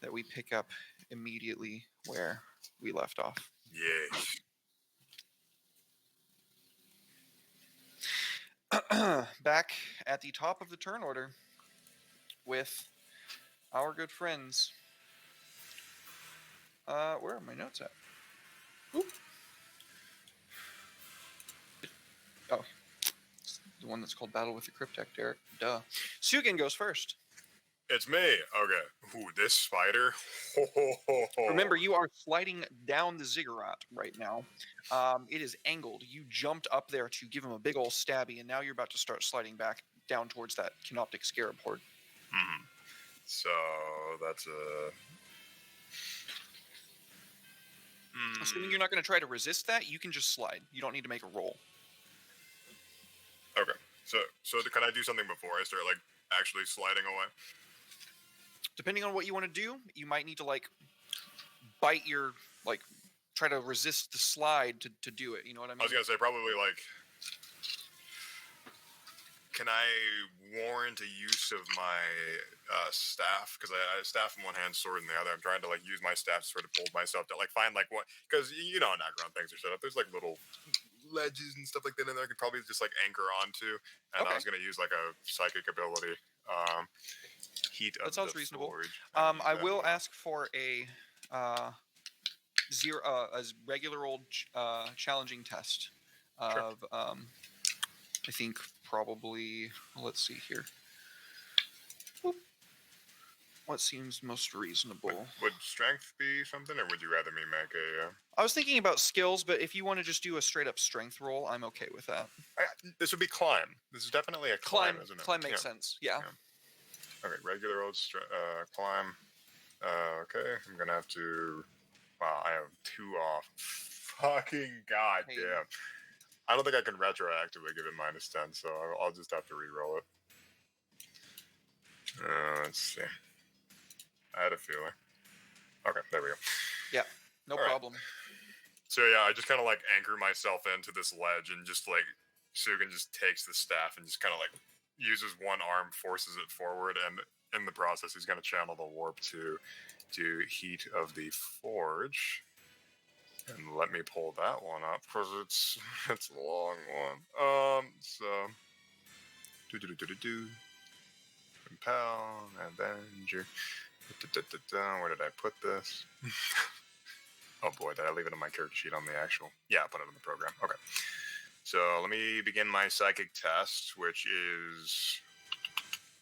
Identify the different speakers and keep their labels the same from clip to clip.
Speaker 1: that we pick up immediately where we left off.
Speaker 2: Yes.
Speaker 1: Back at the top of the turn order with our good friends. Where are my notes at? Oop. Oh, it's the one that's called Battle with the Cryptek, Derek. Duh. Sugan goes first.
Speaker 2: It's me. Okay. Ooh, this spider.
Speaker 1: Remember, you are sliding down the ziggurat right now. It is angled. You jumped up there to give him a big old stabby, and now you're about to start sliding back down towards that Canoptic Scarab horde.
Speaker 2: Hmm. So that's a.
Speaker 1: Assuming you're not going to try to resist that, you can just slide. You don't need to make a roll.
Speaker 2: Okay. So can I do something before I start like actually sliding away?
Speaker 1: Depending on what you want to do, you might need to like bite your like try to resist the slide to do it. You know what I mean?
Speaker 2: I was gonna say probably like. Can I warrant a use of my staff? Because I have staff in one hand, sword in the other. I'm trying to like use my staff to sort of pull myself to like find like what, because you know, underground things are set up. There's like little ledges and stuff like that in there. I could probably just like anchor onto. And I was gonna use like a psychic ability, heat of
Speaker 1: that sounds
Speaker 2: the
Speaker 1: reasonable.
Speaker 2: forge.
Speaker 1: I will ask for a a regular old challenging test of I think probably, let's see here. What seems most reasonable?
Speaker 2: Would strength be something, or would you rather me make a?
Speaker 1: I was thinking about skills, but if you want to just do a straight up strength roll, I'm okay with that.
Speaker 2: This would be climb. This is definitely a climb, isn't it?
Speaker 1: Climb makes sense. Yeah.
Speaker 2: Okay, regular old climb. Okay, I'm gonna have to. Wow, I have 2 off. Fucking goddamn. I don't think I can retroactively give it -10, so I'll just have to re-roll it. Let's see. I had a feeling. Okay, there we go.
Speaker 1: Yeah, no problem.
Speaker 2: So yeah, I just kind of like anchor myself into this ledge and just like Sugan just takes the staff and just kind of like uses one arm, forces it forward, and in the process he's going to channel the warp to heat of the forge. And let me pull that one up because it's a long one. So compel Avenger. Where did I put this? Oh boy, did I leave it on my character sheet on the actual? Yeah, I put it in the program. Okay. So let me begin my psychic test, which is.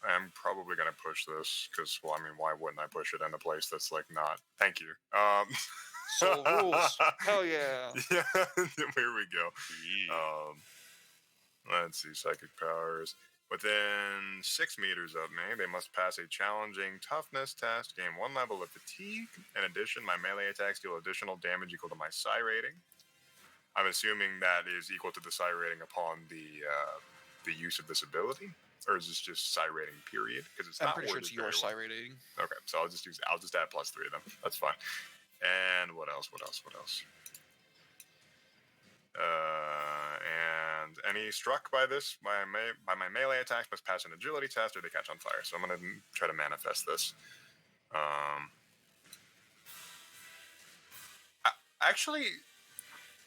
Speaker 2: I'm probably going to push this because, well, I mean, why wouldn't I push it in a place that's like not? Thank you.
Speaker 1: Soul rules. Hell yeah.
Speaker 2: Yeah, here we go. Let's see, psychic powers. Within 6 meters of me, they must pass a challenging toughness test, gain 1 level of fatigue. In addition, my melee attacks deal additional damage equal to my psi rating. I'm assuming that is equal to the psi rating upon the use of this ability. Or is this just psi rating period? Because it's
Speaker 1: I'm
Speaker 2: not
Speaker 1: pretty sure it's your psi rating.
Speaker 2: Okay, so I'll just add +3 then. That's fine. And what else? And any struck by this by my melee attacks must pass an agility test or they catch on fire. So I'm gonna try to manifest this. Actually,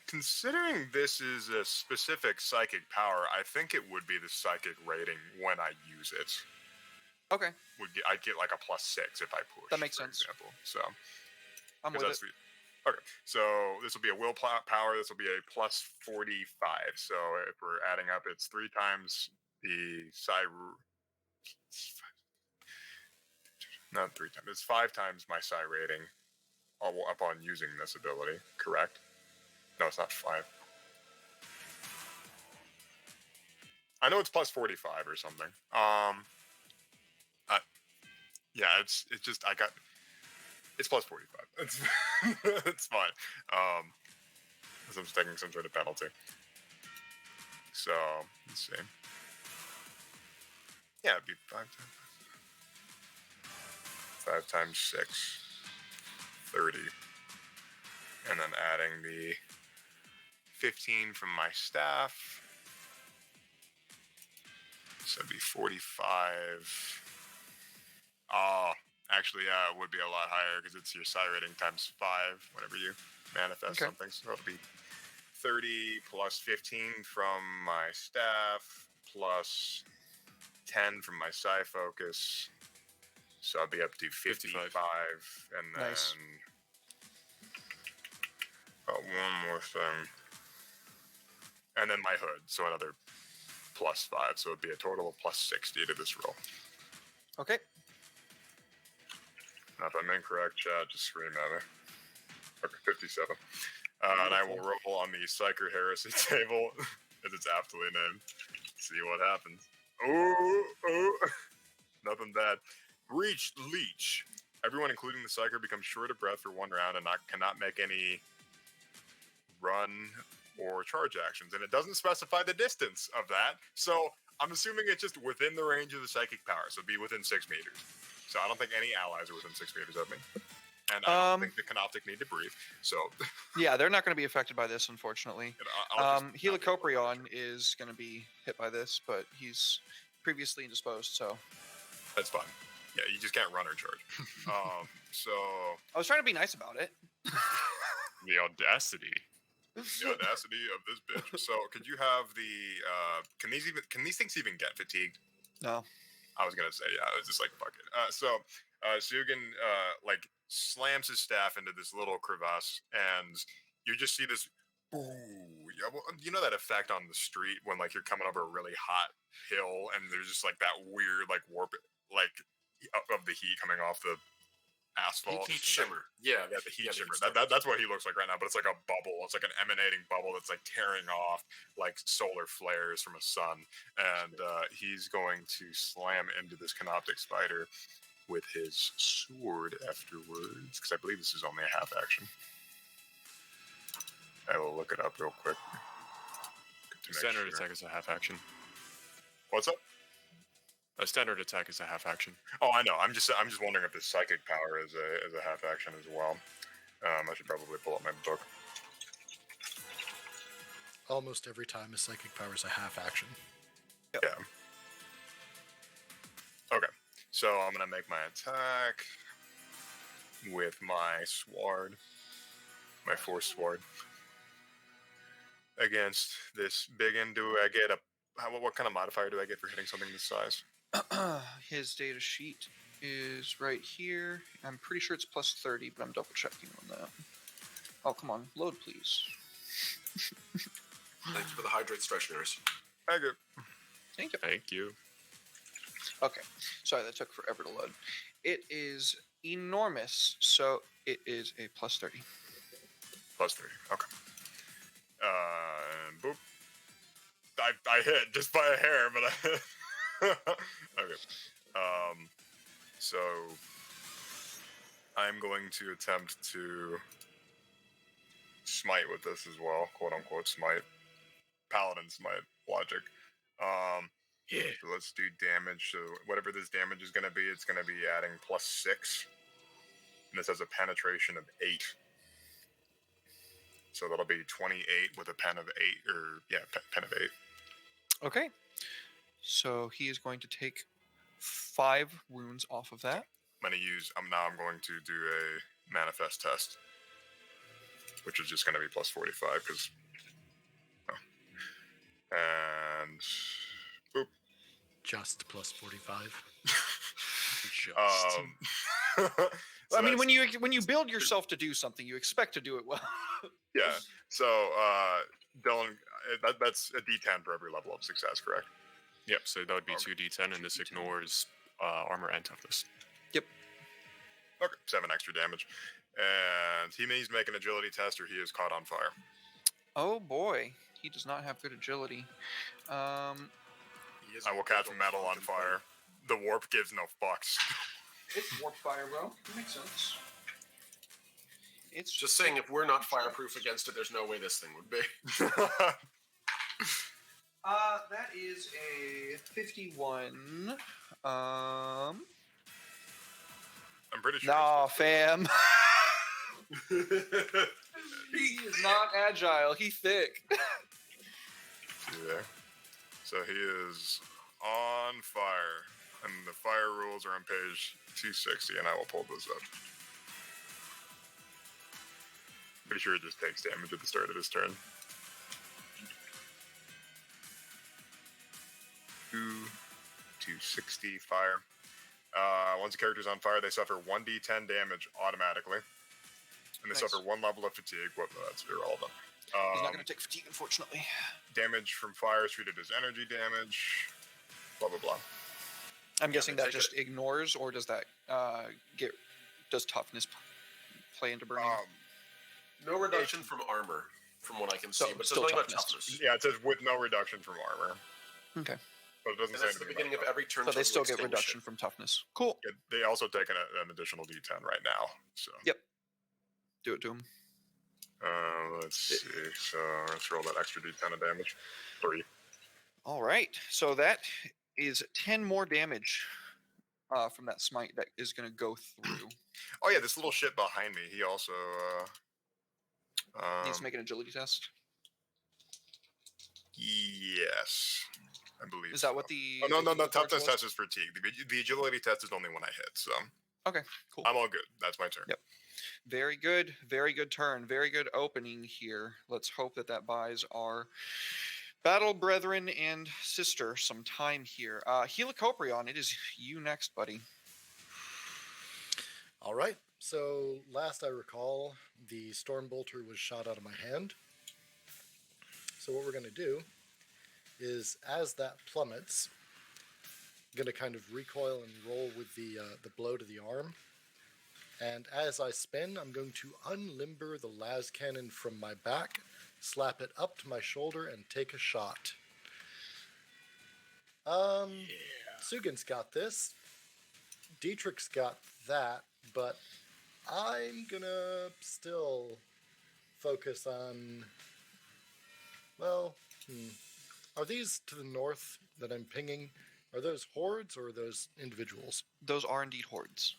Speaker 2: considering this is a specific psychic power, I think it would be the psychic rating when I use it.
Speaker 1: Okay.
Speaker 2: I'd get like a +6 if I push.
Speaker 1: That makes sense.
Speaker 2: Example. So
Speaker 1: I'm with it.
Speaker 2: Okay, so this will be a will power. This will be a +45. So if we're adding up, it's 3 times the psi. Not 3 times. It's 5 times my psi rating upon using this ability. Correct? No, it's not 5. I know it's +45 or something. Yeah, it's just I got. It's +45. It's fine. I'm just taking some sort of penalty. So let's see. Yeah, it'd be 5 times 6, 30, and then adding the 15 from my staff. So it'd be 45. Actually, yeah, it would be a lot higher because it's your psi rating times 5 whenever you manifest something. So it'll be 30 plus 15 from my staff plus 10 from my psi focus. So I'll be up to 55. And then
Speaker 1: Nice.
Speaker 2: one more thing. And then my hood, so another plus 5. So it'd be a total of plus 60 to this roll.
Speaker 1: Okay.
Speaker 2: Now, if I'm incorrect, chat, just scream at me. Okay, 57. And I will roll on the Psyker Heresy table, as it's aptly named. See what happens. Oh, nothing bad. Reach Leech. Everyone, including the Psyker, becomes short of breath for 1 round and cannot make any run or charge actions. And it doesn't specify the distance of that. So I'm assuming it's just within the range of the psychic power. So be within 6 meters. So I don't think any allies are within 6 meters of me. And I don't think the Canoptic need to breathe. So
Speaker 1: yeah, they're not going to be affected by this, unfortunately. Helicoprion is going to be hit by this, but he's previously indisposed, so
Speaker 2: that's fine. Yeah, you just can't run or charge. So
Speaker 1: I was trying to be nice about it.
Speaker 2: The audacity of this bitch. So could you have the can these things even get fatigued?
Speaker 1: No.
Speaker 2: I was gonna say, yeah, I was just like, fuck it. So Sugan like slams his staff into this little crevasse, and you just see this. Ooh, yeah, well, you know that effect on the street when like you're coming over a really hot hill, and there's just like that weird like warp like of the heat coming off the asphalt.
Speaker 3: Heat shimmer. Yeah,
Speaker 2: the heat shimmer. That's what he looks like right now, but it's like a bubble. It's like an emanating bubble that's like tearing off like solar flares from a sun. And he's going to slam into this Canoptic spider with his sword afterwards, because I believe this is only a half action. I will look it up real quick.
Speaker 4: Standard attack is a half action.
Speaker 2: What's up?
Speaker 4: A standard attack is a half action.
Speaker 2: Oh, I know. I'm just wondering if the psychic power is a half action as well. I should probably pull up my book.
Speaker 3: Almost every time a psychic power is a half action.
Speaker 2: Yep. Yeah. Okay. So I'm gonna make my attack with my sword, my force sword, against this biggin. Do I get what kind of modifier do I get for hitting something this size?
Speaker 1: His data sheet is right here. I'm pretty sure it's plus 30, but I'm double checking on that. Oh, come on. Load, please.
Speaker 5: Thanks for the hydrate stretch nurse.
Speaker 2: Thank you.
Speaker 1: Thank you.
Speaker 4: Thank you.
Speaker 1: Okay. Sorry, that took forever to load. It is enormous, so it is a plus 30.
Speaker 2: Plus 30. Okay. And boop. I hit just by a hair, but I... Okay. So I'm going to attempt to smite with this as well, quote unquote smite. Paladin smite logic. Yeah. So let's do damage. So whatever this damage is gonna be, it's gonna be adding plus 6. And this has a penetration of 8. So that'll be 28 with a pen of 8, or yeah, pen of 8.
Speaker 1: Okay. So he is going to take 5 wounds off of that.
Speaker 2: I'm going to do a manifest test, which is just going to be plus 45 because. Oh. And boop.
Speaker 3: Just plus 45.
Speaker 2: So
Speaker 1: I mean, when you build yourself to do something, you expect to do it well.
Speaker 2: Yeah. So Dylan, that's a D10 for every level of success, correct?
Speaker 4: Yep, so that would be 2d10, and this ignores armor and toughness.
Speaker 1: Yep.
Speaker 2: Okay, 7 extra damage. And he needs to make an agility test or he is caught on fire.
Speaker 1: Oh boy, he does not have good agility.
Speaker 2: I will catch metal on fire. The warp gives no fucks.
Speaker 1: It's warp fire, bro. That makes sense. It's
Speaker 5: Just saying, if we're not fireproof against it, there's no way this thing would be.
Speaker 1: That is a 51. I'm
Speaker 2: pretty sure.
Speaker 1: Nah, fam. He is not agile. He thick.
Speaker 2: See there. So he is on fire. And the fire rules are on page 260, and I will pull those up. Pretty sure it just takes damage at the start of his turn. 260 fire. Once a character is on fire, they suffer 1d10 damage automatically. And they
Speaker 1: Nice.
Speaker 2: suffer 1 level of fatigue. Well, that's irrelevant.
Speaker 1: He's not going to take fatigue, unfortunately.
Speaker 2: Damage from fire is treated as energy damage. Blah, blah, blah.
Speaker 1: I'm guessing
Speaker 5: they
Speaker 1: that
Speaker 5: take
Speaker 1: just ignores, or does that does toughness play into burning?
Speaker 5: No reduction from armor, from what I can
Speaker 1: So,
Speaker 5: see, but
Speaker 1: still
Speaker 5: something about
Speaker 1: toughness.
Speaker 5: toughness.
Speaker 2: Yeah, it says with no reduction from armor.
Speaker 1: Okay.
Speaker 2: But it doesn't
Speaker 5: And
Speaker 2: say
Speaker 5: that's the
Speaker 2: anything
Speaker 5: beginning of
Speaker 2: about
Speaker 5: every turn.
Speaker 1: So they
Speaker 5: till
Speaker 1: still
Speaker 5: you
Speaker 1: get
Speaker 5: extinguish
Speaker 1: reduction
Speaker 5: it.
Speaker 1: from toughness. Cool.
Speaker 2: that. They also take an additional d10 right now. So
Speaker 1: Yep. Do it to him.
Speaker 2: let's see. So let's roll that extra d10 of damage. 3.
Speaker 1: All right. So that is 10 more damage from that smite that is going to go through.
Speaker 2: Oh yeah, this little shit behind me. He also
Speaker 1: Needs to make an agility test.
Speaker 2: yes, I believe.
Speaker 1: Is that
Speaker 2: so.
Speaker 1: what the?
Speaker 2: Oh, no,
Speaker 1: the
Speaker 2: toughness
Speaker 1: was?
Speaker 2: test is fatigue. The agility test is only when I hit, so
Speaker 1: Okay. Cool.
Speaker 2: I'm all good. That's my turn.
Speaker 1: Yep. Very good. Very good turn. Very good opening here. Let's hope that that buys our battle brethren and sister some time here. Helicoprion, it is you next, buddy.
Speaker 3: All right. So last I recall, the storm bolter was shot out of my hand. So what we're going to do is, as that plummets, I'm going to kind of recoil and roll with the blow to the arm. And as I spin, I'm going to unlimber the las cannon from my back, slap it up to my shoulder, and take a shot. Sugan's got this. Dietrich's got that, but I'm gonna still focus on. Well, are these to the north that I'm pinging? Are those hordes or are those individuals?
Speaker 1: Those are indeed hordes.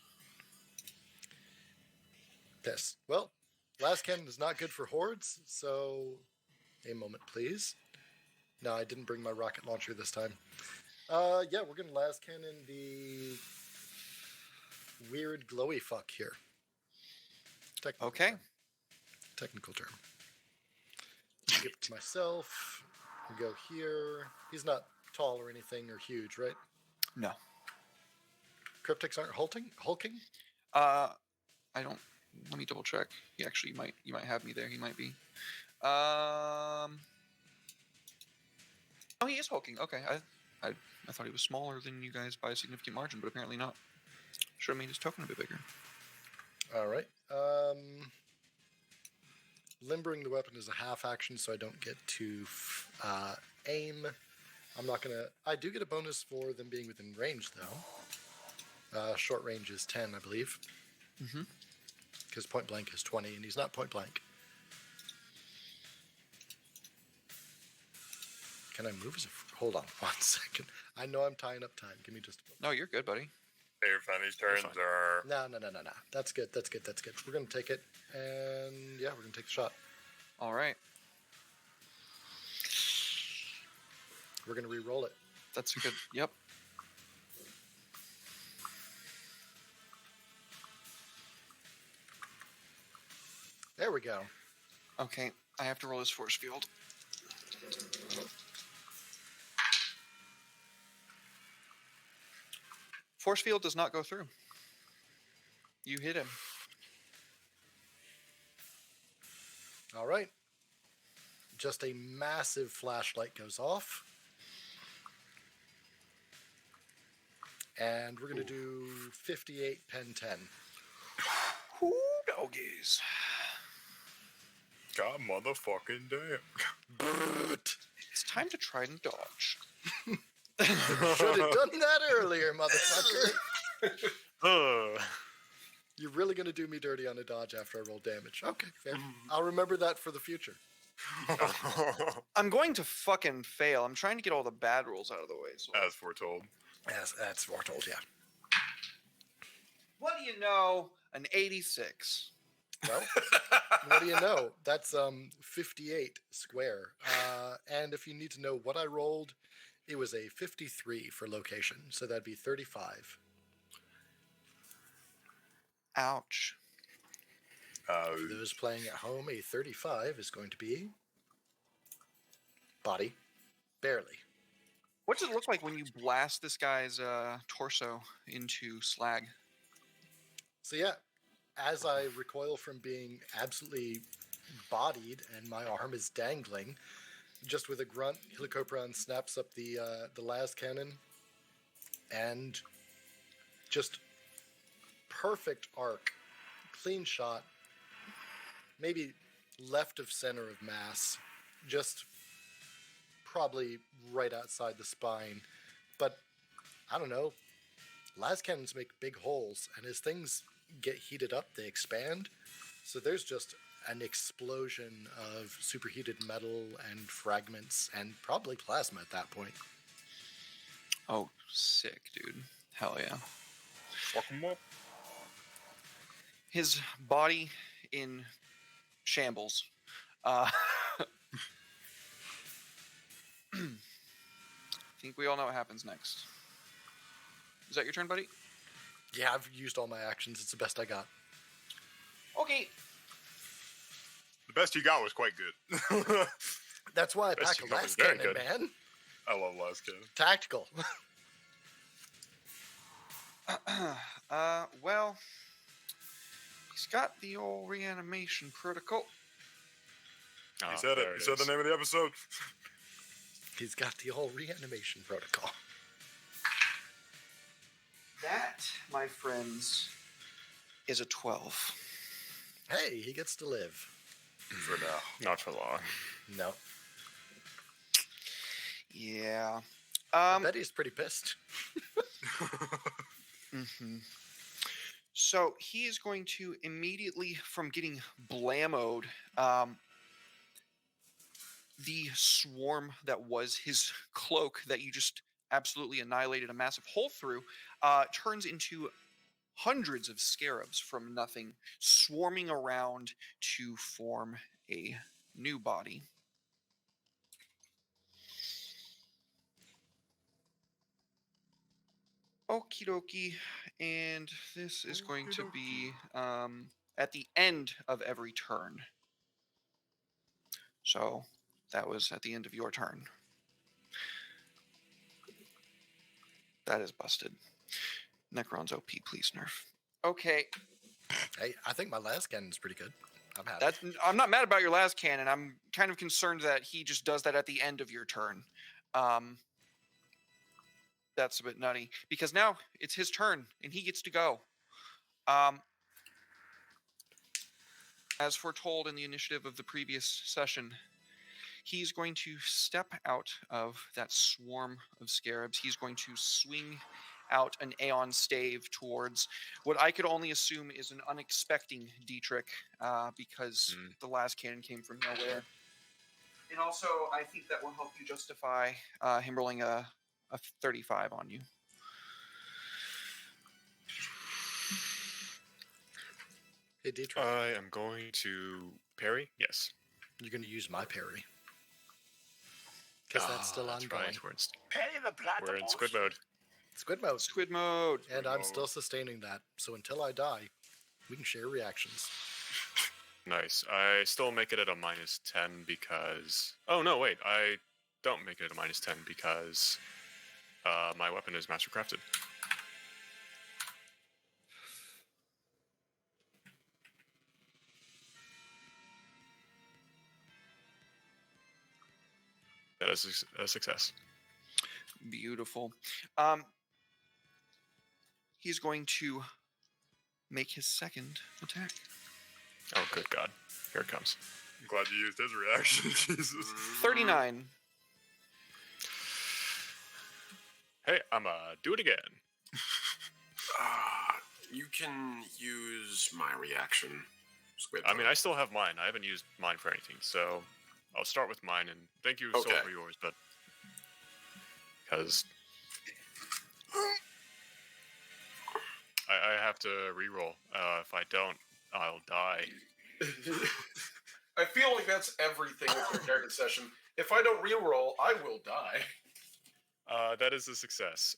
Speaker 3: Yes. Well, last cannon is not good for hordes, so a moment, please. No, I didn't bring my rocket launcher this time. Yeah, we're gonna last cannon the weird glowy fuck here. Technical
Speaker 1: Okay.
Speaker 3: term. Technical term. Give it to myself. We go here. He's not tall or anything or huge, right?
Speaker 1: No.
Speaker 3: Cryptics aren't hulking?
Speaker 1: I don't. Let me double check. He actually might. You might have me there. He might be. Oh, he is hulking. Okay. I thought he was smaller than you guys by a significant margin, but apparently not. Should have made his token a bit bigger.
Speaker 3: All right. Limbering the weapon is a half action, so I don't get to aim. I'm not gonna. I do get a bonus for them being within range, though. Short range is 10, I believe.
Speaker 1: Mm-hmm.
Speaker 3: Because point blank is 20, and he's not point blank. Can I move as a... Hold on 1 second. I know I'm tying up time. Give me just a moment.
Speaker 1: No, you're good, buddy.
Speaker 2: Hey, Fanny's turns
Speaker 1: fine.
Speaker 2: are.
Speaker 3: No. That's good. We're going to take it, and yeah, we're going to take the shot.
Speaker 1: All right.
Speaker 3: We're going to re-roll it.
Speaker 1: That's a good. Yep.
Speaker 3: There we go.
Speaker 1: Okay. I have to roll his force field. Force field does not go through. You hit him.
Speaker 3: All right. Just a massive flashlight goes off. And we're going to do 58 pen 10.
Speaker 1: Ooh, doggies.
Speaker 2: God motherfucking damn.
Speaker 1: It's time to try and dodge.
Speaker 3: Should have done that earlier, motherfucker. You're really going to do me dirty on a dodge after I roll damage. Okay, fair. I'll remember that for the future.
Speaker 1: I'm going to fucking fail. I'm trying to get all the bad rolls out of the way. So.
Speaker 2: As foretold.
Speaker 3: Yes, that's foretold, yeah.
Speaker 1: What do you know? An 86.
Speaker 3: Well, what do you know? That's 58 square. And if you need to know what I rolled, It was a 53 for location, so that'd be 35.
Speaker 1: Ouch.
Speaker 3: For those playing at home, a 35 is going to be body, barely.
Speaker 1: What does it look like when you blast this guy's torso into slag?
Speaker 3: So yeah, as I recoil from being absolutely bodied and my arm is dangling, just with a grunt, Helicopteron snaps up the las cannon, and just perfect arc, clean shot, maybe left of center of mass, just probably right outside the spine. But I don't know, las cannons make big holes, and as things get heated up, they expand. So there's just an explosion of superheated metal and fragments and probably plasma at that point.
Speaker 1: Oh, sick, dude. Hell yeah.
Speaker 2: Fuck him up.
Speaker 1: His body in shambles. I think we all know what happens next. Is that your turn, buddy?
Speaker 3: Yeah, I've used all my actions. It's the best I got.
Speaker 1: Okay.
Speaker 2: The best you got was quite good.
Speaker 3: That's why I
Speaker 2: Best
Speaker 3: pack a
Speaker 2: you got
Speaker 3: las
Speaker 2: was very
Speaker 3: cannon,
Speaker 2: good.
Speaker 3: man.
Speaker 2: I love last cannon.
Speaker 3: Tactical.
Speaker 1: Well, he's got the old reanimation protocol.
Speaker 2: He said it. He said the name of the episode.
Speaker 3: He's got the whole reanimation protocol.
Speaker 1: That, my friends, is a 12.
Speaker 3: Hey, he gets to live.
Speaker 2: For now.
Speaker 4: Not for long.
Speaker 3: No.
Speaker 1: Yeah.
Speaker 3: I bet he's pretty pissed.
Speaker 1: So he is going to immediately, from getting blammoed, the swarm that was his cloak that you just absolutely annihilated a massive hole through, turns into hundreds of scarabs from nothing, swarming around to form a new body. Okie dokie, and this is going to be at the end of every turn. So that was at the end of your turn. That is busted. Necron's OP, please nerf. Okay,
Speaker 3: Hey, I think my las cannon's pretty good. I'm happy.
Speaker 1: I'm not mad about your last cannon. I'm kind of concerned that he just does that at the end of your turn. That's a bit nutty because now it's his turn and he gets to go. As foretold in the initiative of the previous session, he's going to step out of that swarm of scarabs. He's going to swing out an Aeon stave towards what I could only assume is an unexpected Dietrich, because the last cannon came from nowhere. And also, I think that will help you justify him rolling a 35 on you.
Speaker 3: Hey, Dietrich,
Speaker 4: I am going to parry. Yes.
Speaker 3: you're going to use my parry. Because that's still
Speaker 4: That's
Speaker 3: ongoing.
Speaker 4: right. We're in squid mode.
Speaker 3: Squid mode.
Speaker 1: Squid mode.
Speaker 3: And I'm still sustaining that. So until I die, we can share reactions.
Speaker 4: Nice. I still make it at a -10 because... Oh, no, wait. I don't make it at a -10 because my weapon is mastercrafted. That is a success.
Speaker 1: Beautiful. He's going to make his second attack.
Speaker 4: Oh, good God. Here it comes.
Speaker 2: I'm glad you used his reaction. Jesus.
Speaker 1: 39.
Speaker 4: Hey, do it again.
Speaker 5: You can use my reaction. Squid
Speaker 4: I mean,
Speaker 5: mode.
Speaker 4: I still have mine. I haven't used mine for anything, so I'll start with mine, and thank you, Soul,
Speaker 5: Okay.
Speaker 4: for yours, but... Because... I have to reroll. If I don't, I'll die.
Speaker 5: I feel like that's everything with your character session. If I don't reroll, I will die.
Speaker 4: That is a success.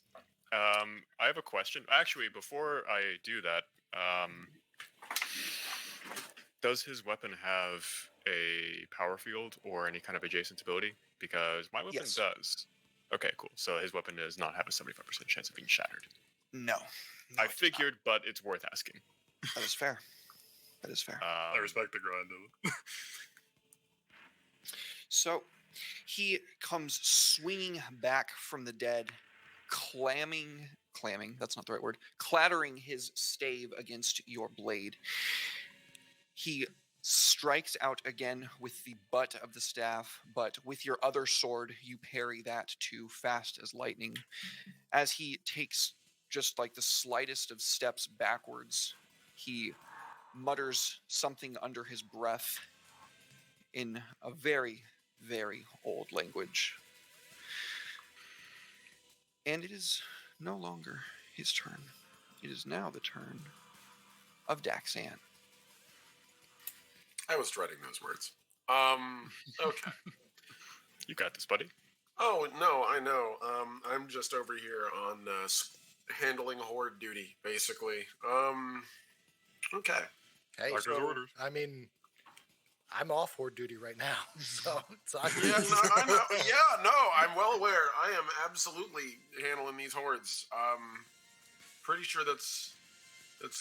Speaker 4: I have a question. Actually, before I do that, does his weapon have a power field or any kind of adjacent ability? Because my weapon
Speaker 1: Yes.
Speaker 4: does. Okay, cool. So his weapon does not have a 75% chance of being shattered.
Speaker 1: No.
Speaker 4: I figured, but it's worth asking.
Speaker 1: That is fair. That is fair.
Speaker 2: I respect the grind of it.
Speaker 1: So he comes swinging back from the dead, clamming, that's not the right word, clattering his stave against your blade. He strikes out again with the butt of the staff, but with your other sword, you parry that too fast as lightning. As he takes just like the slightest of steps backwards, he mutters something under his breath in a very, very old language. And it is no longer his turn. It is now the turn of Daxan.
Speaker 5: I was dreading those words. Okay.
Speaker 4: You got this, buddy.
Speaker 5: Oh, no, I know. I'm just over here on handling horde duty, basically. Okay.
Speaker 3: Hey,
Speaker 2: Doctor's orders.
Speaker 3: I mean, I'm off horde duty right now, so it's on
Speaker 5: Yeah, no, I know. Yeah, no, I'm well aware. I am absolutely handling these hordes. Pretty sure that's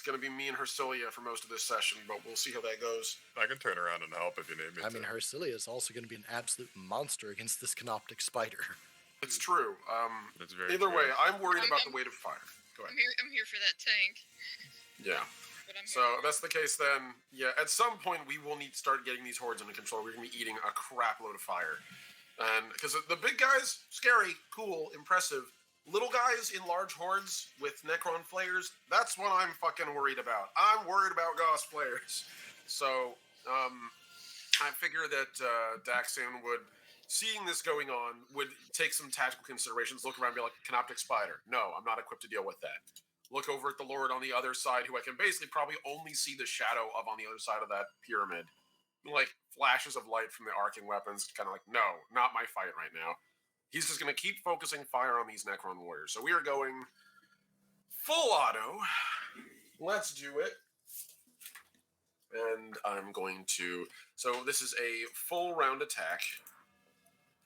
Speaker 5: going to be me and Hercilia for most of this session, but we'll see how that goes.
Speaker 2: I can turn around and help if you need me.
Speaker 3: I mean, Hercilia is also going to be an absolute monster against this canoptic spider.
Speaker 5: It's true.
Speaker 4: That's very
Speaker 5: Either
Speaker 4: true.
Speaker 5: way, I'm worried about the weight of fire. Go ahead.
Speaker 6: I'm here for that tank.
Speaker 5: Yeah.
Speaker 6: But I'm
Speaker 5: So if that's the case, then yeah, at some point we will need to start getting these hordes under control. We're gonna be eating a crap load of fire, and because the big guys, scary, cool, impressive. Little guys in large hordes with Necron flayers, that's what I'm fucking worried about. I'm worried about Gauss flayers. So I figure that Daxan would, seeing this going on, would take some tactical considerations, look around and be like, Canoptic Spider. No, I'm not equipped to deal with that. Look over at the Lord on the other side, who I can basically probably only see the shadow of on the other side of that pyramid. Like flashes of light from the arcing weapons, kind of like, no, not my fight right now. He's just going to keep focusing fire on these Necron warriors. So we are going full auto. Let's do it. And I'm going to... So this is a full round attack.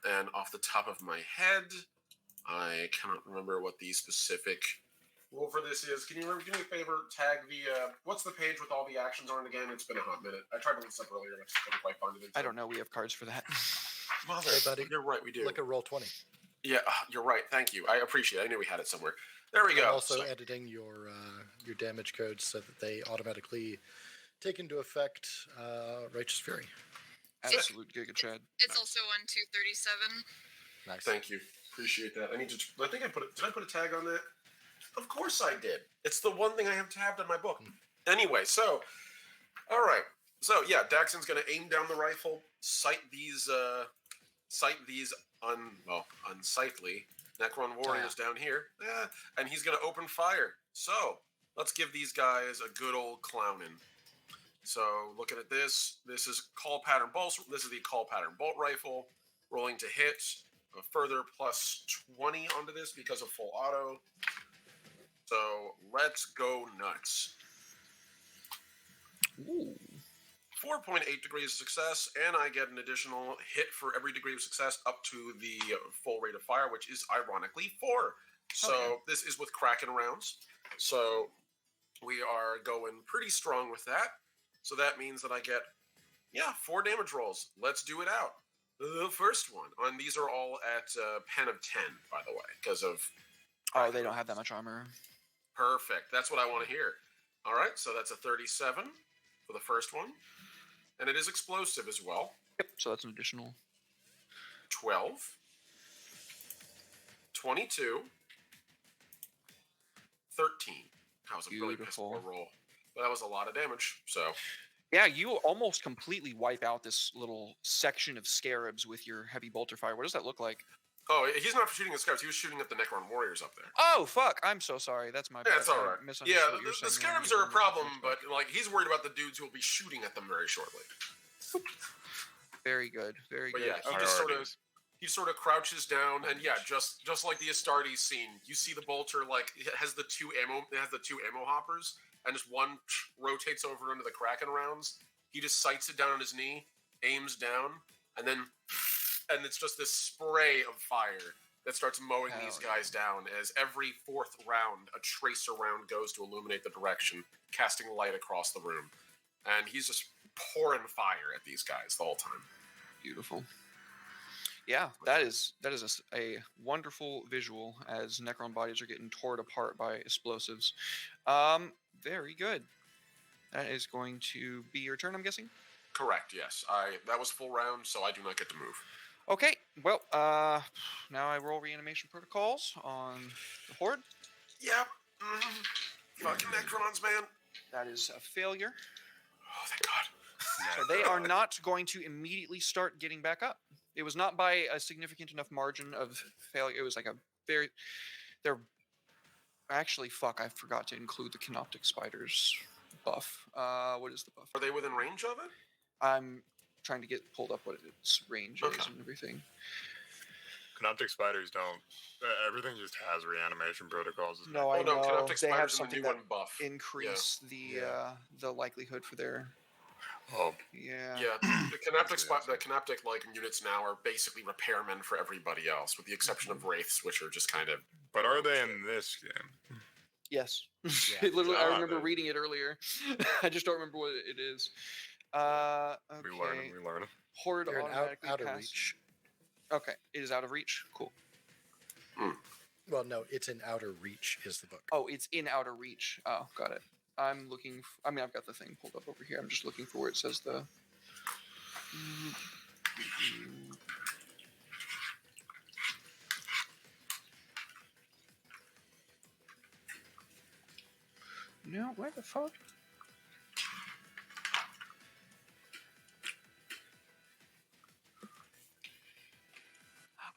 Speaker 5: And off the top of my head, I cannot remember what the specific rule for this is. Can you remember, do me a favor, tag the... what's the page with all the actions on it again? It's been a hot minute. I tried to look this up earlier, and I just couldn't quite find it.
Speaker 1: I don't know. We have cards for that.
Speaker 5: Mother,
Speaker 3: Hey, buddy.
Speaker 5: you're right, we do.
Speaker 3: Look at roll 20.
Speaker 5: Yeah, you're right. Thank you. I appreciate it. I knew we had it somewhere. There we
Speaker 3: I'm
Speaker 5: go.
Speaker 3: also
Speaker 5: So-
Speaker 3: editing your damage codes so that they automatically take into effect Righteous Fury.
Speaker 1: Absolute Giga Chad.
Speaker 6: It's also on 237.
Speaker 3: Nice.
Speaker 5: Thank you. Appreciate that. I need to... I think I put it... Did I put a tag on that? Of course I did. It's the one thing I have tabbed on my book. Anyway, so... All right. So, yeah, Daxon's going to aim down the rifle, sight these unsightly Necron warriors down here, and he's going to open fire. So, let's give these guys a good old clowning. So, looking at this is call pattern bolt. This is the call pattern bolt rifle. Rolling to hit. A further plus 20 onto this because of full auto. So, let's go nuts.
Speaker 1: Ooh.
Speaker 5: 4.8 degrees of success, and I get an additional hit for every degree of success up to the full rate of fire, which is ironically 4. So
Speaker 1: Okay.
Speaker 5: this is with Kraken rounds. So we are going pretty strong with that. So that means that I get, 4 damage rolls. Let's do it out. The first one, and these are all at pen of 10, by the way, because of...
Speaker 1: Oh, they don't have that much armor.
Speaker 5: Perfect. That's what I want to hear. All right, so that's a 37 for the first one. And it is explosive as well.
Speaker 1: Yep. So that's an additional.
Speaker 5: 12, 22, 13. That was a really piss poor
Speaker 1: Beautiful.
Speaker 5: roll. But that was a lot of damage, so...
Speaker 1: Yeah, you almost completely wipe out this little section of scarabs with your heavy bolter fire. What does that look like?
Speaker 5: Oh, he's not shooting at scarabs. He was shooting at the Necron warriors up there.
Speaker 1: Oh, fuck. I'm so sorry. That's my bad.
Speaker 5: Yeah, it's all
Speaker 1: I
Speaker 5: right.
Speaker 1: misunderstood
Speaker 5: Yeah,
Speaker 1: what you were
Speaker 5: the
Speaker 1: saying there.
Speaker 5: scarabs are a problem, but like he's worried about the dudes who will be shooting at them very shortly.
Speaker 1: Very good. Very
Speaker 5: But
Speaker 1: good.
Speaker 5: yeah, he
Speaker 1: Okay.
Speaker 5: just sort of
Speaker 4: Priorities.
Speaker 5: he sort of crouches down, and yeah, just like the Astartes scene, you see the bolter like it has the two ammo hoppers, and just one rotates over into the Kraken rounds. He just sights it down on his knee, aims down, and it's just this spray of fire that starts mowing these guys down. As every fourth round, a tracer round goes to illuminate the direction, casting light across the room, and he's just pouring fire at these guys the whole time.
Speaker 1: Beautiful. Yeah, that is a wonderful visual as Necron bodies are getting torn apart by explosives. Very good. That is going to be your turn, I'm guessing?
Speaker 5: Correct, yes. That was full round, so I do not get to move.
Speaker 1: Okay, well, now I roll reanimation protocols on the Horde.
Speaker 5: Yep. Fucking Necrons, man.
Speaker 1: That is a failure.
Speaker 5: Oh, thank God.
Speaker 1: So they are not going to immediately start getting back up. It was not by a significant enough margin of failure. It was like they're actually, fuck, I forgot to include the Canoptic Spiders buff. What is the buff?
Speaker 5: Are they within range of it?
Speaker 1: I'm trying to get pulled up what its range is and everything.
Speaker 2: Canoptic spiders don't. Everything just has reanimation protocols.
Speaker 1: No, I know.
Speaker 5: Canoptic
Speaker 1: They have
Speaker 5: spiders in the
Speaker 1: something
Speaker 5: new
Speaker 1: that
Speaker 5: one buff.
Speaker 1: increase the likelihood for their...
Speaker 2: Oh.
Speaker 1: Yeah.
Speaker 5: Yeah, the Canoptic like units now are basically repairmen for everybody else, with the exception of Wraiths, which are just kind of...
Speaker 2: But are they in this game?
Speaker 1: Yes.
Speaker 3: Yeah.
Speaker 1: Literally, I remember
Speaker 2: they-
Speaker 1: reading it earlier. I just don't remember what it is. Okay.
Speaker 2: We learn them.
Speaker 1: Horde
Speaker 3: They're
Speaker 1: automatically
Speaker 3: out of
Speaker 1: casts-
Speaker 3: reach.
Speaker 1: Okay, it is out of reach. Cool.
Speaker 3: Well, no, it's in outer reach is the book.
Speaker 1: Oh, it's in outer reach. Oh, got it. I'm looking. I've got the thing pulled up over here. I'm just looking for where it says the. No, where the fuck?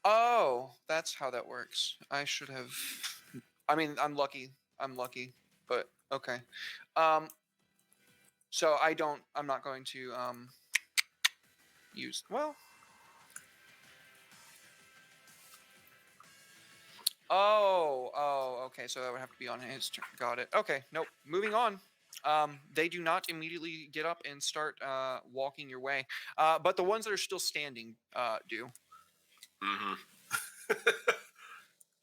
Speaker 1: Oh, that's how that works. I should have. I mean, I'm lucky. But okay. So I'm not going to use. Well. Oh, okay. So that would have to be on his turn. Got it. Okay. Nope. Moving on. They do not immediately get up and start walking your way. But the ones that are still standing do.
Speaker 5: Mm-hmm.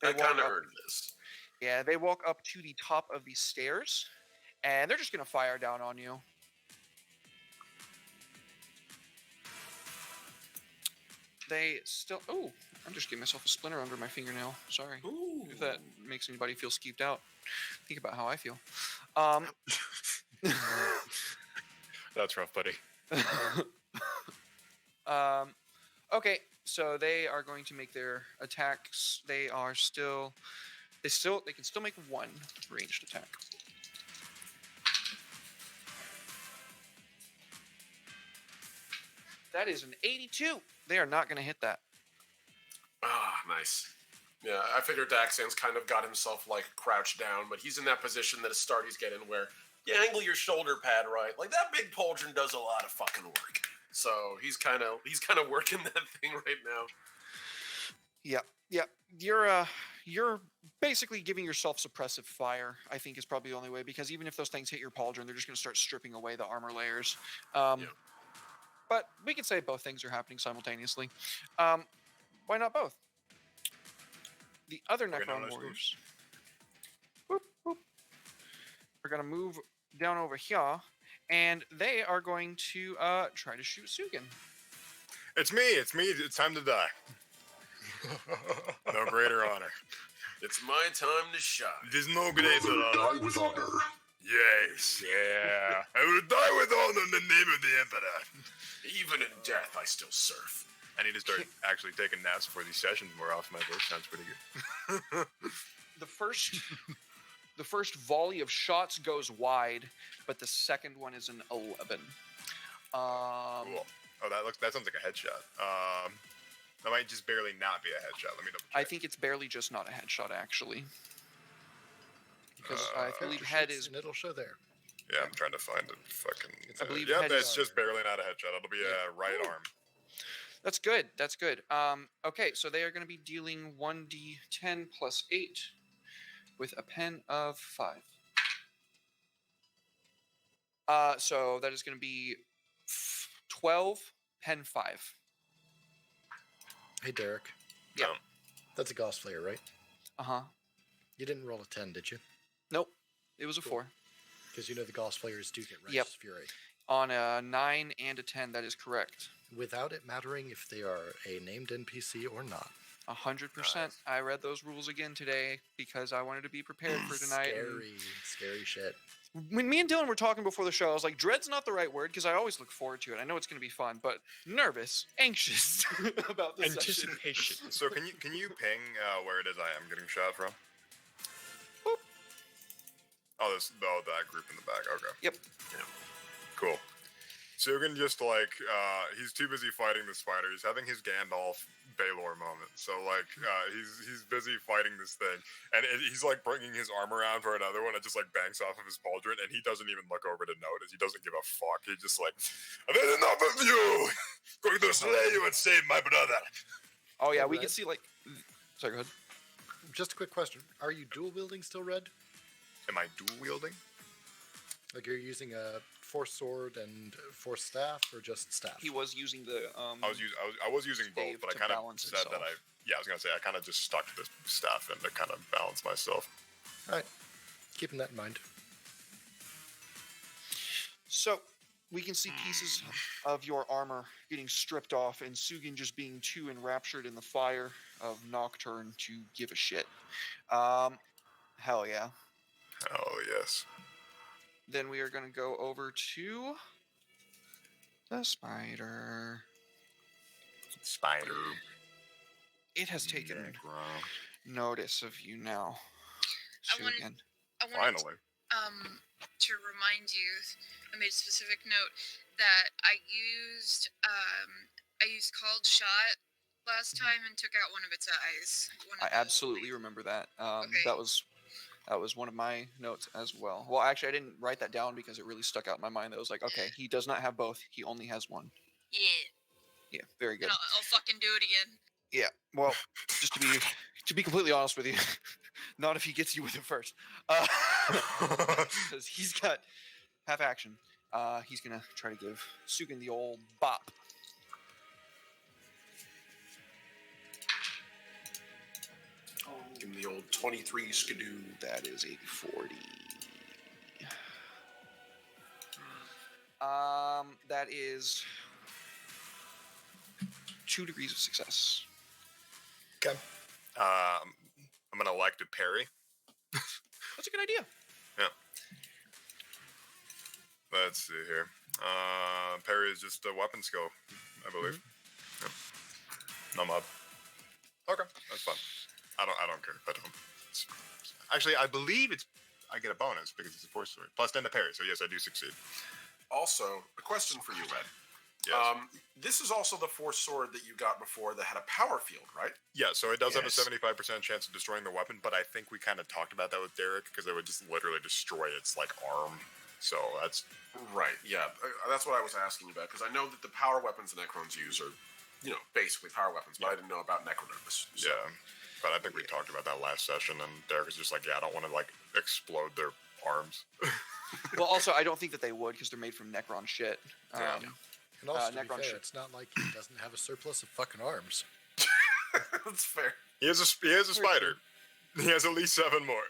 Speaker 1: They
Speaker 5: I kind of
Speaker 1: walk up-
Speaker 5: earned this.
Speaker 1: Yeah, they walk up to the top of the stairs, and they're just gonna fire down on you. They still. Oh, I'm just getting myself a splinter under my fingernail. Sorry.
Speaker 5: Ooh.
Speaker 1: If that makes anybody feel skeeved out, think about how I feel.
Speaker 4: That's rough, buddy.
Speaker 1: Okay, so they are going to make their attacks. They can still make one ranged attack. That is an 82. They are not going to hit that.
Speaker 5: Ah, nice. Yeah, I figured Daxan's kind of got himself like crouched down, but he's in that position that Astartes get in where you angle your shoulder pad right. Like that big pauldron does a lot of fucking work. So he's kind of working that thing right now.
Speaker 1: Yeah. You're basically giving yourself suppressive fire, I think is probably the only way, because even if those things hit your pauldron, they're just going to start stripping away the armor layers. But we could say both things are happening simultaneously. Why not both? The other
Speaker 2: Okay, now
Speaker 1: Necron
Speaker 2: let's go.
Speaker 1: warriors. Boop, boop. We're going to move down over here, and they are going to try to shoot Sugan.
Speaker 2: It's me. It's time to die. No greater honor.
Speaker 5: It's my time to shine.
Speaker 2: There's no greater honor.
Speaker 7: Die with honor.
Speaker 2: Yes. Yeah. I will die with honor in the name of the Emperor.
Speaker 5: Even in death, I still surf.
Speaker 2: I need to start actually taking naps before these sessions more often. My voice sounds pretty good.
Speaker 1: The first volley of shots goes wide, but the second one is an 11.
Speaker 2: Cool. Oh, that sounds like a headshot. That might just barely not be a headshot. Let me double check.
Speaker 1: I think it's barely just not a headshot, actually. Because I believe
Speaker 3: Just
Speaker 1: head
Speaker 3: shoots
Speaker 1: is.
Speaker 3: and it'll show there.
Speaker 2: Yeah, I'm trying to find it. Fucking.
Speaker 1: I believe
Speaker 2: Yep,
Speaker 1: head
Speaker 2: that's
Speaker 1: is-
Speaker 2: just barely not a headshot. It'll be a right
Speaker 1: Ooh.
Speaker 2: arm.
Speaker 1: That's good. That's good. Okay, so they are going to be dealing 1d10 plus 8 with a pen of 5. So that is going to be 12, pen 5.
Speaker 3: Hey, Derek.
Speaker 1: Yeah.
Speaker 2: No.
Speaker 3: That's a Gauss Flare, right?
Speaker 1: Uh-huh.
Speaker 3: You didn't roll a 10, did you?
Speaker 1: Nope. It was a
Speaker 3: Cool.
Speaker 1: 4.
Speaker 3: Because you know the Gauss Flares do get Righteous
Speaker 1: Yep.
Speaker 3: Fury.
Speaker 1: On a 9 and a 10, that is correct.
Speaker 3: Without it mattering if they are a named NPC or not.
Speaker 1: 100%.
Speaker 2: Nice.
Speaker 1: I read those rules again today because I wanted to be prepared for tonight.
Speaker 3: Scary shit.
Speaker 1: When me and Dylan were talking before the show, I was like, dread's not the right word because I always look forward to it. I know it's going to be fun, but nervous, anxious about this session.
Speaker 4: Anticipation.
Speaker 2: So can you ping where it is I am getting shot from?
Speaker 1: Boop.
Speaker 2: Oh, that group in the back. Okay.
Speaker 1: Yep.
Speaker 2: Cool. Sugan just like he's too busy fighting the spider. He's having his Gandalf Baelor moment. So like he's busy fighting this thing, and he's like bringing his arm around for another one. It just like banks off of his pauldron, and he doesn't even look over to notice. He doesn't give a fuck. He's just like, I've had enough of you. Going to slay you and save my brother.
Speaker 1: Oh, yeah,
Speaker 3: Hey,
Speaker 1: we can
Speaker 3: Red.
Speaker 1: see, like... Sorry, go ahead.
Speaker 3: Just a quick question. Are you dual wielding still, Red?
Speaker 2: Am I dual wielding?
Speaker 3: Like you're using a Force Sword and Force Staff, or just Staff?
Speaker 1: He was using the...
Speaker 2: I was using both,
Speaker 1: Stave
Speaker 2: but I
Speaker 1: to
Speaker 2: kind of
Speaker 1: balance
Speaker 2: said that
Speaker 1: himself.
Speaker 2: I was gonna say I kind of just stuck to the staff and to kind of balance myself.
Speaker 3: All right. Keeping that in mind.
Speaker 1: So, we can see pieces of your armor getting stripped off, and Sugin just being too enraptured in the fire of Nocturne to give a shit. Hell yeah.
Speaker 2: Oh yes.
Speaker 1: Then we are going to go over to the spider.
Speaker 2: Spider.
Speaker 1: It has taken
Speaker 2: Necro.
Speaker 1: notice of you now,
Speaker 6: I wanted-
Speaker 1: Sugin.
Speaker 6: I wanted
Speaker 2: Finally.
Speaker 6: to remind you, I made a specific note that I used Called Shot last time and took out one of its eyes.
Speaker 1: I absolutely remember that.
Speaker 6: Okay.
Speaker 1: That was one of my notes as well. Well, actually, I didn't write that down because it really stuck out in my mind. That was like, okay, he does not have both. He only has one.
Speaker 6: Yeah.
Speaker 1: Yeah, very good.
Speaker 6: And I'll fucking do it again.
Speaker 1: Yeah. Well, just to be completely honest with you, not if he gets you with it first, because he's got half action. He's gonna try to give Sugin the old bop.
Speaker 5: Give him the old 23 skidoo.
Speaker 1: That is a 40. That is 2 degrees of success.
Speaker 3: Okay.
Speaker 2: I'm gonna elect to parry.
Speaker 1: That's a good idea.
Speaker 2: Let's see here. Parry is just a weapon skill, I believe. Yep. No mob. Okay, that's fine. I don't care. Actually, I believe I get a bonus because it's a force sword plus 10 to parry. So yes, I do succeed.
Speaker 5: Also, a question for you, Red.
Speaker 2: Yes.
Speaker 5: This is also the Force Sword that you got before that had a power field, right?
Speaker 2: Yeah, so it does have a
Speaker 3: Yes.
Speaker 2: 75% chance of destroying the weapon, but I think we kind of talked about that with Derek because it would just literally destroy its like arm. So that's
Speaker 5: Right, yeah. That's what I was asking you about, because I know that the power weapons the Necrons use are, basically power weapons, but I didn't know about Necronervous. So.
Speaker 2: yeah. But I think we talked about that last session, and Derek was just like, "Yeah, I don't want to like explode their arms."
Speaker 1: Well, also, I don't think that they would because they're made from Necron shit.
Speaker 2: Yeah.
Speaker 3: And also, to be
Speaker 1: Necron
Speaker 3: fair,
Speaker 1: shit.
Speaker 3: it's not like he doesn't have a surplus of fucking arms.
Speaker 5: That's fair.
Speaker 2: He has a spider. He has at least 7 more.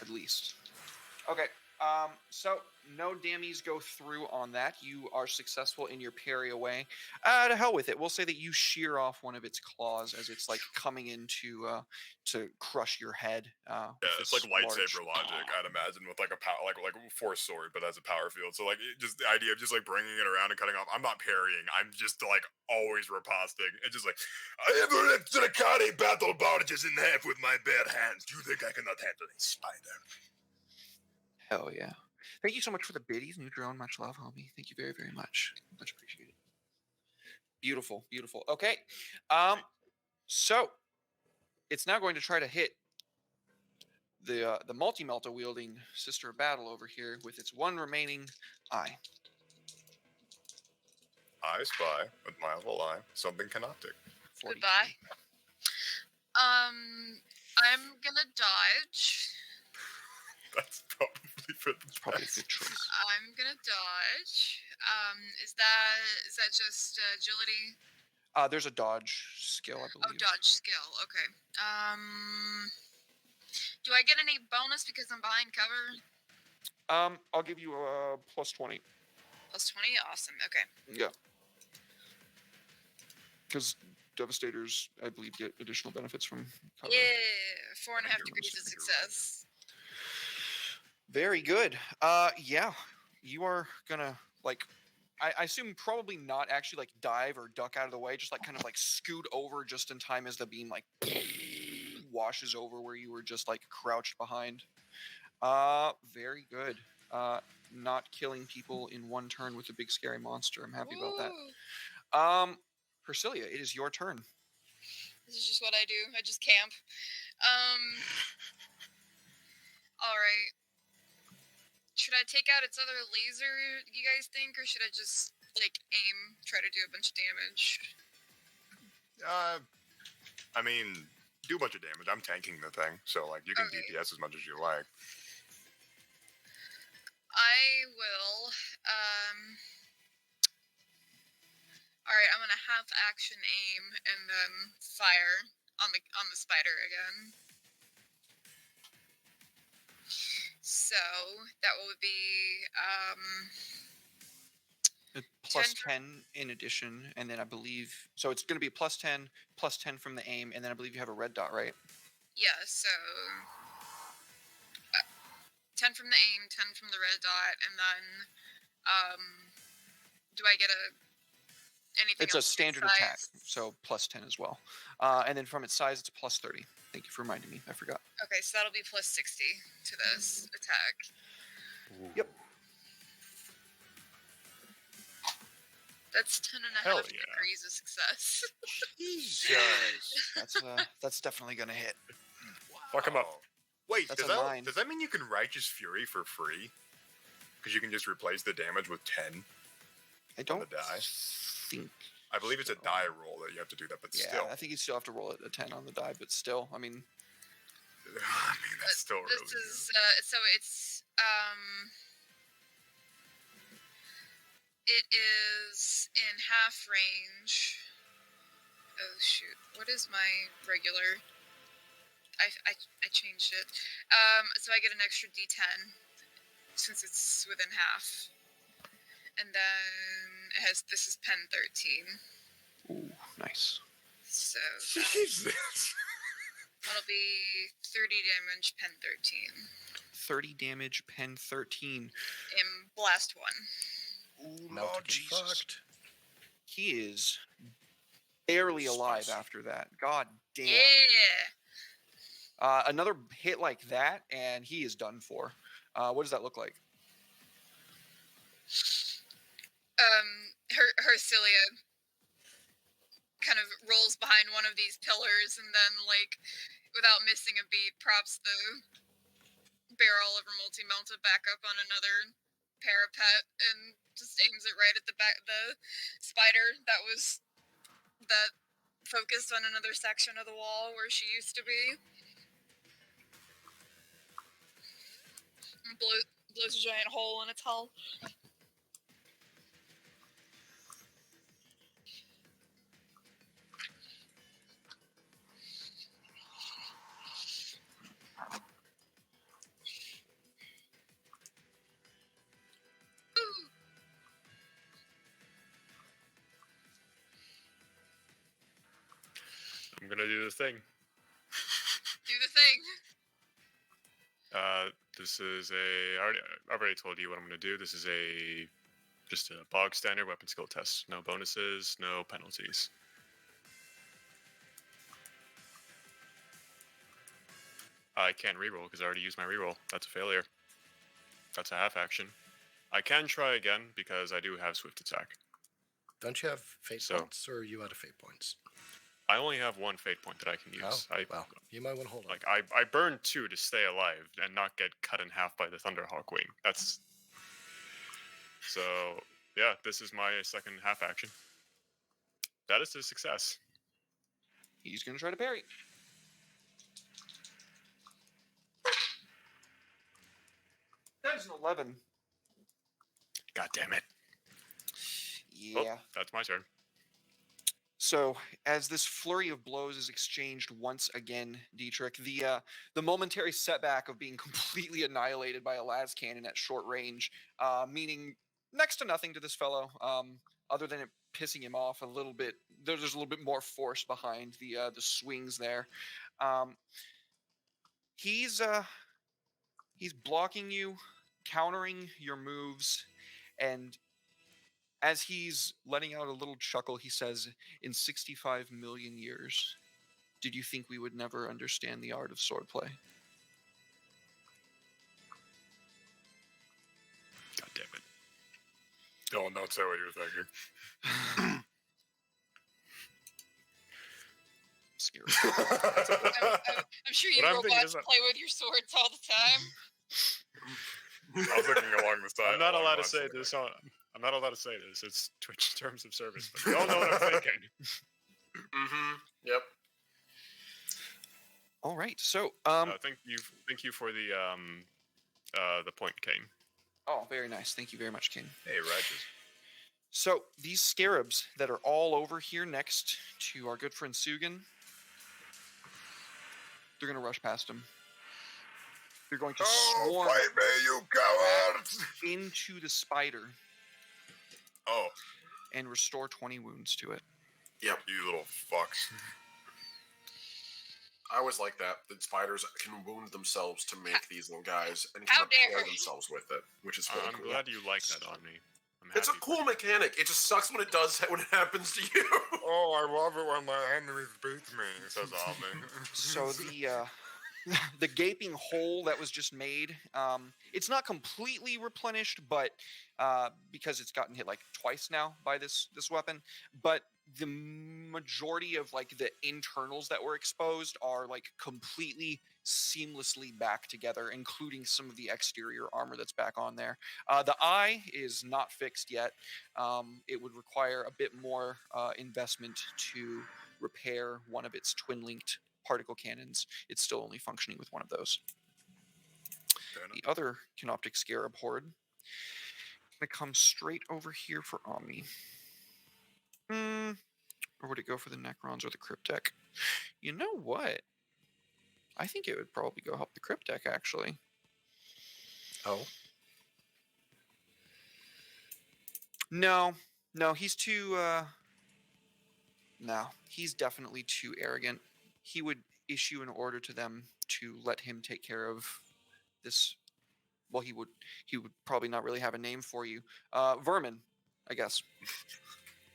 Speaker 1: At least. Okay. So no dammies go through on that. You are successful in your parry away. To hell with it. We'll say that you shear off one of its claws as it's like coming in to crush your head.
Speaker 2: Yeah,
Speaker 1: with
Speaker 2: it's
Speaker 1: this
Speaker 2: like lightsaber logic, I'd imagine, with like a power, like a force sword, but as a power field. So like, just the idea of just like bringing it around and cutting off. I'm not parrying. I'm just like always riposting. It's just like, I ever ripped Drakari battle barges in half with my bare hands. Do you think I cannot handle a spider?
Speaker 1: Hell yeah. Thank you so much for the biddies. New drone, much love, homie. Thank you very, very much. Much appreciated. Beautiful, beautiful. Okay. So it's now going to try to hit the multi-melta wielding Sister of Battle over here with its one remaining eye.
Speaker 2: I spy with my evil eye something canoptic.
Speaker 1: 42.
Speaker 6: Goodbye. I'm gonna dodge.
Speaker 2: That's probably for the
Speaker 1: It's probably a
Speaker 2: best.
Speaker 1: good choice.
Speaker 6: I'm gonna dodge. Is that just agility?
Speaker 1: There's a dodge skill, I
Speaker 6: Oh,
Speaker 1: believe.
Speaker 6: dodge skill. Okay. Do I get any bonus because I'm behind cover?
Speaker 1: I'll give you a plus 20.
Speaker 6: Plus 20. Awesome. Okay.
Speaker 1: Yeah. Because Devastators, I believe, get additional benefits from cover.
Speaker 6: Yeah. 4.5
Speaker 2: you're
Speaker 6: degrees of
Speaker 2: right.
Speaker 6: success.
Speaker 1: Very good. Yeah. You are gonna like. I assume probably not actually like dive or duck out of the way, just like kind of like scoot over just in time as the beam like washes over where you were just like crouched behind. Very good. Not killing people in one turn with a big scary monster. I'm happy about that.
Speaker 6: Woo!
Speaker 1: Persilia, it is your turn.
Speaker 6: This is just what I do. I just camp. All right. Should I take out its other laser, you guys think, or should I just like aim, try to do a bunch of damage?
Speaker 2: I mean, do a bunch of damage. I'm tanking the thing, so like you can
Speaker 6: Okay.
Speaker 2: DPS as much as you like.
Speaker 6: I will. All right. I'm gonna half action aim and then fire on the spider again. So that would be
Speaker 1: Plus
Speaker 6: 10
Speaker 1: 10 in addition, and then I believe so. It's going to be plus 10 from the aim, and then I believe you have a red dot, right?
Speaker 6: yeah. So 10 from the aim, 10 from the red dot, and then do I get anything?
Speaker 1: It's a
Speaker 6: else
Speaker 1: standard
Speaker 6: besides-
Speaker 1: attack, so plus 10 as well. And then from its size, it's a plus 30. Thank you for reminding me. I forgot.
Speaker 6: Okay, so that'll be plus 60 to this attack.
Speaker 1: Yep.
Speaker 6: That's 10 and a
Speaker 2: Hell
Speaker 6: half
Speaker 2: yeah.
Speaker 6: degrees of success.
Speaker 2: Jesus.
Speaker 1: That's definitely going to hit.
Speaker 2: Fuck him up. Wait,
Speaker 1: That's
Speaker 2: does
Speaker 1: a
Speaker 2: that,
Speaker 1: 9.
Speaker 2: does that mean you can Righteous Fury for free? Because you can just replace the damage with 10?
Speaker 1: I don't
Speaker 2: die?
Speaker 1: think.
Speaker 2: I believe it's a
Speaker 1: so.
Speaker 2: die roll that you have to do that, but
Speaker 1: Yeah,
Speaker 2: still.
Speaker 1: I think you still have to roll a 10 on the die, but still, I mean,
Speaker 2: I mean, that's still really
Speaker 6: This
Speaker 2: good.
Speaker 6: is so it is in half range. Oh shoot! What is my regular? I changed it. So I get an extra D10 since it's within half, and then this is pen 13.
Speaker 1: ooh, nice.
Speaker 6: So
Speaker 2: Jesus.
Speaker 6: that'll be 30 damage, pen 13.
Speaker 1: 30 damage, pen 13.
Speaker 6: In blast 1.
Speaker 1: Ooh,
Speaker 3: Melted
Speaker 1: Lord
Speaker 3: and
Speaker 1: Jesus.
Speaker 3: fucked.
Speaker 1: He is barely alive
Speaker 2: Spicy.
Speaker 1: after that. God damn.
Speaker 6: Yeah.
Speaker 1: Another hit like that, and he is done for. What does that look like?
Speaker 6: Hercilia kind of rolls behind one of these pillars and then, like, without missing a beat, props the barrel of her multi-melta back up on another parapet and just aims it right at the spider that focused on another section of the wall where she used to be. And blows a giant hole in its hull.
Speaker 4: I'm gonna do the thing.
Speaker 6: Do the thing.
Speaker 4: This is I already told you what I'm gonna do. This is just a bog standard weapon skill test. No bonuses, no penalties. I can't reroll because I already used my reroll. That's a failure. That's a half action. I can try again because I do have swift attack.
Speaker 3: Don't you have fate
Speaker 4: So-
Speaker 3: points, or are you out of fate points?
Speaker 4: I only have one fate point that I can use.
Speaker 3: Oh, well, you might want to hold on.
Speaker 4: Like I burned 2 to stay alive and not get cut in half by the Thunderhawk wing. That's so yeah, this is my second half action. That is a success.
Speaker 1: He's going to try to parry. That is an 11.
Speaker 4: God damn it.
Speaker 1: Yeah.
Speaker 4: Oh, that's my turn.
Speaker 1: So, as this flurry of blows is exchanged once again, Dietrich, the momentary setback of being completely annihilated by a las cannon at short range, meaning next to nothing to this fellow, other than it pissing him off a little bit. There's a little bit more force behind the swings there. He's blocking you, countering your moves, and as he's letting out a little chuckle, he says, "In 65 million years, did you think we would never understand the art of swordplay?"
Speaker 4: God damn it.
Speaker 2: Don't say what you're thinking.
Speaker 1: Scary.
Speaker 6: I'm sure you
Speaker 4: What I'm thinking
Speaker 6: robots
Speaker 4: is that-
Speaker 6: play with your swords all the time.
Speaker 2: I was looking along the side.
Speaker 4: I'm not
Speaker 2: along
Speaker 4: allowed
Speaker 2: the
Speaker 4: to say
Speaker 2: lines of
Speaker 4: this on. I'm not allowed to say this. It's Twitch terms of service. But you all know what I'm thinking.
Speaker 5: Mm-hmm. Yep.
Speaker 1: All right. So,
Speaker 4: Thank you for the point, Kane.
Speaker 1: oh, very nice. Thank you very much, King.
Speaker 2: Hey, Regis.
Speaker 1: So these scarabs that are all over here next to our good friend Sugan, they're going to rush past him. They're going to swarm
Speaker 2: fight me, you cowards!
Speaker 1: into the spider
Speaker 2: Oh,
Speaker 1: and restore 20 wounds to it.
Speaker 5: Yep.
Speaker 2: you little fucks.
Speaker 5: I always like that spiders can wound themselves to make these little guys and
Speaker 6: How
Speaker 5: can repair
Speaker 6: dare.
Speaker 5: themselves with it, which is really
Speaker 4: I'm
Speaker 5: cool.
Speaker 4: glad you like that on me. I'm
Speaker 5: It's a
Speaker 4: happy.
Speaker 5: cool mechanic. It just sucks when it happens to you.
Speaker 2: Oh, I love it when my enemies beat me, says Omni.
Speaker 1: So the gaping hole that was just made, it's not completely replenished, but because it's gotten hit like twice now by this weapon, but the majority of like the internals that were exposed are like completely seamlessly back together, including some of the exterior armor that's back on there. The eye is not fixed yet. It would require a bit more investment to repair one of its twin-linked particle cannons. It's still only functioning with one of those. The other Canoptic Scarab Horde gonna come straight over here for Omni. Or would it go for the Necrons or the Cryptek? You know what? I think it would probably go help the Cryptek, actually.
Speaker 3: Oh.
Speaker 1: No, he's too, no, he's definitely too arrogant. He would issue an order to them to let him take care of this. Well, he would probably not really have a name for you. Vermin, I guess.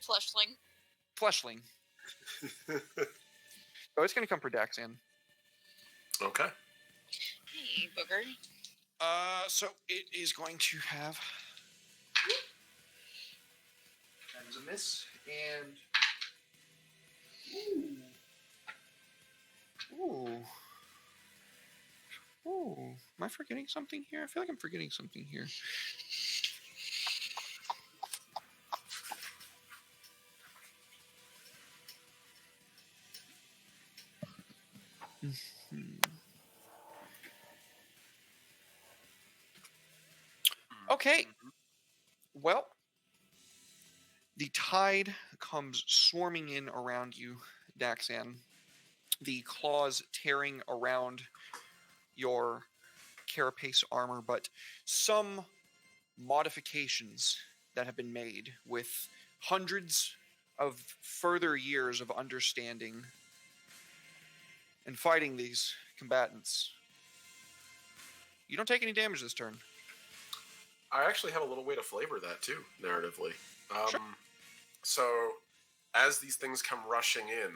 Speaker 6: Fleshling.
Speaker 1: Fleshling. Oh, it's going to come for Daxan.
Speaker 5: Okay.
Speaker 6: Hey, booger.
Speaker 1: So it is going to have. That is a miss, and. Ooh. Am I forgetting something here? I feel like I'm forgetting something here. Okay. Well, the tide comes swarming in around you, Daxan. The claws tearing around your carapace armor, but some modifications that have been made with hundreds of further years of understanding and fighting these combatants. You don't take any damage this turn.
Speaker 5: I actually have a little way to flavor that too, narratively.
Speaker 1: Sure.
Speaker 5: So, as these things come rushing in,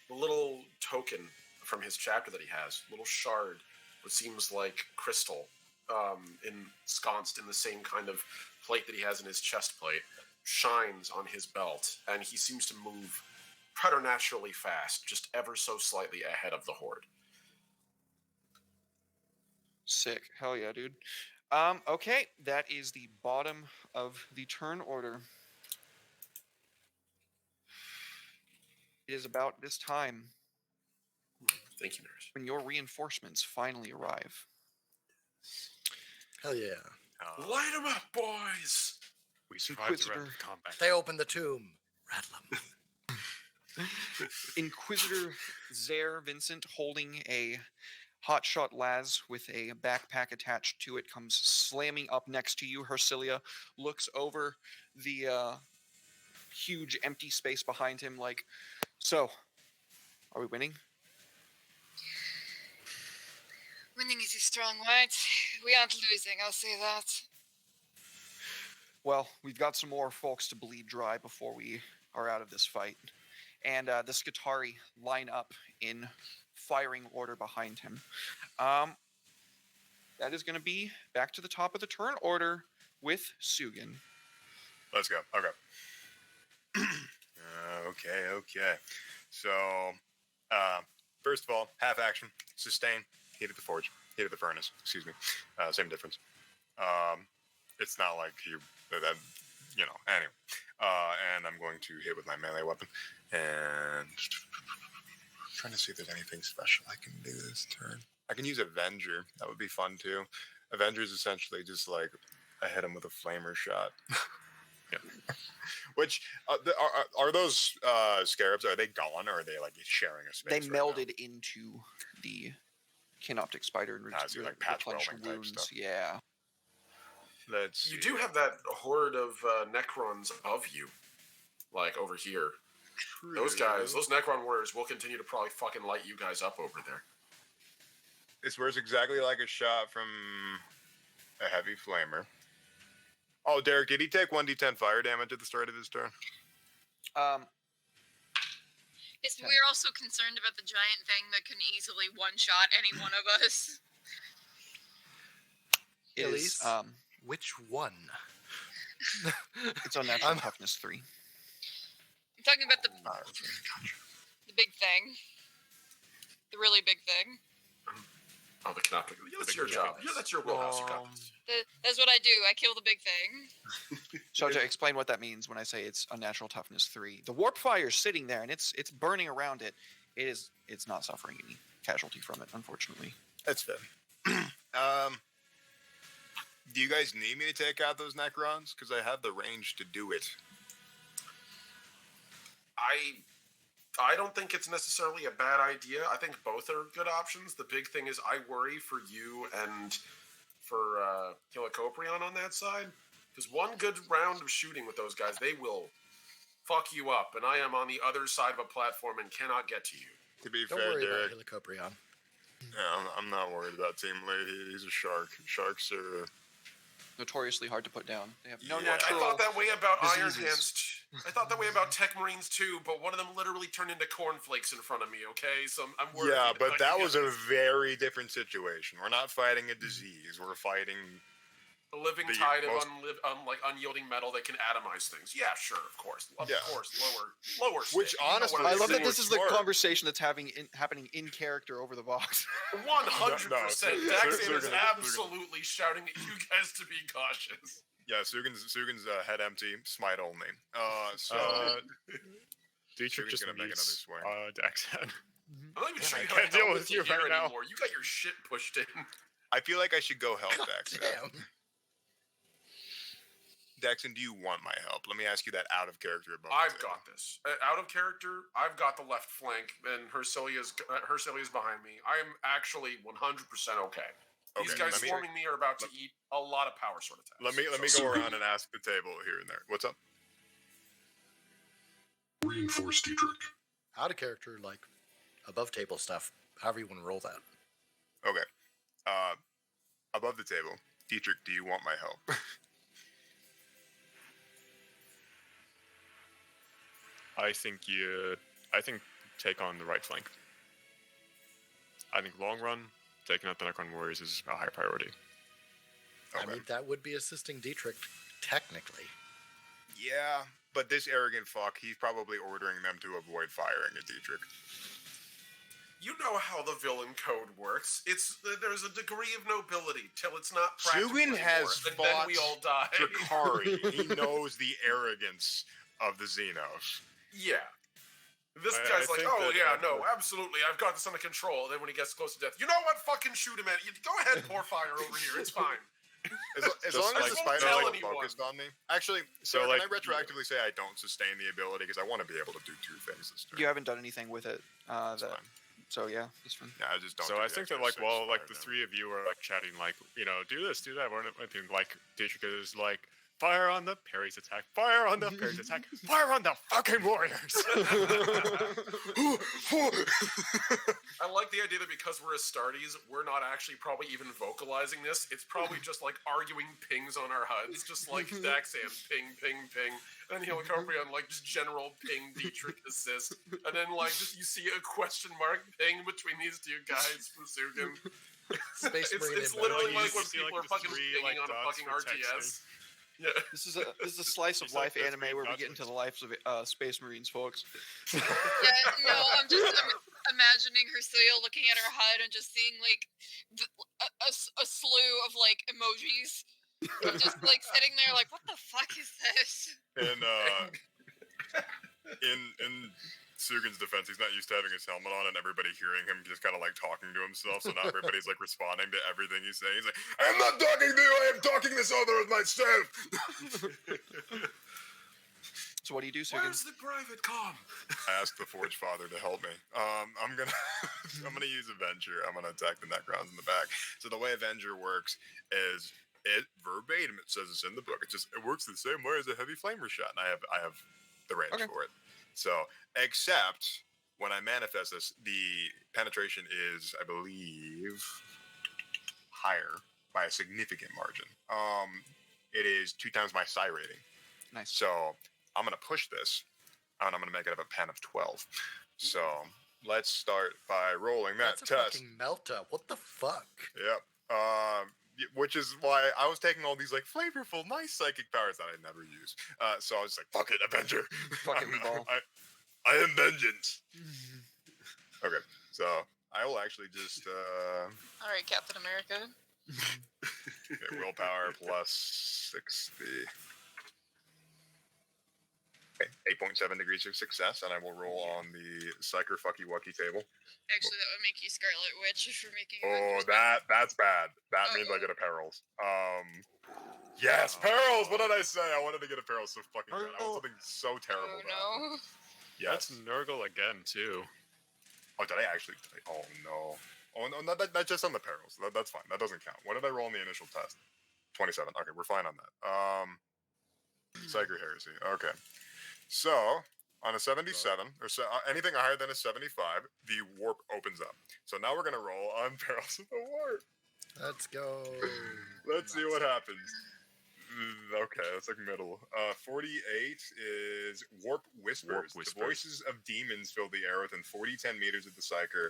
Speaker 5: the little token from his chapter that he has, little shard, what seems like crystal, ensconced in the same kind of plate that he has in his chest plate, shines on his belt, and he seems to move preternaturally fast, just ever so slightly ahead of the horde.
Speaker 1: Sick. Hell yeah, dude. Okay, that is the bottom of the turn order. It is about this time
Speaker 5: Thank you, nurse.
Speaker 1: when your reinforcements finally arrive.
Speaker 3: Hell yeah.
Speaker 5: Light them up, boys!
Speaker 4: We survived the
Speaker 1: Inquisitor.
Speaker 4: rapid combat.
Speaker 3: They open the tomb. Rattle 'em.
Speaker 1: Inquisitor Zare Vincent, holding a hotshot Laz with a backpack attached to it, comes slamming up next to you. Hercilia looks over the huge empty space behind him like, so, are we winning?
Speaker 6: Winning is a strong word. We aren't losing, I'll say that.
Speaker 1: Well, we've got some more folks to bleed dry before we are out of this fight. And the Skitari line up in firing order behind him. That is going to be back to the top of the turn order with Sugan.
Speaker 2: Let's go. Okay. Okay. So, first of all, half action, sustain, heat at the forge, heat at the furnace. Excuse me. Same difference. It's not like anyway. And I'm going to hit with my melee weapon. And trying to see if there's anything special I can do this turn. I can use Avenger. That would be fun too. Avenger is essentially just like I hit him with a flamer shot.
Speaker 4: Yeah.
Speaker 2: Which are those scarabs? Are they gone or are they like sharing a space?
Speaker 1: They
Speaker 2: right
Speaker 1: melded into the Canoptic Spider and
Speaker 2: so like patch welding type
Speaker 1: wounds.
Speaker 2: stuff.
Speaker 1: Yeah.
Speaker 2: Now? Let's
Speaker 5: You
Speaker 2: see.
Speaker 5: do have that horde of Necrons above you, like over here. Those guys, those Necron warriors will continue to probably fucking light you guys up over there.
Speaker 2: This works exactly like a shot from a heavy flamer. Oh, Derek, did he take 1d10 fire damage at the start of his turn?
Speaker 6: Yes, but we're also concerned about the giant thing that can easily one-shot any one of us.
Speaker 1: It is,
Speaker 3: Elise? Which one?
Speaker 1: it's unnatural
Speaker 3: I'm-
Speaker 1: toughness 3.
Speaker 6: I'm talking about the big thing. The really big thing.
Speaker 5: Oh, the Canoptic. Yeah, that's your job. Yeah, that's your wheelhouse. You got this.
Speaker 6: That's what I do. I kill the big thing.
Speaker 1: So to explain what that means when I say it's unnatural toughness 3, the warp fire is sitting there and it's burning around it. It's not suffering any casualty from it, unfortunately.
Speaker 2: That's fair. Do you guys need me to take out those Necrons? Because I have the range to do it.
Speaker 5: I don't think it's necessarily a bad idea. I think both are good options. The big thing is I worry for you and for Helicoprion on that side. Because one good round of shooting with those guys, they will fuck you up. And I am on the other side of a platform and cannot get to you.
Speaker 2: To be
Speaker 3: Don't
Speaker 2: fair,
Speaker 3: worry
Speaker 2: Derek,
Speaker 3: about Helicoprion.
Speaker 2: yeah, I'm not worried about Team Leahy. He's a shark. Sharks are...
Speaker 1: Notoriously hard to put down. They have no
Speaker 2: Yeah.
Speaker 1: natural.
Speaker 5: I thought that way about Iron
Speaker 1: diseases.
Speaker 5: Hands. I thought that way about Tech Marines too, but one of them literally turned into cornflakes in front of me, okay? So I'm worried.
Speaker 2: Yeah, but
Speaker 5: about
Speaker 2: that
Speaker 5: you
Speaker 2: was a
Speaker 5: guys.
Speaker 2: very different situation. We're not fighting a disease. We're fighting...
Speaker 5: A living
Speaker 2: the
Speaker 5: tide
Speaker 2: most-
Speaker 5: of like unyielding metal that can atomize things. Yeah, sure, of course.
Speaker 2: Yeah.
Speaker 5: Lower
Speaker 2: Which,
Speaker 5: stick. You know
Speaker 2: honestly,
Speaker 5: what
Speaker 1: I
Speaker 5: I'm
Speaker 1: love that
Speaker 5: saying.
Speaker 1: this is the
Speaker 2: Smart.
Speaker 1: conversation that's happening in character over the box.
Speaker 5: 100%.
Speaker 2: No,
Speaker 5: Daxon
Speaker 2: they're
Speaker 5: is
Speaker 2: gonna-
Speaker 5: absolutely shouting at you guys to be cautious.
Speaker 2: Yeah, Sugan's head empty, smite only.
Speaker 4: Dietrich
Speaker 2: Sugan's
Speaker 4: just
Speaker 2: gonna make another
Speaker 4: meets
Speaker 2: swing.
Speaker 4: Daxan.
Speaker 5: I'm not even sure
Speaker 2: I
Speaker 5: you
Speaker 2: can't
Speaker 5: have
Speaker 2: deal
Speaker 5: help
Speaker 2: with you
Speaker 5: here
Speaker 2: right now.
Speaker 5: anymore. You got your shit pushed in.
Speaker 2: I feel like I should go help
Speaker 3: God
Speaker 2: Daxon.
Speaker 3: damn.
Speaker 2: Daxon, do you want my help? Let me ask you that out of character. Above the
Speaker 5: I've
Speaker 2: table.
Speaker 5: got this. Out of character, I've got the left flank, and Hercilia's behind me. I am actually 100% okay. These
Speaker 2: Okay,
Speaker 5: guys
Speaker 2: let me-
Speaker 5: swarming me are about to eat a lot of power sword attacks.
Speaker 2: Let me
Speaker 5: So-
Speaker 2: go around and ask the table here and there. What's up?
Speaker 7: Reinforce Dietrich.
Speaker 3: Out of character, like above table stuff. However you want to roll that.
Speaker 2: Okay. Above the table, Dietrich, do you want my help?
Speaker 4: I think take on the right flank. I think long run, taking out the Necron warriors is a high priority.
Speaker 2: Okay.
Speaker 3: I mean, that would be assisting Dietrich, technically.
Speaker 2: Yeah, but this arrogant fuck, he's probably ordering them to avoid firing at Dietrich.
Speaker 5: You know how the villain code works. There's a degree of nobility till it's not practical
Speaker 2: Sugin
Speaker 5: anymore,
Speaker 2: has
Speaker 5: and then we
Speaker 2: fought
Speaker 5: all die.
Speaker 2: Drakari. He knows the arrogance of the Xenos.
Speaker 5: Yeah. This
Speaker 4: I
Speaker 5: guy's like,
Speaker 4: think
Speaker 5: oh
Speaker 4: that
Speaker 5: yeah,
Speaker 4: after-
Speaker 5: no, absolutely, I've got this under control. And then when he gets close to death, you know what? Fucking shoot him, man. Go ahead, pour fire over here. It's fine.
Speaker 2: As
Speaker 4: Just
Speaker 2: long as
Speaker 4: like-
Speaker 2: the spider
Speaker 5: Tell
Speaker 2: is
Speaker 5: anyone.
Speaker 2: focused on me. Actually,
Speaker 4: So,
Speaker 2: so
Speaker 4: like,
Speaker 2: can I retroactively say I don't sustain the ability because I want to be able to do 2 things this turn?
Speaker 1: You haven't done anything with it.
Speaker 2: That's
Speaker 1: That,
Speaker 2: fine.
Speaker 1: so yeah, that's fine.
Speaker 2: Yeah, I just don't.
Speaker 4: So
Speaker 2: do
Speaker 4: I
Speaker 2: the
Speaker 4: think that
Speaker 2: extra
Speaker 4: like
Speaker 2: 6
Speaker 4: while like
Speaker 2: fire
Speaker 4: the
Speaker 2: damage.
Speaker 4: 3 of you are like chatting like do this, do that, I think like Dietrich is like fire on the parries attack, fire on the parries attack, fire on the fucking warriors.
Speaker 5: I like the idea that because we're Astartes, we're not actually probably even vocalizing this. It's probably just like arguing pings on our HUDs, just like Daxan, ping, ping, ping. And then Helicoprion, like just general ping, Dietrich assist. And then like just you see a question mark ping between these two guys from Sugin.
Speaker 3: Space Marine
Speaker 5: It's
Speaker 3: inbound.
Speaker 5: literally
Speaker 4: You
Speaker 5: like when
Speaker 4: see,
Speaker 5: people
Speaker 4: like,
Speaker 5: are
Speaker 4: the
Speaker 5: fucking
Speaker 4: 3,
Speaker 5: pinging
Speaker 4: like,
Speaker 5: on a
Speaker 4: dots
Speaker 5: fucking
Speaker 4: for
Speaker 5: RTS. Yeah.
Speaker 1: This is a slice of
Speaker 4: It's like
Speaker 1: life
Speaker 4: that's
Speaker 1: anime
Speaker 4: being
Speaker 1: where we get
Speaker 4: touched.
Speaker 1: into the lives of Space Marines, folks.
Speaker 6: Yeah, no, I'm imagining Hercilia looking at her HUD and just seeing like a slew of like emojis. And just like sitting there like, what the fuck is this?
Speaker 2: In Sugin's defense, he's not used to having his helmet on and everybody hearing him just kind of like talking to himself. So now everybody's like responding to everything he's saying. He's like, "I'm not talking to you. I am talking this other of myself."
Speaker 1: So what do you do, Sugan?
Speaker 5: Where's the private comm?
Speaker 2: I asked the Forge Father to help me. I'm gonna I'm gonna use Avenger. I'm gonna attack the Necrons in the back. So the way Avenger works is it verbatim. It says it's in the book. It works the same way as a heavy flamer shot, and I have the range
Speaker 1: Okay.
Speaker 2: for it. So except when I manifest this, the penetration is, I believe, higher by a significant margin. It is 2 times my psi rating.
Speaker 1: Nice.
Speaker 2: So I'm gonna push this, and I'm gonna make it up a pen of 12. So let's start by rolling that
Speaker 3: That's a
Speaker 2: test.
Speaker 3: fucking melta. What the fuck?
Speaker 2: Yep. Which is why I was taking all these like flavorful, nice psychic powers that I never use. So I was like, "Fuck it, Avenger!
Speaker 1: Fucking ball.
Speaker 2: I am vengeance." Okay, so I will actually just
Speaker 6: All right, Captain America.
Speaker 2: get willpower plus 60. Okay, 8.7 degrees of success, and I will roll on the Psyker Fucky Wucky table.
Speaker 6: Actually, that would make you Scarlet Witch if you're making.
Speaker 2: Oh, that's bad. That means I get a perils. Yes, perils. What did I say? I wanted to get a perils so fucking bad. I want something so terrible.
Speaker 6: Oh
Speaker 2: to happen.
Speaker 6: no.
Speaker 4: That's
Speaker 2: Yes.
Speaker 4: Nurgle again too.
Speaker 2: Oh, did I actually? Oh no. Oh no, that's just on the perils. That's fine. That doesn't count. What did I roll in the initial test? 27. Okay, we're fine on that. Psyker Heresy. Okay. So on a 77 or so, anything higher than a 75, the warp opens up. So now we're gonna roll on perils of the warp.
Speaker 3: Let's go.
Speaker 2: Let's see what happens. Okay, that's like middle. 48 is Warp Whispers.
Speaker 4: Warp
Speaker 2: The
Speaker 4: Whispers.
Speaker 2: voices of demons fill the air within 10 meters of the Psyker,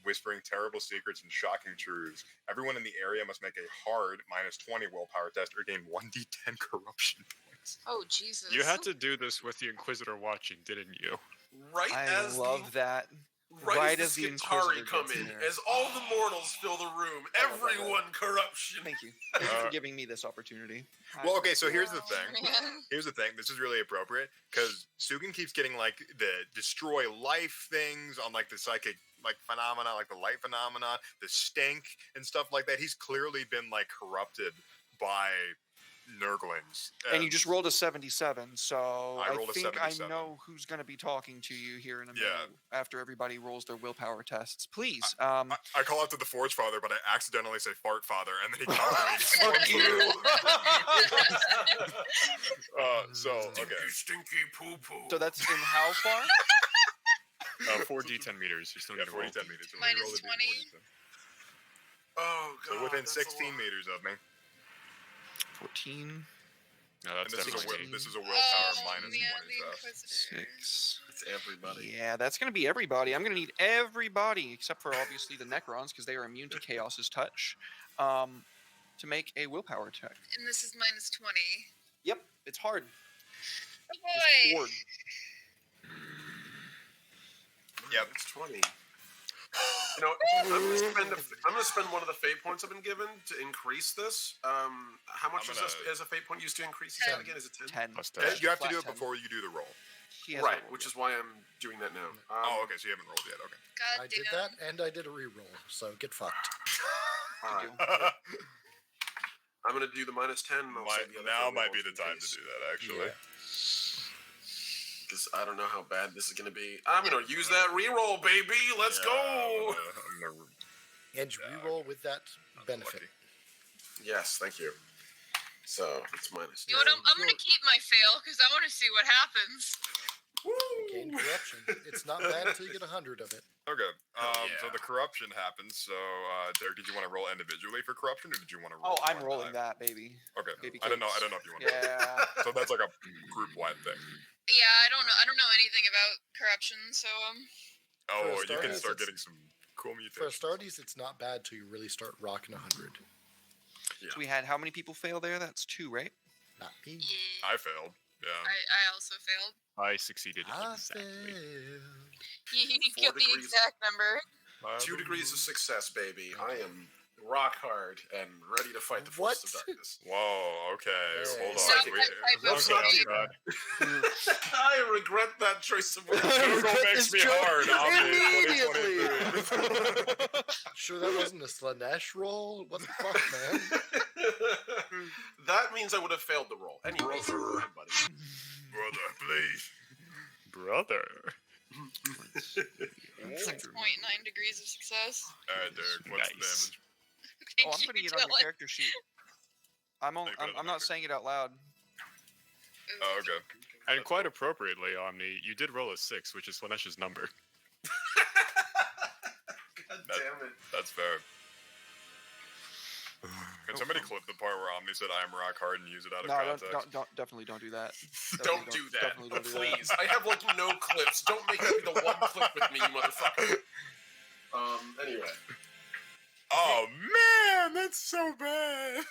Speaker 2: whispering terrible secrets and shocking truths. Everyone in the area must make a hard -20 willpower test or gain 1d10 corruption points.
Speaker 6: Oh Jesus.
Speaker 4: You had to do this with the Inquisitor watching, didn't you?
Speaker 5: Right
Speaker 1: I
Speaker 5: as
Speaker 1: love that.
Speaker 5: Right,
Speaker 1: Right
Speaker 5: as
Speaker 1: as
Speaker 5: the
Speaker 1: the
Speaker 5: Skitari
Speaker 1: Inquisitor
Speaker 5: come
Speaker 1: gets
Speaker 5: in,
Speaker 1: there.
Speaker 5: as all the mortals fill the room,
Speaker 1: I love that
Speaker 5: everyone corruption.
Speaker 1: Thank you. Thank you for giving me this opportunity.
Speaker 2: Well, okay, so here's the
Speaker 6: Oh,
Speaker 2: thing.
Speaker 6: man.
Speaker 2: Here's the thing. This is really appropriate because Sugin keeps getting like the destroy life things on like the psychic like phenomena, like the light phenomena, the stink and stuff like that. He's clearly been like corrupted by Nurglings.
Speaker 1: And you just rolled a 77, so
Speaker 2: I rolled a
Speaker 1: think
Speaker 2: 77.
Speaker 1: I know who's going to be talking to you here in a
Speaker 2: Yeah.
Speaker 1: minute after everybody rolls their willpower tests. Please.
Speaker 2: I call out to the Forge Father, but I accidentally say Fart Father, and then he comes to me and
Speaker 1: Fuck
Speaker 2: storms the
Speaker 1: you.
Speaker 2: room. So okay.
Speaker 5: Stinky poo poo.
Speaker 1: So that's in how far?
Speaker 4: 4d10 meters. You still
Speaker 2: Yeah,
Speaker 4: need to roll.
Speaker 2: 40 10 meters. So
Speaker 6: Minus
Speaker 2: roll the
Speaker 6: 20.
Speaker 2: D40.
Speaker 5: Oh god.
Speaker 2: So within
Speaker 5: that's a
Speaker 2: 16
Speaker 5: lot.
Speaker 2: meters of me.
Speaker 1: 14,
Speaker 4: No,
Speaker 2: And
Speaker 4: that's
Speaker 2: this is a
Speaker 4: definitely.
Speaker 2: this is a willpower
Speaker 6: Oh,
Speaker 2: minus
Speaker 6: yeah,
Speaker 2: 20
Speaker 6: the
Speaker 2: test.
Speaker 6: Inquisitor.
Speaker 1: 6.
Speaker 5: It's everybody.
Speaker 1: Yeah, that's going to be everybody. I'm going to need everybody, except for obviously the Necrons, because they are immune to Chaos's touch, to make a willpower check.
Speaker 6: And this is minus 20.
Speaker 1: Yep, it's hard.
Speaker 6: Oh
Speaker 1: It's
Speaker 6: boy.
Speaker 1: hard.
Speaker 2: Yep.
Speaker 5: It's 20. You know, I'm gonna spend one of the fate points I've been given to increase this. How much is a fate point used to increase that
Speaker 6: 10.
Speaker 5: again? Is it 10?
Speaker 1: 10.
Speaker 4: Plus
Speaker 2: Yeah,
Speaker 4: 10.
Speaker 2: you have to
Speaker 1: Flat
Speaker 2: do it
Speaker 1: 10.
Speaker 2: before you do the roll.
Speaker 1: He hasn't
Speaker 5: Right,
Speaker 1: rolled
Speaker 5: which
Speaker 1: yet.
Speaker 5: is why I'm doing that now.
Speaker 2: Oh, okay, so you haven't rolled yet. Okay.
Speaker 6: God
Speaker 3: I
Speaker 6: damn.
Speaker 3: did that, and I did a reroll, so get fucked.
Speaker 5: All right. I'm gonna do the -10. And I'll save the other
Speaker 2: Now
Speaker 5: for
Speaker 2: might be
Speaker 5: rerolls
Speaker 2: the
Speaker 5: in
Speaker 2: time to
Speaker 5: case.
Speaker 2: do that, actually.
Speaker 5: Because I don't know how bad this is gonna be. I'm gonna use that reroll, baby. Let's
Speaker 2: Yeah,
Speaker 5: go.
Speaker 2: I'm gonna
Speaker 3: And you reroll with that benefit.
Speaker 2: lucky.
Speaker 5: Yes, thank you. So it's -10.
Speaker 6: You know what? I'm gonna keep my fail because I want to see what happens.
Speaker 3: Gain corruption. It's not bad until you get 100 of it.
Speaker 2: Okay.
Speaker 5: Hell
Speaker 2: So
Speaker 5: yeah.
Speaker 2: the corruption happens. So, Derek, did you want to roll individually for corruption, or did you want to roll?
Speaker 1: Oh, I'm
Speaker 2: one
Speaker 1: rolling
Speaker 2: time?
Speaker 1: that, baby.
Speaker 2: Okay.
Speaker 1: Baby
Speaker 2: I don't know.
Speaker 1: cakes.
Speaker 2: I don't know if you want to.
Speaker 1: Yeah.
Speaker 2: So that's like a group-wide thing.
Speaker 6: Yeah, I don't know. I don't know anything about corruption, so
Speaker 2: Oh,
Speaker 3: For
Speaker 2: you can
Speaker 3: starters,
Speaker 2: start
Speaker 3: it's-
Speaker 2: getting some cool
Speaker 3: For
Speaker 2: mutations.
Speaker 3: starties, it's not bad till you really start rocking 100.
Speaker 1: So we had how many people fail there? That's 2, right?
Speaker 3: Not me.
Speaker 6: yeah.
Speaker 2: I failed. Yeah.
Speaker 6: I also failed.
Speaker 4: I succeeded
Speaker 3: I
Speaker 4: exactly.
Speaker 3: failed.
Speaker 6: You
Speaker 5: 4
Speaker 6: get the
Speaker 5: degrees.
Speaker 6: exact number.
Speaker 5: 2 degrees of success, baby. I am rock hard and ready to fight the forces of
Speaker 3: What?
Speaker 5: darkness.
Speaker 2: Whoa. Okay.
Speaker 3: Yeah.
Speaker 2: Hold
Speaker 6: So
Speaker 2: on.
Speaker 6: that type of
Speaker 5: let's not do
Speaker 6: behavior.
Speaker 5: that. I regret that choice of words.
Speaker 2: Google makes me hard.
Speaker 1: Immediately.
Speaker 3: Sure that wasn't a Slanesh roll? What the fuck, man?
Speaker 5: That means I would have failed the roll. Anyway, buddy.
Speaker 2: Brother, please.
Speaker 4: Brother.
Speaker 6: 6.9 degrees of success.
Speaker 2: All right, Derek. What's the
Speaker 4: Nice.
Speaker 2: damage?
Speaker 6: Thank
Speaker 1: Oh, I'm
Speaker 6: you,
Speaker 1: putting it on your
Speaker 6: Dylan.
Speaker 1: character sheet. I'm not saying it out loud.
Speaker 2: Oh, okay.
Speaker 4: And quite appropriately, Omni, you did roll a 6, which is Slanesh's number.
Speaker 5: God damn it.
Speaker 2: That's fair. Can somebody clip the part where Omni said "I'm rock hard" and use it out of
Speaker 1: No,
Speaker 2: context?
Speaker 1: don't, definitely don't do that.
Speaker 5: Don't do that.
Speaker 1: Definitely don't do that.
Speaker 5: Please. I have like no clips. Don't make that be the one clip with me, you motherfucker. Anyway.
Speaker 2: Oh man, that's so bad.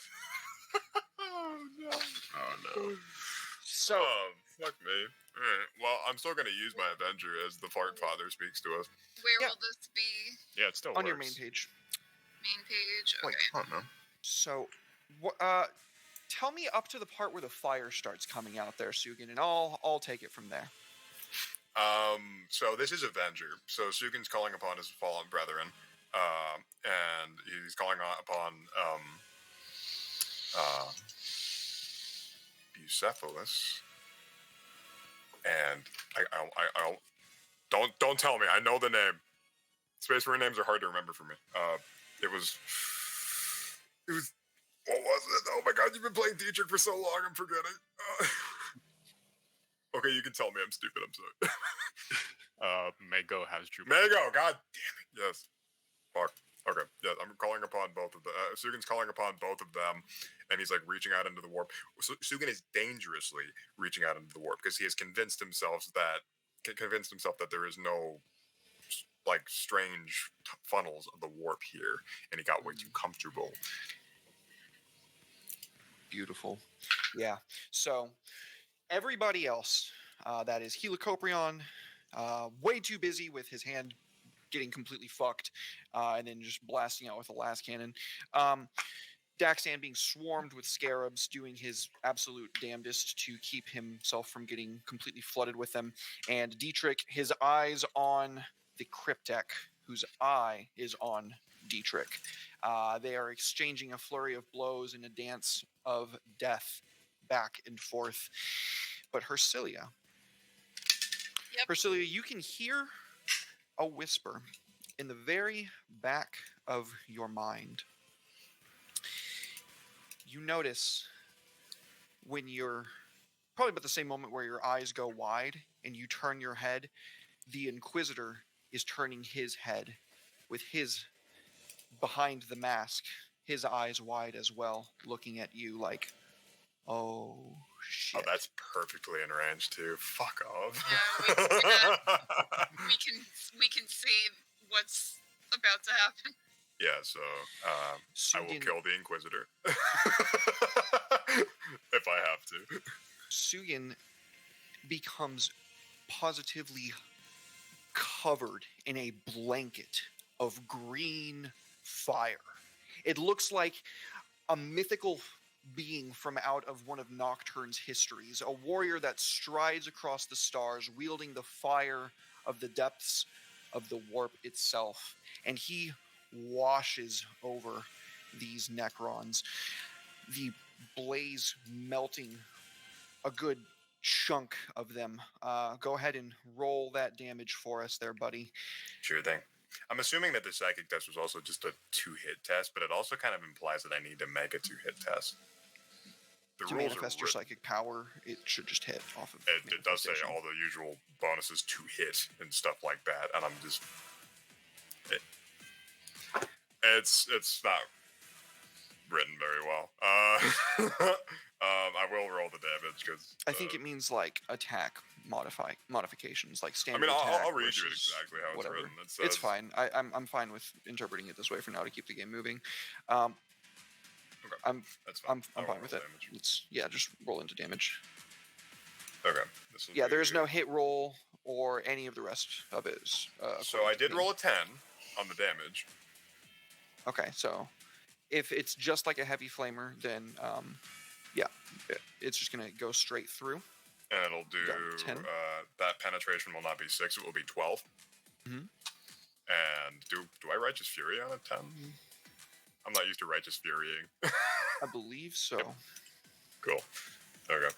Speaker 2: Oh no.
Speaker 5: Oh no.
Speaker 1: So
Speaker 2: Fuck me. Alright, well, I'm still gonna use my Avenger as the Fart Father speaks to us.
Speaker 6: Where
Speaker 1: Yeah.
Speaker 6: will this be?
Speaker 4: Yeah, it still
Speaker 1: on
Speaker 4: works.
Speaker 1: your main page.
Speaker 6: Main page. Okay.
Speaker 2: I don't know.
Speaker 1: So, tell me up to the part where the fire starts coming out there, Sugan, and I'll take it from there.
Speaker 2: So this is Avenger. So Sugin's calling upon his fallen brethren, and he's calling upon Bucephalus. And I don't tell me. I know the name. Space Marine names are hard to remember for me. It was what was it? Oh my god, you've been playing Dietrich for so long, I'm forgetting. Okay, you can tell me I'm stupid. I'm sorry.
Speaker 4: Mago has Drew.
Speaker 2: Mago, god damn it. Yes. Fuck. Okay. Yes, I'm calling upon both of them. Sugin's calling upon both of them, and he's like reaching out into the warp. So Sugan is dangerously reaching out into the warp because he has convinced himself that there is no like strange funnels of the warp here, and he got way too comfortable.
Speaker 1: Beautiful. Yeah. So, everybody else, that is Helicoprion, way too busy with his hand getting completely fucked, and then just blasting out with a last cannon. Daxan being swarmed with scarabs, doing his absolute damnedest to keep himself from getting completely flooded with them. And Dietrich, his eyes on the Cryptek, whose eye is on Dietrich. They are exchanging a flurry of blows in a dance of death back and forth. But Hercilia,
Speaker 6: Yep.
Speaker 1: Hercilia, you can hear a whisper in the very back of your mind. You notice when you're probably about the same moment where your eyes go wide and you turn your head, the Inquisitor is turning his head with his behind the mask, his eyes wide as well, looking at you like, oh shit.
Speaker 2: Oh, that's perfectly in range too. Fuck off.
Speaker 6: Yeah, we can see what's about to happen.
Speaker 2: Yeah, so I will
Speaker 1: Sugan,
Speaker 2: kill the Inquisitor if I have to.
Speaker 1: Sugan becomes positively covered in a blanket of green fire. It looks like a mythical being from out of one of Nocturne's histories, a warrior that strides across the stars, wielding the fire of the depths of the warp itself. And he washes over these Necrons, the blaze melting a good chunk of them. Go ahead and roll that damage for us there, buddy.
Speaker 2: Sure thing. I'm assuming that the psychic test was also just a 2-hit test, but it also kind of implies that I need to make a 2-hit test. The
Speaker 1: To
Speaker 2: rules
Speaker 1: manifest
Speaker 2: are
Speaker 1: your
Speaker 2: written.
Speaker 1: psychic power, it should just hit off of
Speaker 2: It does say
Speaker 1: manifestation.
Speaker 2: all the usual bonuses to hit and stuff like that, and I'm just... It's not written very well. I will roll the damage, because...
Speaker 1: I think it means like attack modifications, like
Speaker 2: I
Speaker 1: standard
Speaker 2: mean,
Speaker 1: attack
Speaker 2: I'll read you
Speaker 1: versus
Speaker 2: exactly how it's
Speaker 1: whatever.
Speaker 2: written. It says,
Speaker 1: It's fine. I'm fine with interpreting it this way for now to keep the game moving.
Speaker 2: Okay,
Speaker 1: I'm
Speaker 2: that's fine.
Speaker 1: I'm
Speaker 2: I'll
Speaker 1: fine
Speaker 2: roll
Speaker 1: with it.
Speaker 2: damage.
Speaker 1: It's just roll into damage.
Speaker 2: Okay. This will
Speaker 1: Yeah,
Speaker 2: be-
Speaker 1: there is no hit roll or any of the rest of it.
Speaker 2: So I did roll a 10 on the damage.
Speaker 1: Okay, so if it's just like a heavy flamer, then it's just gonna go straight through.
Speaker 2: And it'll do...
Speaker 1: Got 10.
Speaker 2: That penetration will not be 6, it will be 12.
Speaker 1: Mhm.
Speaker 2: And do I Righteous Fury on a 10? I'm not used to Righteous Furying.
Speaker 1: I believe so.
Speaker 2: Cool. Okay.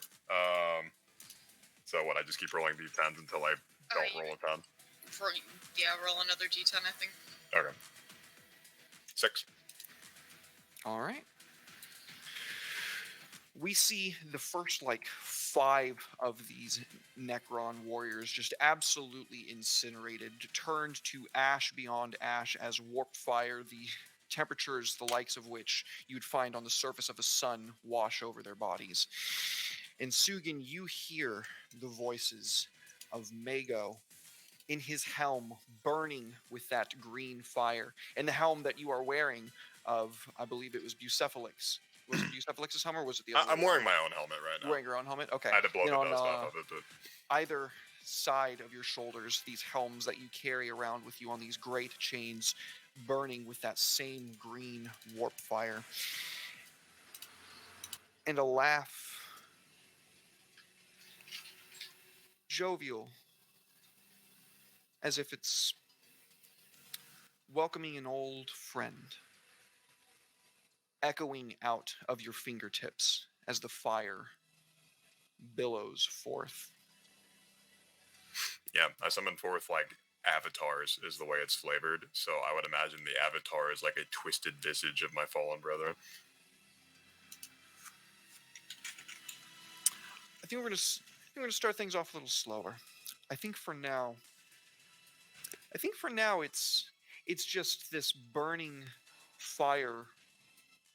Speaker 2: So what, I just keep rolling d10s until I don't
Speaker 6: you-
Speaker 2: roll a 10?
Speaker 6: Roll another d10, I think.
Speaker 2: Okay. 6.
Speaker 1: All right. We see the first, 5 of these Necron warriors just absolutely incinerated, turned to ash beyond ash as warp fire, the temperatures the likes of which you'd find on the surface of a sun, wash over their bodies. And Sugin, you hear the voices of Mago in his helm burning with that green fire, and the helm that you are wearing of, I believe it was Bucephalix. Was it Bucephalix's helm, or was it the other
Speaker 2: I'm
Speaker 1: one?
Speaker 2: wearing my own helmet right
Speaker 1: You're
Speaker 2: now.
Speaker 1: wearing your own helmet? Okay.
Speaker 2: I had to blow
Speaker 1: Then
Speaker 2: the
Speaker 1: on,
Speaker 2: dust off of it, but...
Speaker 1: either side of your shoulders, these helms that you carry around with you on these great chains, burning with that same green warp fire. And a laugh, jovial, as if it's welcoming an old friend, echoing out of your fingertips as the fire billows forth.
Speaker 2: Yeah, I summoned forth, avatars is the way it's flavored, so I would imagine the avatar is like a twisted visage of my fallen brother.
Speaker 1: I think we're gonna start things off a little slower. I think for now it's just this burning fire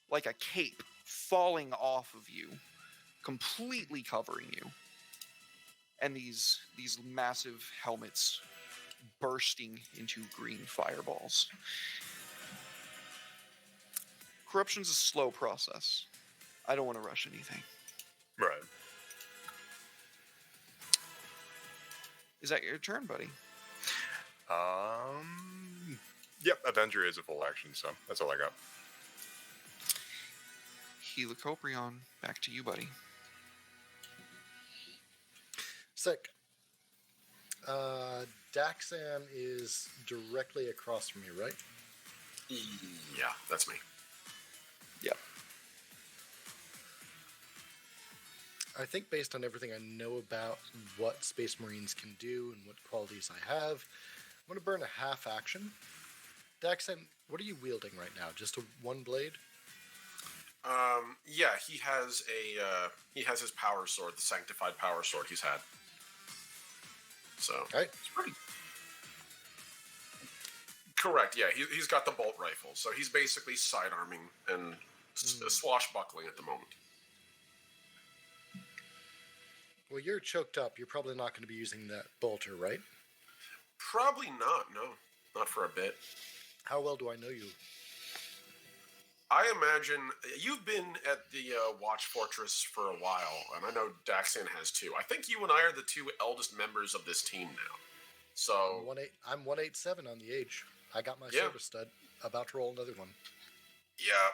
Speaker 1: like a cape falling off of you, completely covering you. And these massive helmets bursting into green fireballs. Corruption's a slow process. I don't want to rush anything.
Speaker 2: Right.
Speaker 1: Is that your turn, buddy?
Speaker 2: Yep, Avenger is a full action, so that's all I got.
Speaker 1: Helicoprion, back to you, buddy.
Speaker 3: Sick. Daxan is directly across from you, right?
Speaker 5: Yeah, that's me.
Speaker 1: Yep.
Speaker 3: I think based on everything I know about what Space Marines can do and what qualities I have, I'm going to burn a half action. Daxan, what are you wielding right now? Just a one blade?
Speaker 5: Yeah, he has his power sword, the sanctified power sword he's had. So
Speaker 3: Right.
Speaker 5: it's pretty correct. Yeah, he's got the bolt rifle, so he's basically sidearming and swashbuckling at the moment.
Speaker 3: Well, you're choked up. You're probably not going to be using that bolter, right?
Speaker 5: Probably not. No, not for a bit.
Speaker 3: How well do I know you?
Speaker 5: I imagine you've been at the Watch Fortress for a while, and I know Daxan has too. I think you and I are the two eldest members of this team now. So
Speaker 3: I'm 187 on the age. I got my
Speaker 5: Yeah.
Speaker 3: service stud. About to roll another one.
Speaker 5: Yeah,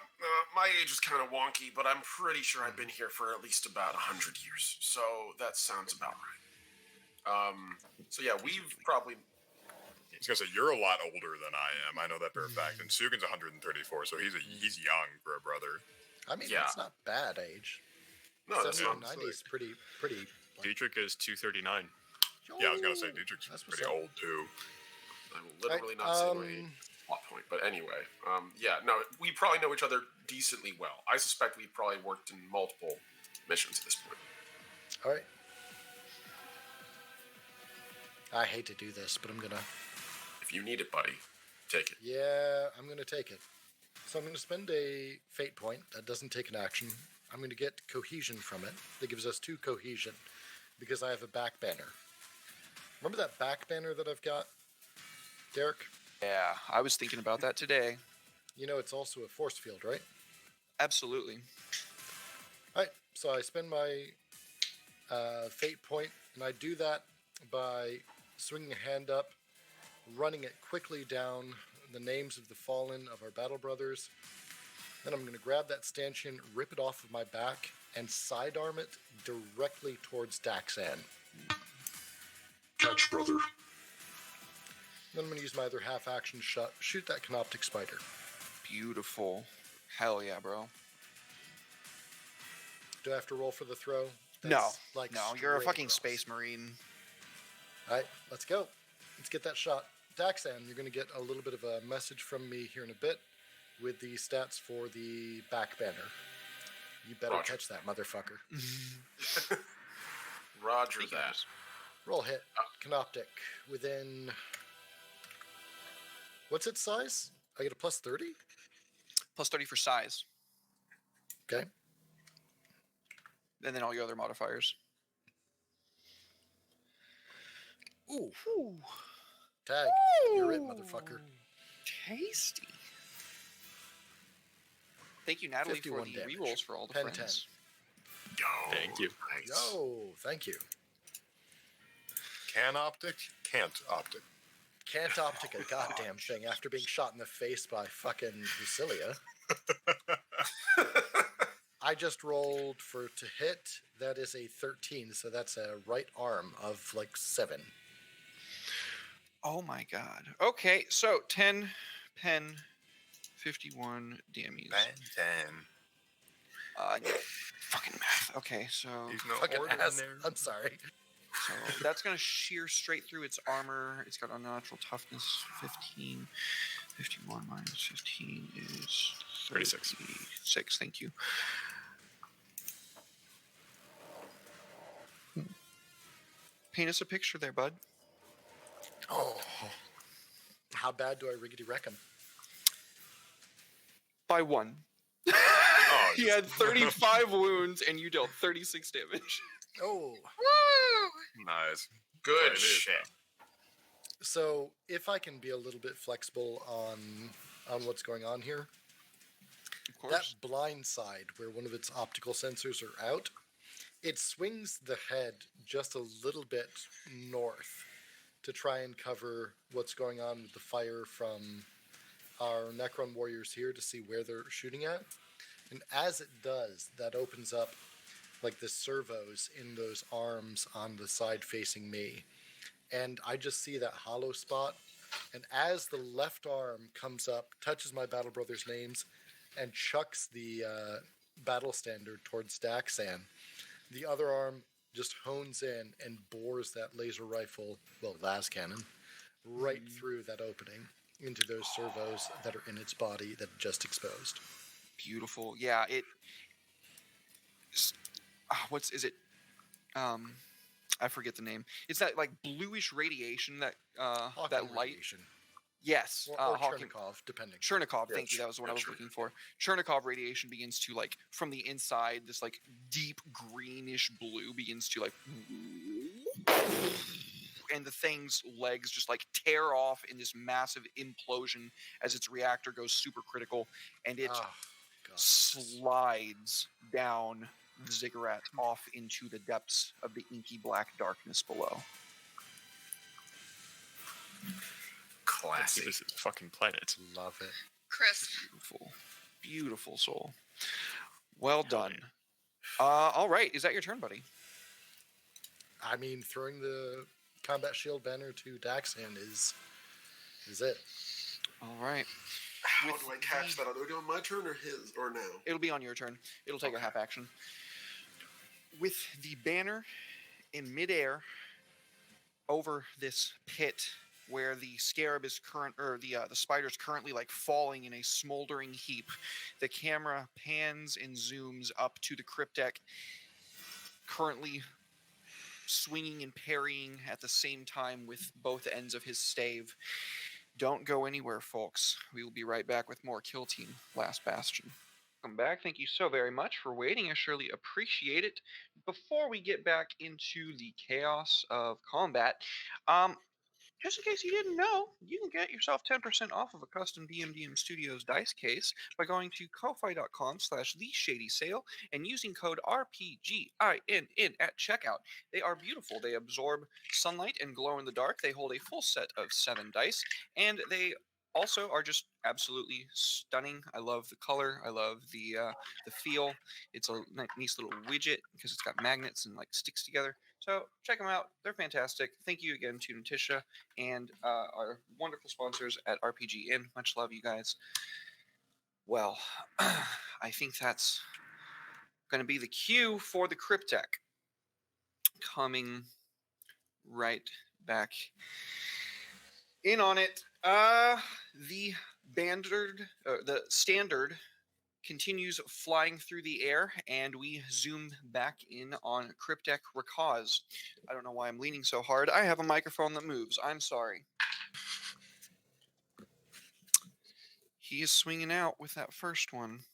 Speaker 5: my age is kind of wonky, but I'm pretty sure I've been here for at least about 100 years. So that sounds about right. So yeah, we've probably...
Speaker 2: I was gonna say you're a lot older than I am. I know that for a fact. And Sugan's 134, so he's young for a brother.
Speaker 3: I mean,
Speaker 5: Yeah.
Speaker 3: that's not bad age.
Speaker 5: No, that's
Speaker 3: 70
Speaker 5: not...
Speaker 3: and 90 is pretty. Like,
Speaker 4: Dietrich is 239.
Speaker 2: Yeah, I was gonna say Dietrich's
Speaker 3: That's what's
Speaker 2: pretty
Speaker 3: up.
Speaker 2: old too.
Speaker 5: I'm literally not saying my age. Plot point. But anyway, yeah, no, we probably know each other decently well. I suspect we've probably worked in multiple missions at this point.
Speaker 3: All right. I hate to do this, but I'm gonna.
Speaker 5: If you need it, buddy, take it.
Speaker 3: Yeah, I'm gonna take it. So I'm gonna spend a fate point that doesn't take an action. I'm gonna get cohesion from it. That gives us 2 cohesion because I have a back banner. Remember that back banner that I've got, Derek?
Speaker 1: Yeah, I was thinking about that today.
Speaker 3: You know it's also a force field, right?
Speaker 1: Absolutely.
Speaker 3: All right. So I spend my fate point, and I do that by swinging a hand up, running it quickly down the names of the fallen of our battle brothers. Then I'm going to grab that stanchion, rip it off of my back, and sidearm it directly towards Daxan.
Speaker 7: Catch, brother.
Speaker 3: Then I'm going to use my other half-action shot, shoot that Canoptic Spider.
Speaker 1: Beautiful. Hell yeah, bro.
Speaker 3: Do I have to roll for the throw?
Speaker 1: No,
Speaker 3: Like
Speaker 1: no, you're a
Speaker 3: straight
Speaker 1: fucking
Speaker 3: across.
Speaker 1: space marine.
Speaker 3: All right, let's go. Let's get that shot. Daxan, you're going to get a little bit of a message from me here in a bit with the stats for the back banner. You better
Speaker 5: Roger.
Speaker 3: catch that, motherfucker.
Speaker 5: Roger
Speaker 1: Thank you.
Speaker 5: that.
Speaker 3: Roll hit. Canoptic. Within... What's its size? I get a plus 30?
Speaker 1: Plus 30 for size.
Speaker 3: Okay.
Speaker 1: And then all your other modifiers.
Speaker 3: Ooh.
Speaker 1: Ooh.
Speaker 3: Tag. You're it, motherfucker.
Speaker 1: Tasty. Thank you, Natalie, for
Speaker 3: 51
Speaker 1: the
Speaker 3: damage.
Speaker 1: rerolls for all the
Speaker 3: Pen
Speaker 1: friends.
Speaker 5: Yo,
Speaker 4: Thank you.
Speaker 5: Nice.
Speaker 3: Yo, thank you.
Speaker 2: Can optic? Can't optic.
Speaker 3: Can't optic a goddamn thing after being shot in the face by fucking Lucilia. I just rolled for to hit. That is a 13, so that's a right arm of like 7.
Speaker 1: Oh my god. Okay, so 10, pen, 51 damage. Fucking math. Okay, so
Speaker 2: He's no
Speaker 3: Fucking
Speaker 2: order in
Speaker 3: ass.
Speaker 2: there.
Speaker 3: I'm sorry.
Speaker 1: that's gonna shear straight through its armor. It's got unnatural toughness 15. 51 minus 15 is
Speaker 4: 36.
Speaker 1: 36. Thank you. Paint us a picture there, bud.
Speaker 3: Oh. How bad do I riggedy reckon?
Speaker 1: By 1.
Speaker 2: Oh,
Speaker 1: He had 35 wounds and you dealt 36 damage.
Speaker 3: Oh.
Speaker 6: Woo!
Speaker 2: nice.
Speaker 5: Good
Speaker 2: It is.
Speaker 5: shit.
Speaker 3: So if I can be a little bit flexible on what's going on here,
Speaker 1: Of course.
Speaker 3: that blind side where one of its optical sensors are out, it swings the head just a little bit north to try and cover what's going on with the fire from our Necron warriors here to see where they're shooting at. And as it does, that opens up like the servos in those arms on the side facing me. And I just see that hollow spot. And as the left arm comes up, touches my battle brothers' names, and chucks the battle standard towards Daxan, the other arm just hones in and bores that laser rifle, well, las cannon, right through that opening into those servos that are in its body that it just exposed.
Speaker 1: Beautiful. Yeah, it. What's is it? I forget the name. It's that like bluish radiation that
Speaker 3: Hawking
Speaker 1: that light.
Speaker 3: radiation.
Speaker 1: Yes,
Speaker 3: Or
Speaker 1: Hawking.
Speaker 3: Chernikov, depending.
Speaker 1: Chernikov,
Speaker 5: Yeah,
Speaker 1: thank you. That was what I was
Speaker 5: Chernikov.
Speaker 1: looking for. Chernikov radiation begins to like from the inside. This like deep greenish blue begins to like, and the thing's legs just like tear off in this massive implosion as its reactor goes super critical, and it
Speaker 3: Ah, God.
Speaker 1: slides down the ziggurat off into the depths of the inky black darkness below.
Speaker 5: Classy.
Speaker 4: This is a fucking planet.
Speaker 3: Love it.
Speaker 6: Crisp.
Speaker 1: Beautiful. Beautiful soul. Well
Speaker 4: Hell
Speaker 1: done. All right. Is that your turn, buddy?
Speaker 3: I mean, throwing the combat shield banner to Daxan is it.
Speaker 1: All right.
Speaker 5: How
Speaker 1: With
Speaker 5: do I catch that? Are we doing my turn or his or now?
Speaker 1: It'll be on your turn. It'll take a half action. With the banner in midair over this pit where the scarab is the spider's currently like falling in a smoldering heap, the camera pans and zooms up to the cryptek, currently swinging and parrying at the same time with both ends of his stave. Don't go anywhere, folks. We will be right back with more Kill Team Last Bastion. Welcome back. Thank you so very much for waiting. I surely appreciate it. Before we get back into the chaos of combat, just in case you didn't know, you can get yourself 10% off of a custom DMDM Studios dice case by going to ko-fi.com/theshadysale and using code RPGINN at checkout. They are beautiful. They absorb sunlight and glow in the dark. They hold a full set of 7 dice, and they also are just absolutely stunning. I love the color. I love the feel. It's a nice little widget because it's got magnets and like sticks together. So check them out. They're fantastic. Thank you again to Natisha and our wonderful sponsors at RPG Inn. Much love, you guys. Well, I think that's going to be the cue for the cryptek. Coming right back in on it. The standard continues flying through the air, and we zoom back in on Cryptek Rakaz. I don't know why I'm leaning so hard. I have a microphone that moves. I'm sorry. He is swinging out with that first one.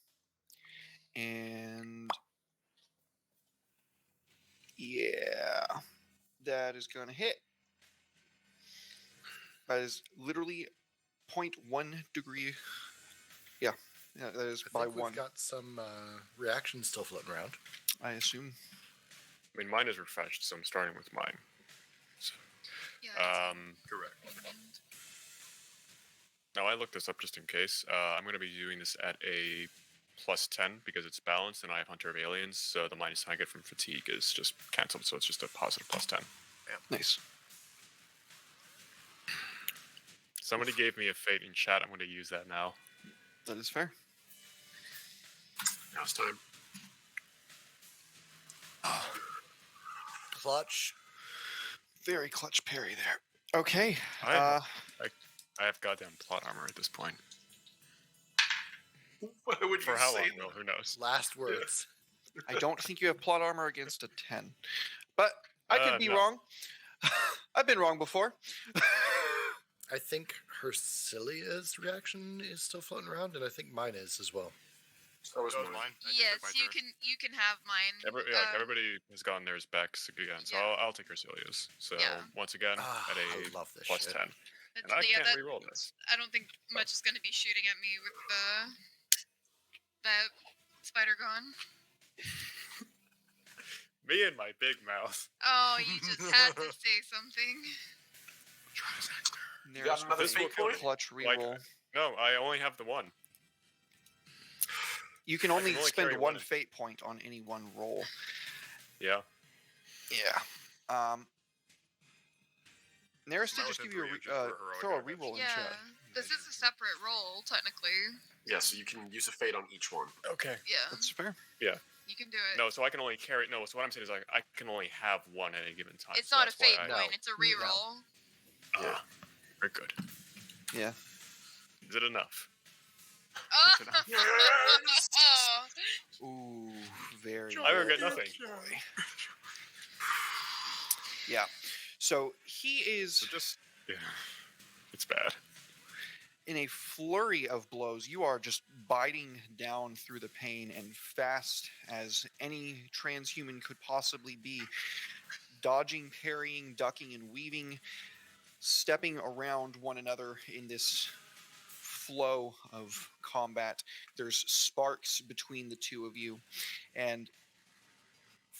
Speaker 1: And yeah, that is going to hit. That is literally 0.1 degree. Yeah, that is
Speaker 3: I
Speaker 1: by
Speaker 3: think
Speaker 1: one.
Speaker 3: We've got some reactions still floating around.
Speaker 1: I assume.
Speaker 4: I mean, mine is refreshed, so I'm starting with mine. So,
Speaker 6: Yeah.
Speaker 2: Correct.
Speaker 4: now I looked this up just in case. I'm going to be doing this at a +10 because it's balanced, and I have Hunter of Aliens, so the minus I get from fatigue is just cancelled, so it's just a positive +10.
Speaker 1: Nice.
Speaker 4: Somebody gave me a fate in chat. I'm going to use that now.
Speaker 1: That is fair.
Speaker 5: Now it's time.
Speaker 3: Clutch.
Speaker 1: Very clutch parry there. Okay.
Speaker 4: I have goddamn plot armor at this point.
Speaker 5: Why would you
Speaker 4: For how
Speaker 5: say
Speaker 4: long,
Speaker 5: that?
Speaker 4: though? Who knows?
Speaker 3: Last words.
Speaker 1: I don't think you have plot armor against a 10. But I could be
Speaker 4: no.
Speaker 1: wrong. I've been wrong before.
Speaker 3: I think Hercilia's reaction is still floating around, and I think mine is as well.
Speaker 5: That was
Speaker 2: That was
Speaker 5: mine.
Speaker 2: mine. I just
Speaker 6: Yes,
Speaker 2: took my
Speaker 6: you
Speaker 2: turn.
Speaker 6: can have mine.
Speaker 4: Everybody has gotten theirs back again, so
Speaker 6: Yeah.
Speaker 4: I'll take Ursilia's. So
Speaker 6: Yeah.
Speaker 4: once again,
Speaker 3: Ah,
Speaker 4: at
Speaker 3: I
Speaker 4: a
Speaker 3: love this
Speaker 4: +10.
Speaker 3: shit.
Speaker 4: And I
Speaker 6: Yeah,
Speaker 4: can't
Speaker 6: that,
Speaker 4: re-roll this.
Speaker 6: I don't think much is going to be shooting at me with that spider gone.
Speaker 4: Me and my big mouth.
Speaker 6: Oh, you just had to say something.
Speaker 1: There's
Speaker 5: got another
Speaker 4: This will
Speaker 5: fate
Speaker 4: kill
Speaker 5: point?
Speaker 4: me.
Speaker 1: clutch
Speaker 4: Like-
Speaker 1: reroll.
Speaker 4: No, I only have the one.
Speaker 1: You can
Speaker 4: I
Speaker 1: only
Speaker 4: can only
Speaker 1: spend
Speaker 4: carry
Speaker 1: one
Speaker 4: one.
Speaker 1: fate point on any one roll.
Speaker 4: Yeah.
Speaker 1: Yeah. Nearest did
Speaker 2: Am I
Speaker 1: just
Speaker 2: within
Speaker 1: give you
Speaker 2: 3
Speaker 1: a
Speaker 2: inches for heroic
Speaker 1: throw a
Speaker 2: damage?
Speaker 1: reroll in
Speaker 6: Yeah,
Speaker 1: chat.
Speaker 6: this is a separate roll, technically.
Speaker 5: Yeah, so you can use a fate on each one.
Speaker 4: Okay.
Speaker 6: Yeah,
Speaker 1: That's fair.
Speaker 6: you can do it.
Speaker 4: No, so I can only carry. No, so what I'm saying is I can only have one at any given time.
Speaker 6: It's
Speaker 4: so
Speaker 6: not a
Speaker 4: that's why
Speaker 6: fate
Speaker 4: I-
Speaker 3: No.
Speaker 6: point, it's a reroll.
Speaker 5: Yeah.
Speaker 4: Very good.
Speaker 1: Yeah.
Speaker 4: Is it enough?
Speaker 6: Oh!
Speaker 1: enough.
Speaker 5: Yes!
Speaker 1: Ooh, very.
Speaker 4: I regret
Speaker 1: good
Speaker 4: nothing.
Speaker 1: boy. Yeah. So he is
Speaker 4: So just yeah, it's bad.
Speaker 1: in a flurry of blows. You are just biting down through the pain, and fast as any transhuman could possibly be, dodging, parrying, ducking, and weaving, stepping around one another in this flow of combat. There's sparks between the two of you, and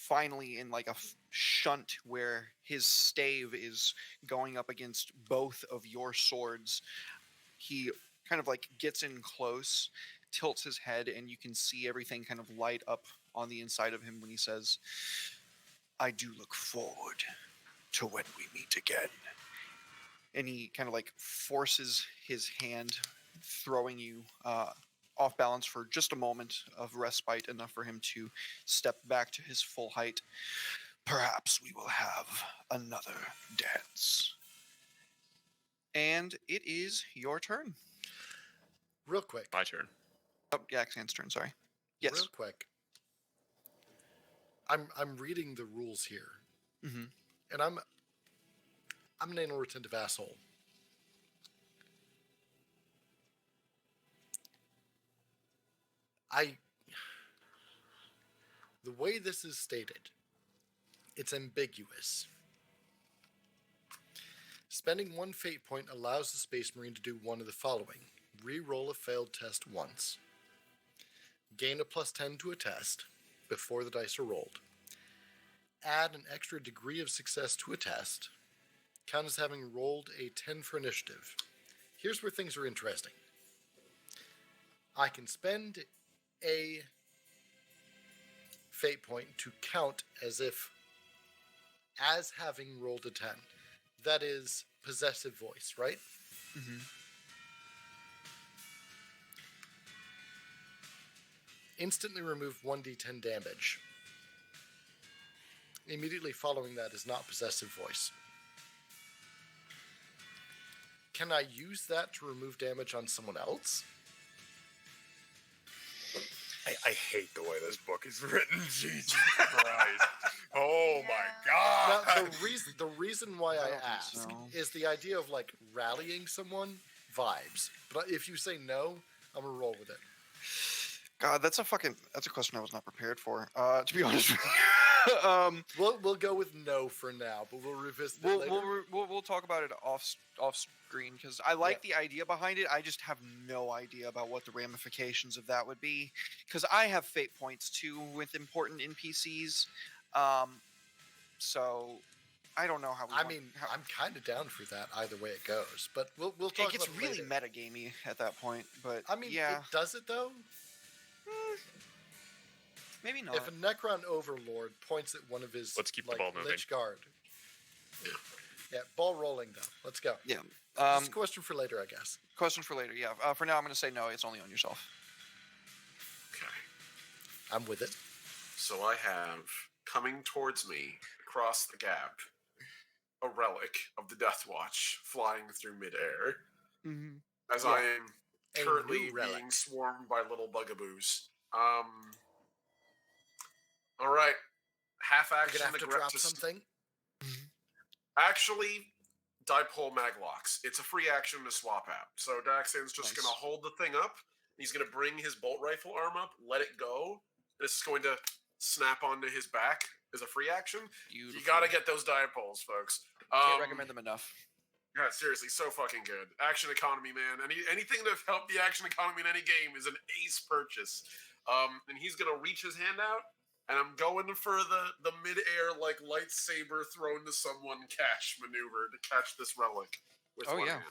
Speaker 1: finally in like a shunt where his stave is going up against both of your swords. He kind of like gets in close, tilts his head, and you can see everything kind of light up on the inside of him when he says, "I do look forward to when we meet again." And he kind of like forces his hand, throwing you off balance for just a moment of respite, enough for him to step back to his full height. "Perhaps we will have another dance." And it is your turn.
Speaker 3: Real quick.
Speaker 4: My turn.
Speaker 1: Oh, yeah, Xan's turn, sorry. Yes.
Speaker 3: Real quick. I'm reading the rules here.
Speaker 1: Mm-hmm.
Speaker 3: And I'm an anal retentive asshole. The way this is stated, it's ambiguous. Spending 1 fate point allows the Space Marine to do one of the following. Re-roll a failed test once. Gain a +10 to a test before the dice are rolled. Add an extra degree of success to a test. Count as having rolled a 10 for initiative. Here's where things are interesting. I can spend a fate point to count as having rolled a 10. That is possessive voice, right?
Speaker 1: Mm-hmm.
Speaker 3: Instantly remove 1d10 damage. Immediately following that is not possessive voice. Can I use that to remove damage on someone else?
Speaker 2: I hate the way this book is written. Jesus Christ. Oh my God.
Speaker 3: Now, the reason why
Speaker 1: I
Speaker 3: I
Speaker 1: don't think
Speaker 3: ask
Speaker 1: so.
Speaker 3: is the idea of like rallying someone vibes. But if you say no, I'm gonna roll with it.
Speaker 1: God, that's a question I was not prepared for. To be honest with you.
Speaker 3: We'll go with no for now, but we'll revisit it later.
Speaker 1: We'll talk about it off screen because I like the idea behind it. I just have no idea about what the ramifications of that would be because I have fate points too with important NPCs. So I don't know how.
Speaker 3: I'm kind of down for that either way it goes, but we'll talk.
Speaker 1: It gets
Speaker 3: about it
Speaker 1: really
Speaker 3: later.
Speaker 1: metagamey at that point, but
Speaker 3: it does it though.
Speaker 1: Maybe not.
Speaker 3: If a Necron Overlord points at one of his
Speaker 4: Let's keep the ball moving.
Speaker 3: Lich Guard. Yeah, ball rolling though. Let's go.
Speaker 1: Yeah.
Speaker 3: This is a question for later, I guess.
Speaker 1: Question for later. Yeah. For now, I'm going to say no. It's only on yourself.
Speaker 5: Okay.
Speaker 3: I'm with it.
Speaker 5: So I have coming towards me across the gap a relic of the Death Watch flying through midair
Speaker 1: Mm-hmm.
Speaker 5: as
Speaker 3: Yeah.
Speaker 5: I am
Speaker 3: A
Speaker 5: currently
Speaker 3: new relic.
Speaker 5: being swarmed by little bugaboos. All right. Half
Speaker 3: You're
Speaker 5: action
Speaker 3: gonna have to
Speaker 5: grab
Speaker 3: drop
Speaker 5: to
Speaker 3: something.
Speaker 5: Actually, dipole maglocks. It's a free action to swap out. So Daxan's just
Speaker 1: Nice.
Speaker 5: going to hold the thing up. He's going to bring his bolt rifle arm up, let it go. This is going to snap onto his back as a free action.
Speaker 1: Beautiful.
Speaker 5: You got to get those dipoles, folks.
Speaker 1: Can't recommend them enough.
Speaker 5: Yeah, seriously, so fucking good. Action economy, man. Anything to help the action economy in any game is an ace purchase. And he's going to reach his hand out. And I'm going for the mid-air, like, lightsaber thrown to someone catch maneuver to catch this relic with one hand.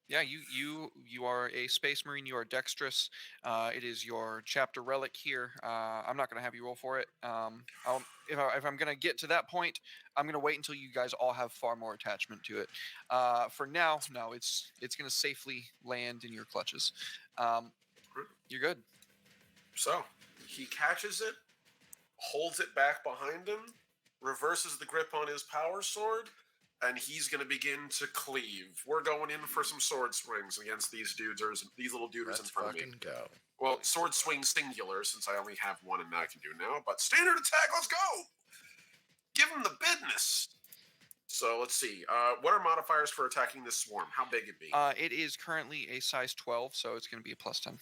Speaker 1: Yeah, you are a Space Marine. You are dexterous. It is your chapter relic here. I'm not going to have you roll for it. If I'm going to get to that point, I'm going to wait until you guys all have far more attachment to it. For now, no, it's going to safely land in your clutches. You're good.
Speaker 5: So, he catches it, holds it back behind him, reverses the grip on his power sword, and he's going to begin to cleave. We're going in for some sword swings against these little duders
Speaker 3: Let's
Speaker 5: in front of me.
Speaker 3: fucking go.
Speaker 5: Well, sword swing singular, since I only have one and I can do now, but standard attack, let's go! Give him the business! So, let's see. What are modifiers for attacking this swarm? How big it be?
Speaker 1: It is currently a size 12, so it's going to be a plus 10.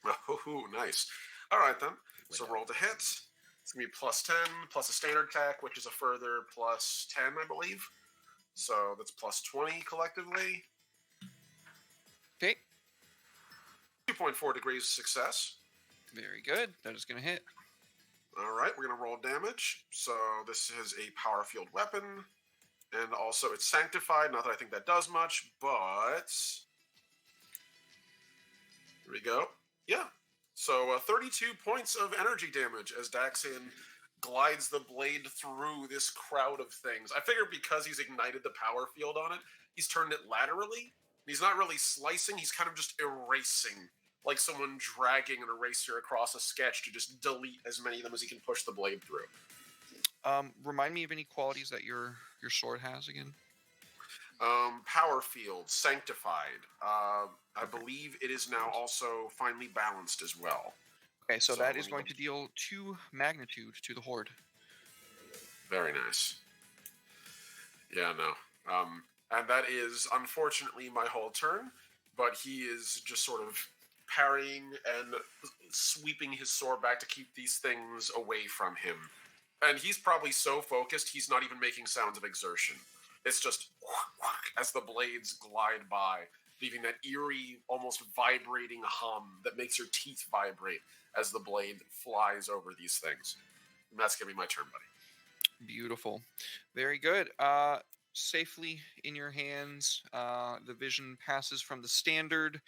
Speaker 5: Oh, nice. All right, then. So roll to hit. It's going to be plus 10, plus a standard attack, which is a further plus 10, I believe. So that's plus 20 collectively.
Speaker 1: Okay.
Speaker 5: 2.4 degrees of success.
Speaker 1: Very good. That is going to hit.
Speaker 5: All right, we're going to roll damage. So this is a power field weapon. And also it's sanctified. Not that I think that does much, but... Here we go. Yeah. So 32 points of energy damage as Daxian glides the blade through this crowd of things. I figure because he's ignited the power field on it, he's turned it laterally. He's not really slicing, he's kind of just erasing, like someone dragging an eraser across a sketch to just delete as many of them as he can push the blade through.
Speaker 1: Remind me of any qualities that your sword has again.
Speaker 5: Power field, sanctified. I believe it is now also finely balanced as well.
Speaker 1: Okay, so
Speaker 5: So
Speaker 1: that
Speaker 5: let
Speaker 1: is
Speaker 5: me
Speaker 1: going
Speaker 5: look.
Speaker 1: to deal 2 magnitude to the horde.
Speaker 5: Very nice. Yeah, no. And that is unfortunately my whole turn, but he is just sort of parrying and sweeping his sword back to keep these things away from him. And he's probably so focused, he's not even making sounds of exertion. It's just as the blades glide by, leaving that eerie, almost vibrating hum that makes your teeth vibrate as the blade flies over these things. And that's going to be my turn, buddy.
Speaker 1: Beautiful. Very good. Safely in your hands, the vision passes from the standard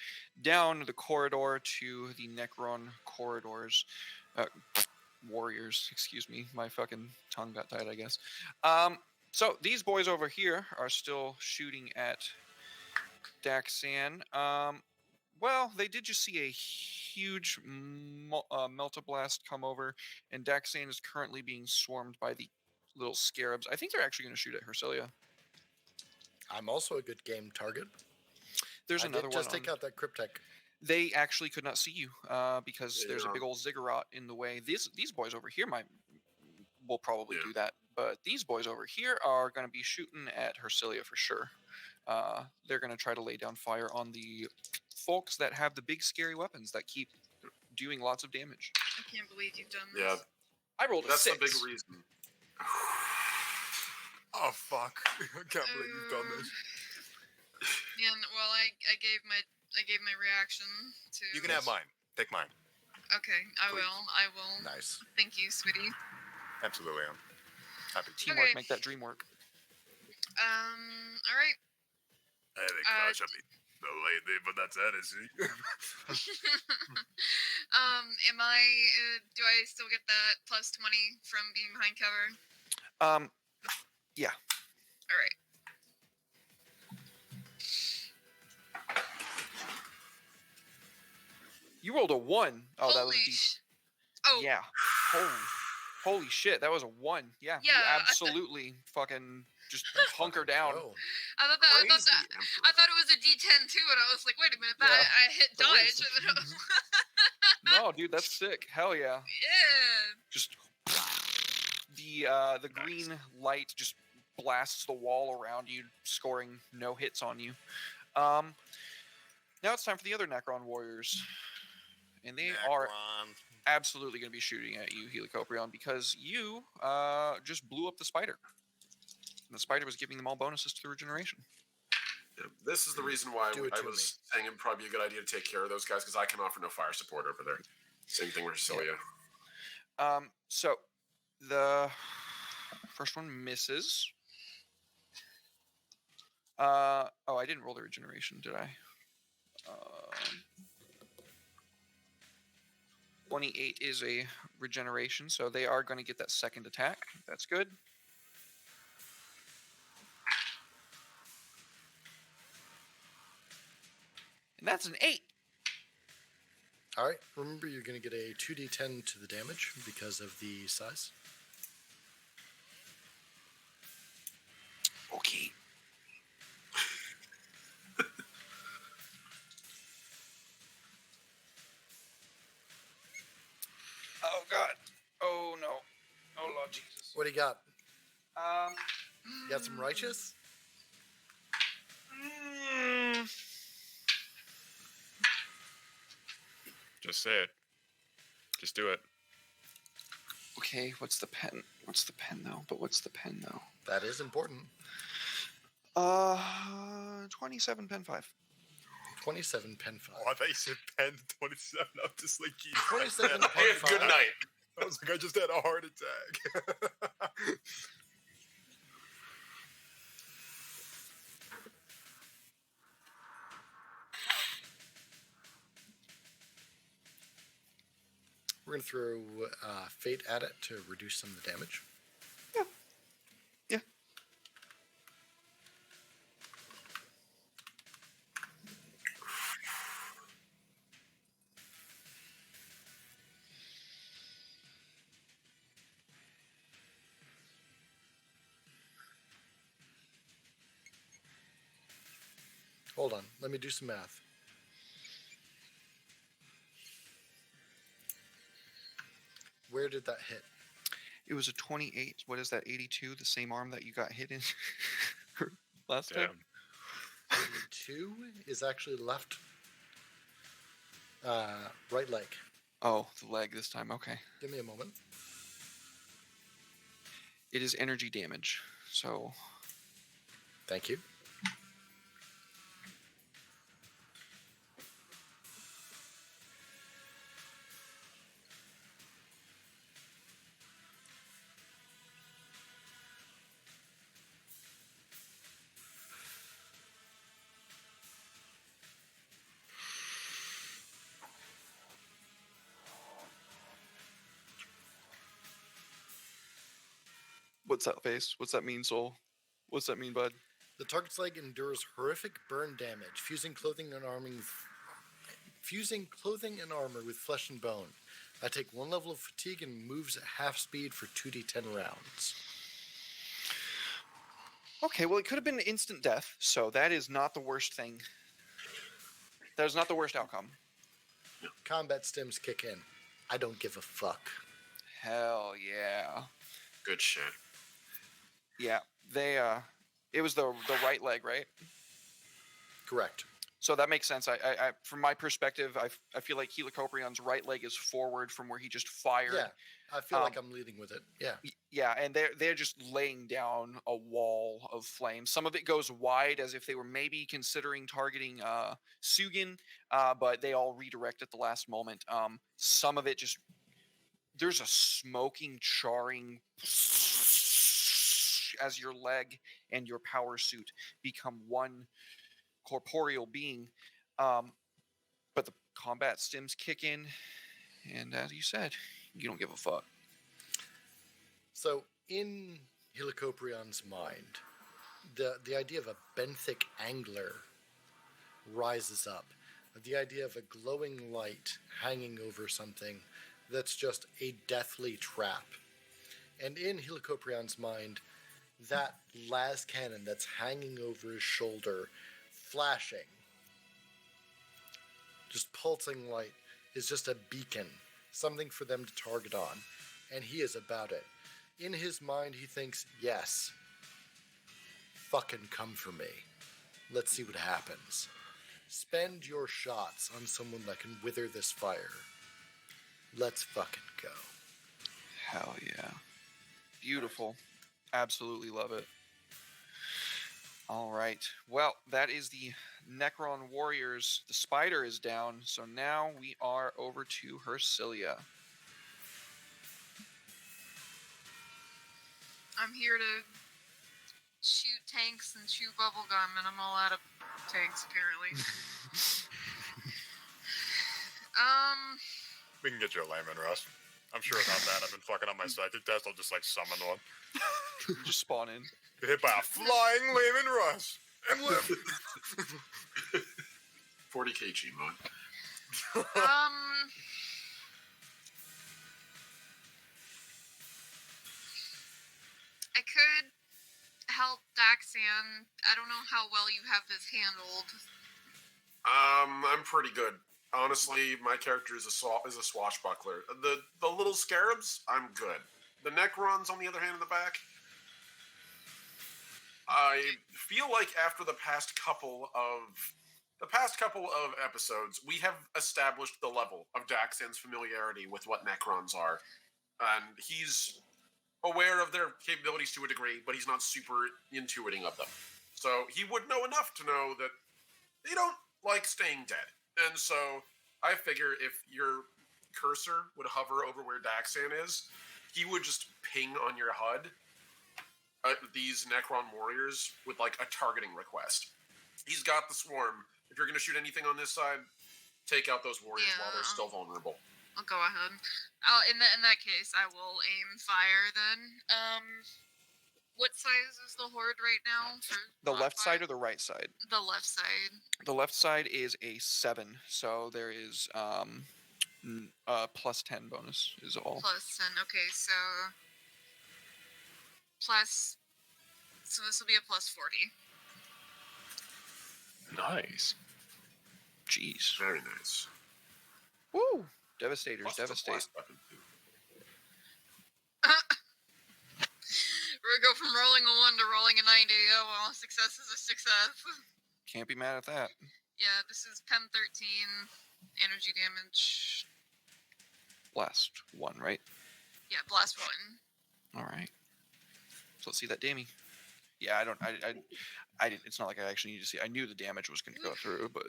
Speaker 1: down the corridor to the Necron corridors. Warriors, excuse me. My fucking tongue got tied, I guess. So these boys over here are still shooting at Daxan. Well, they did just see a huge Meltablast come over, and Daxan is currently being swarmed by the little scarabs. I think they're actually going to shoot at Hercilia.
Speaker 3: I'm also a good game target.
Speaker 1: There's
Speaker 3: I
Speaker 1: another
Speaker 3: did
Speaker 1: one.
Speaker 3: just take out that Cryptek.
Speaker 1: They actually could not see you because
Speaker 5: Yeah,
Speaker 1: there's a
Speaker 5: you're
Speaker 1: big
Speaker 5: on.
Speaker 1: old ziggurat in the way. These boys over here will probably
Speaker 5: Yeah.
Speaker 1: do that, but these boys over here are going to be shooting at Hercilia for sure. They're going to try to lay down fire on the folks that have the big scary weapons that keep doing lots of damage.
Speaker 6: I can't believe you've done this.
Speaker 5: Yeah,
Speaker 1: I rolled a
Speaker 5: that's
Speaker 1: 6.
Speaker 5: the big reason.
Speaker 2: Oh fuck! I can't believe you've done this.
Speaker 6: Yeah, well, I gave my reaction to.
Speaker 2: You can have mine. Take mine.
Speaker 6: Okay, I
Speaker 2: Please.
Speaker 6: will. I will.
Speaker 3: Nice.
Speaker 6: Thank you, sweetie.
Speaker 2: Absolutely, I'm happy.
Speaker 1: Teamwork,
Speaker 6: Okay.
Speaker 1: make that dream work.
Speaker 6: All right.
Speaker 2: I have a crush on the lady, but that's Hennessy.
Speaker 6: Am I? Do I still get that plus 20 from being behind cover?
Speaker 1: Yeah.
Speaker 6: All right.
Speaker 1: You rolled a 1. Oh, that was a
Speaker 6: Holy
Speaker 1: decent.
Speaker 6: Oh.
Speaker 1: Yeah. Holy shit, that was a 1. Yeah.
Speaker 6: Yeah,
Speaker 1: You
Speaker 6: I
Speaker 1: absolutely fucking just hunker down.
Speaker 3: Oh,
Speaker 6: I thought
Speaker 5: Praise the
Speaker 6: that.
Speaker 5: Emperor.
Speaker 6: I thought it was a D10 too, and I was like, wait a minute, that
Speaker 1: Yeah.
Speaker 6: I hit
Speaker 1: It was.
Speaker 6: dodge. And then I was
Speaker 1: No, dude, that's sick. Hell yeah.
Speaker 6: yeah.
Speaker 1: Just the green light just blasts the wall around you, scoring no hits on you. Now it's time for the other Necron warriors. And they are absolutely going to be shooting at you, Helicoprion, because you just blew up the spider. And the spider was giving them all bonuses to the regeneration.
Speaker 5: Yeah, this is the reason why
Speaker 3: Do it
Speaker 5: I
Speaker 3: to
Speaker 5: was saying it'd probably be a good idea to take care of those guys, because I can offer no fire support over there. Same thing with Hercilia.
Speaker 1: So the first one misses. Oh, I didn't roll the regeneration, did I? 28 is a regeneration, so they are going to get that second attack. That's good. And that's an 8.
Speaker 3: all right. Remember, you're going to get a 2d10 to the damage because of the size.
Speaker 1: Okay. Oh God. Oh no. Oh Lord Jesus.
Speaker 3: What do you got?
Speaker 1: Um.
Speaker 3: You got some righteous?
Speaker 4: Just say it. Just do it.
Speaker 1: Okay. What's the pen? What's the pen though? But what's the pen though?
Speaker 3: That is important.
Speaker 1: 27 pen 5.
Speaker 3: 27 pen 5.
Speaker 2: Oh, I thought you said pen 27. I'm just like,
Speaker 3: 27
Speaker 2: man.
Speaker 3: pen
Speaker 5: Good
Speaker 3: 5.
Speaker 5: night.
Speaker 2: I was like, I just had a heart attack.
Speaker 3: We're going to throw Fate at it to reduce some of the damage.
Speaker 1: Yeah.
Speaker 3: Hold on. Let me do some math. Where did that hit?
Speaker 1: It was a 28. What is that? 82. The same arm that you got hit in last
Speaker 4: Damn.
Speaker 1: time.
Speaker 3: 82 is actually left right leg.
Speaker 1: Oh, the leg this time. Okay.
Speaker 3: Give me a moment.
Speaker 1: It is energy damage. So
Speaker 3: Thank you.
Speaker 1: what's that face? What's that mean, soul? What's that mean, bud?
Speaker 3: The target's leg endures horrific burn damage, fusing clothing and armor with flesh and bone. I take 1 level of fatigue and moves at half speed for 2d10 rounds.
Speaker 1: Okay, well, it could have been instant death, so that is not the worst thing. That is not the worst outcome.
Speaker 3: Combat stims kick in. I don't give a fuck.
Speaker 1: Hell yeah.
Speaker 5: Good shit.
Speaker 1: Yeah, they, it was the right leg, right?
Speaker 3: Correct.
Speaker 1: So that makes sense. I from my perspective, I feel like Helicoprion's right leg is forward from where he just fired.
Speaker 3: Yeah, I feel like I'm leading with it. Yeah.
Speaker 1: Yeah, and they're just laying down a wall of flames. Some of it goes wide, as if they were maybe considering targeting Sugin, but they all redirect at the last moment. Some of it just there's a smoking, charring as your leg and your power suit become one corporeal being. But the combat stims kick in, and as you said, you don't give a fuck.
Speaker 3: So, in Helicoprion's mind, the idea of a benthic angler rises up. The idea of a glowing light hanging over something that's just a deathly trap. And in Helicoprion's mind, that las cannon that's hanging over his shoulder, flashing, just pulsing light, is just a beacon, something for them to target on. And he is about it. In his mind, he thinks, yes, fucking come for me. Let's see what happens. Spend your shots on someone that can wither this fire. Let's fucking go.
Speaker 1: Hell yeah. Beautiful. Absolutely love it. All right. Well, that is the Necron Warriors. The spider is down, so now we are over to Hercilia.
Speaker 6: I'm here to shoot tanks and chew bubblegum, and I'm all out of tanks, apparently.
Speaker 2: We can get you a layman, Russ. I'm sure without that, I've been fucking up my psychic test. I'll just like summon one.
Speaker 1: Just spawn in.
Speaker 2: Get hit by a flying layman, Russ, and live.
Speaker 5: 40 kg mode.
Speaker 6: I could help Daxian. I don't know how well you have this handled.
Speaker 5: I'm pretty good. Honestly, my character is a swashbuckler. The little scarabs, I'm good. The Necrons, on the other hand, in the back, I feel like after the past couple of episodes, we have established the level of Daxian's familiarity with what Necrons are, and he's aware of their capabilities to a degree, but he's not super intuiting of them. So he would know enough to know that they don't like staying dead. And so I figure if you're cursor would hover over where Daxan is, he would just ping on your HUD these Necron warriors with like a targeting request. He's got the swarm. If you're going to shoot anything on this side, take out those warriors while they're still vulnerable.
Speaker 6: I'll go ahead. In that case, I will aim fire then. What size is the horde right now?
Speaker 1: The left side or the right side?
Speaker 6: The left side.
Speaker 1: The left side is a 7, so there is plus 10 bonus is all.
Speaker 6: Plus 10. Okay, so plus. So this will be a plus 40.
Speaker 4: Nice.
Speaker 1: Jeez.
Speaker 5: Very nice.
Speaker 1: Woo! Devastators,
Speaker 5: Plus, it's a
Speaker 1: devastate.
Speaker 5: blast weapon, too.
Speaker 6: We're gonna go from rolling a 1 to rolling a 90. Oh well, success is a success.
Speaker 1: Can't be mad at that.
Speaker 6: Yeah, this is Pen 13 energy damage.
Speaker 1: Blast 1, right?
Speaker 6: Yeah, blast 1.
Speaker 1: All right. So let's see that damage. Yeah, I didn't. It's not like I actually need to see. I knew the damage was going to go through, but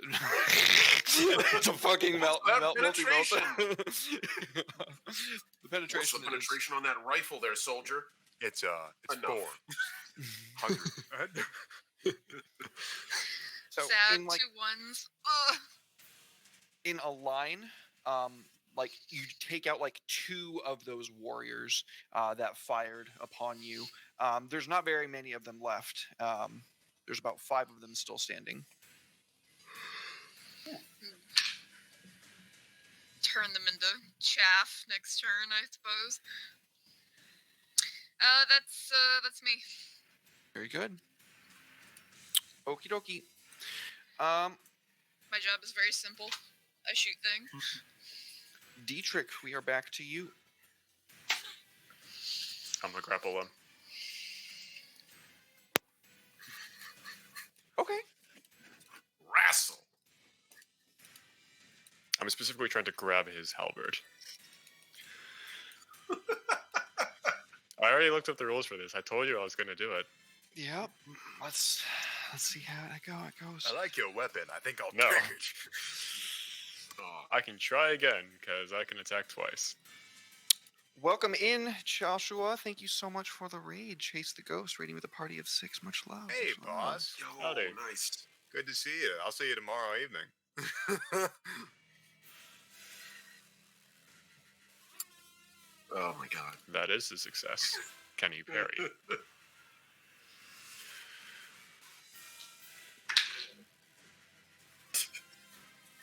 Speaker 1: it's a fucking melt.
Speaker 5: Penetration.
Speaker 1: The penetration.
Speaker 5: What's the penetration on that rifle there, soldier?
Speaker 2: It's
Speaker 5: Enough.
Speaker 2: 4. 100.
Speaker 1: So
Speaker 6: Sad
Speaker 1: in like
Speaker 6: 2 ones. Ugh.
Speaker 1: in a line, like you take out like 2 of those warriors that fired upon you. There's not very many of them left. There's about 5 of them still standing.
Speaker 6: Turn them into chaff next turn, I suppose. That's me.
Speaker 1: Very good. Okie dokie.
Speaker 6: My job is very simple. I shoot things.
Speaker 1: Dietrich, we are back to you.
Speaker 4: I'm gonna grapple him.
Speaker 1: Okay.
Speaker 5: Wrestle.
Speaker 4: I'm specifically trying to grab his halberd. I already looked up the rules for this. I told you I was gonna do it.
Speaker 1: Yep. Let's see how it goes.
Speaker 2: I like your weapon. I think I'll
Speaker 4: No.
Speaker 2: take it.
Speaker 5: Oh,
Speaker 4: I can try again because I can attack twice.
Speaker 1: Welcome in, Joshua. Thank you so much for the raid. Chase the Ghost, raiding with a party of 6. Much love.
Speaker 2: Hey,
Speaker 1: much love.
Speaker 2: boss.
Speaker 5: yo,
Speaker 4: Howdy.
Speaker 5: nice.
Speaker 2: Good to see you. I'll see you tomorrow evening.
Speaker 5: Oh my god.
Speaker 4: That is a success. Can you parry?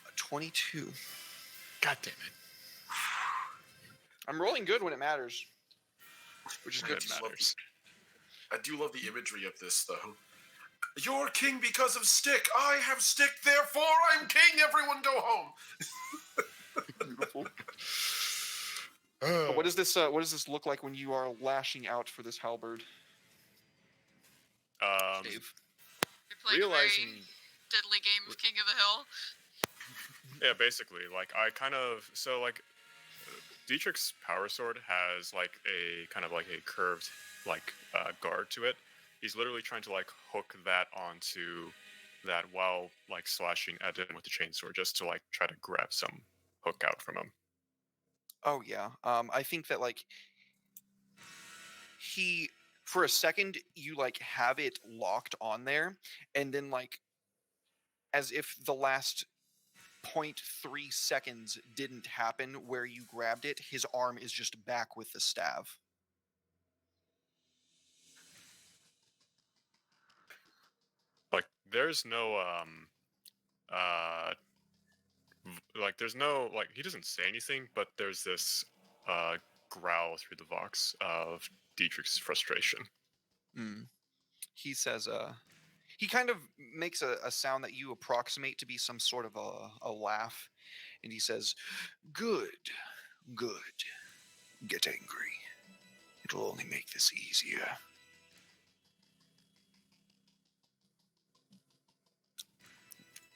Speaker 1: A 22.
Speaker 4: God damn it.
Speaker 1: I'm rolling good when it matters, which is good.
Speaker 4: It matters.
Speaker 5: I do love the imagery of this, though. You're king because of stick. I have stick, therefore I'm king. Everyone go home.
Speaker 1: Beautiful. What does this look like when you are lashing out for this halberd, Dave?
Speaker 6: You're playing a
Speaker 4: Realizing,
Speaker 6: very deadly game of King of the Hill.
Speaker 4: yeah, basically, like I kind of so like Dietrich's power sword has like a kind of like a curved like guard to it. He's literally trying to like hook that onto that while like slashing at him with the chainsword, just to like try to grab some hook out from him.
Speaker 1: Oh yeah. I think that like he, for a second, you like have it locked on there, and then like as if the last 0.3 seconds didn't happen where you grabbed it, his arm is just back with the staff.
Speaker 4: Like there's no like there's no like he doesn't say anything, but there's this growl through the vox of Dietrich's frustration.
Speaker 1: He says, he kind of makes a sound that you approximate to be some sort of a laugh, and he says, "Good, good. Get angry. It'll only make this easier."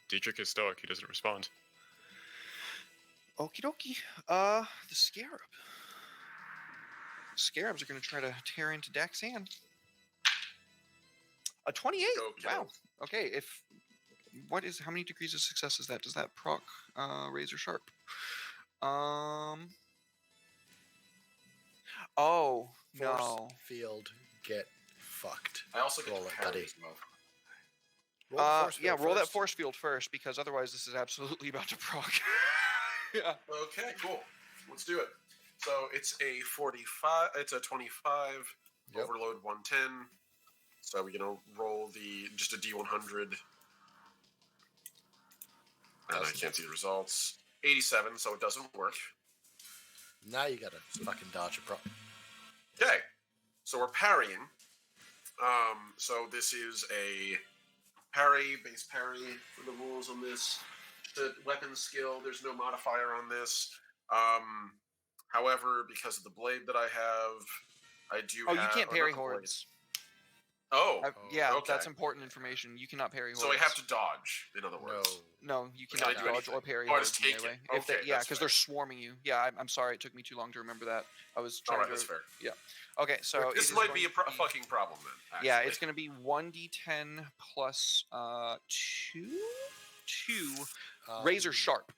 Speaker 4: Dietrich is stoic. He doesn't respond.
Speaker 1: Okie dokie. The scarab. Scarabs are going to try to tear into Daxan. A 28.
Speaker 5: Go,
Speaker 1: Wow. Okay. How many degrees of success is that? Does that proc razor sharp? Oh
Speaker 3: Force
Speaker 1: no.
Speaker 3: field, get fucked.
Speaker 5: I also get
Speaker 3: Roll
Speaker 5: to
Speaker 3: it,
Speaker 5: parry
Speaker 3: buddy.
Speaker 5: as well.
Speaker 3: Roll the force
Speaker 1: Yeah,
Speaker 3: field
Speaker 1: roll that
Speaker 3: first.
Speaker 1: force field first, because otherwise this is absolutely about to proc. Yeah.
Speaker 5: Okay, cool. Let's do it. So it's a 45. It's a 25.
Speaker 3: Yep.
Speaker 5: Overload 110. So we're gonna roll just a D100. And I
Speaker 3: Doesn't.
Speaker 5: can't see the results. 87, so it doesn't work.
Speaker 3: Now you gotta fucking dodge a prop.
Speaker 5: Okay, so we're parrying. So this is a base parry for the rules on this. The weapon skill, there's no modifier on this. However, because of the blade that I have, I do
Speaker 1: Oh,
Speaker 5: have...
Speaker 1: you can't
Speaker 5: or
Speaker 1: parry
Speaker 5: not the blade.
Speaker 1: hordes.
Speaker 5: Oh,
Speaker 1: Yeah,
Speaker 5: okay.
Speaker 1: that's important information. You cannot parry hordes.
Speaker 5: So I have to dodge, in other words.
Speaker 1: No, you
Speaker 5: Can I
Speaker 1: cannot
Speaker 5: do
Speaker 1: dodge
Speaker 5: anything?
Speaker 1: or parry
Speaker 5: Oh, I
Speaker 1: hordes
Speaker 5: just
Speaker 1: in
Speaker 5: take it.
Speaker 1: melee.
Speaker 5: Okay,
Speaker 1: Yeah,
Speaker 5: that's
Speaker 1: because they're
Speaker 5: fair.
Speaker 1: swarming you. Yeah, I'm sorry, it took me too long to remember that. I was
Speaker 5: All
Speaker 1: trying
Speaker 5: right,
Speaker 1: to...
Speaker 5: that's fair.
Speaker 1: Okay, so
Speaker 5: This
Speaker 1: it is
Speaker 5: might
Speaker 1: going
Speaker 5: be a
Speaker 1: to
Speaker 5: fucking problem then.
Speaker 1: Yeah,
Speaker 5: actually.
Speaker 1: it's going to be 1d10 plus 2 razor sharp.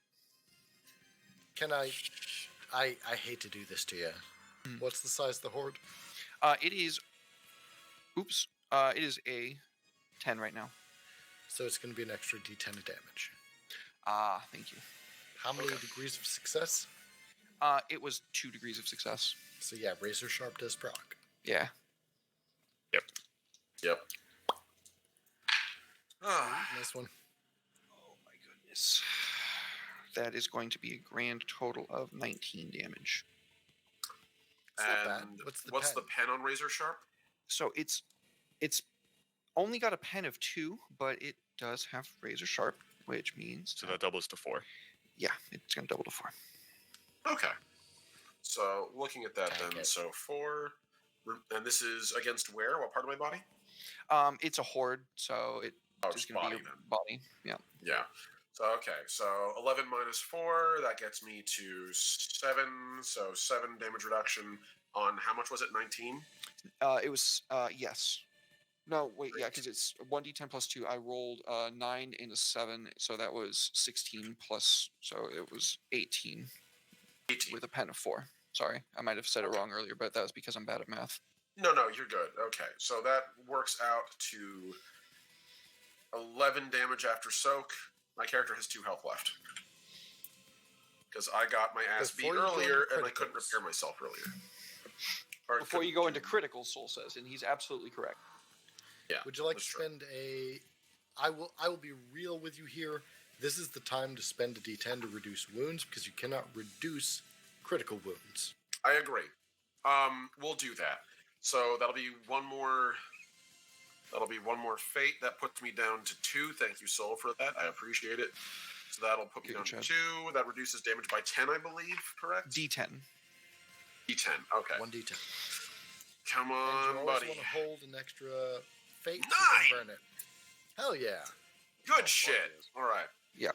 Speaker 3: Can I hate to do this to you. What's the size of the horde?
Speaker 1: It is... Oops. It is a 10 right now.
Speaker 3: So it's going to be an extra D10 of damage.
Speaker 1: Thank you.
Speaker 3: How many degrees of success?
Speaker 1: It was 2 degrees of success.
Speaker 3: So yeah, razor sharp does proc.
Speaker 1: Yeah.
Speaker 5: Yep. Ah,
Speaker 3: Nice one.
Speaker 1: Oh my goodness. That is going to be a grand total of 19 damage.
Speaker 3: It's not bad.
Speaker 5: and
Speaker 3: What's the pen?
Speaker 5: pen on Razor Sharp?
Speaker 1: So it's only got a pen of 2, but it does have razor sharp, which means
Speaker 4: So that doubles to 4.
Speaker 1: yeah, it's gonna double to 4.
Speaker 5: Okay. So looking at that
Speaker 3: Okay.
Speaker 5: then, so 4, and this is against where? What part of my body?
Speaker 1: It's a horde, so it's
Speaker 5: Oh,
Speaker 1: just
Speaker 5: just
Speaker 1: gonna
Speaker 5: body
Speaker 1: be your
Speaker 5: then.
Speaker 1: body. Yeah.
Speaker 5: Yeah. So okay, so 11 minus 4, that gets me to 7. So 7 damage reduction on how much was it? 19.
Speaker 1: It was yes. No, wait, yeah,
Speaker 5: Great.
Speaker 1: because it's 1d10 plus 2. I rolled 9 and a 7, so that was 16 plus, so it was 18
Speaker 5: 18.
Speaker 1: with a pen of 4. Sorry, I might have said it wrong earlier, but that was because I'm bad at math.
Speaker 5: No, you're good. Okay, so that works out to 11 damage after soak. My character has 2 health left. Because I got my ass beat
Speaker 3: Before you go into
Speaker 5: earlier and I couldn't
Speaker 3: criticals.
Speaker 5: repair myself earlier. Or
Speaker 1: Before you
Speaker 5: couldn't
Speaker 1: go into
Speaker 5: do-
Speaker 1: critical, Soul says, and he's absolutely correct.
Speaker 5: Yeah.
Speaker 3: Would you like to
Speaker 5: that's true.
Speaker 3: spend a? I will be real with you here. This is the time to spend a D10 to reduce wounds because you cannot reduce critical wounds.
Speaker 5: I agree. We'll do that. So that'll be one more. That'll be one more fate. That puts me down to 2. Thank you, Soul, for that. I appreciate it. So that'll put me
Speaker 1: Good
Speaker 5: down
Speaker 1: job.
Speaker 5: to 2. That reduces damage by 10, I believe. Correct.
Speaker 1: D10.
Speaker 5: D10. Okay.
Speaker 3: 1D10.
Speaker 5: Come
Speaker 3: And
Speaker 5: on,
Speaker 3: you always
Speaker 5: buddy.
Speaker 3: want to hold an extra fate
Speaker 5: 9!
Speaker 3: to burn it. Hell yeah.
Speaker 5: Good shit. All right.
Speaker 1: Yep.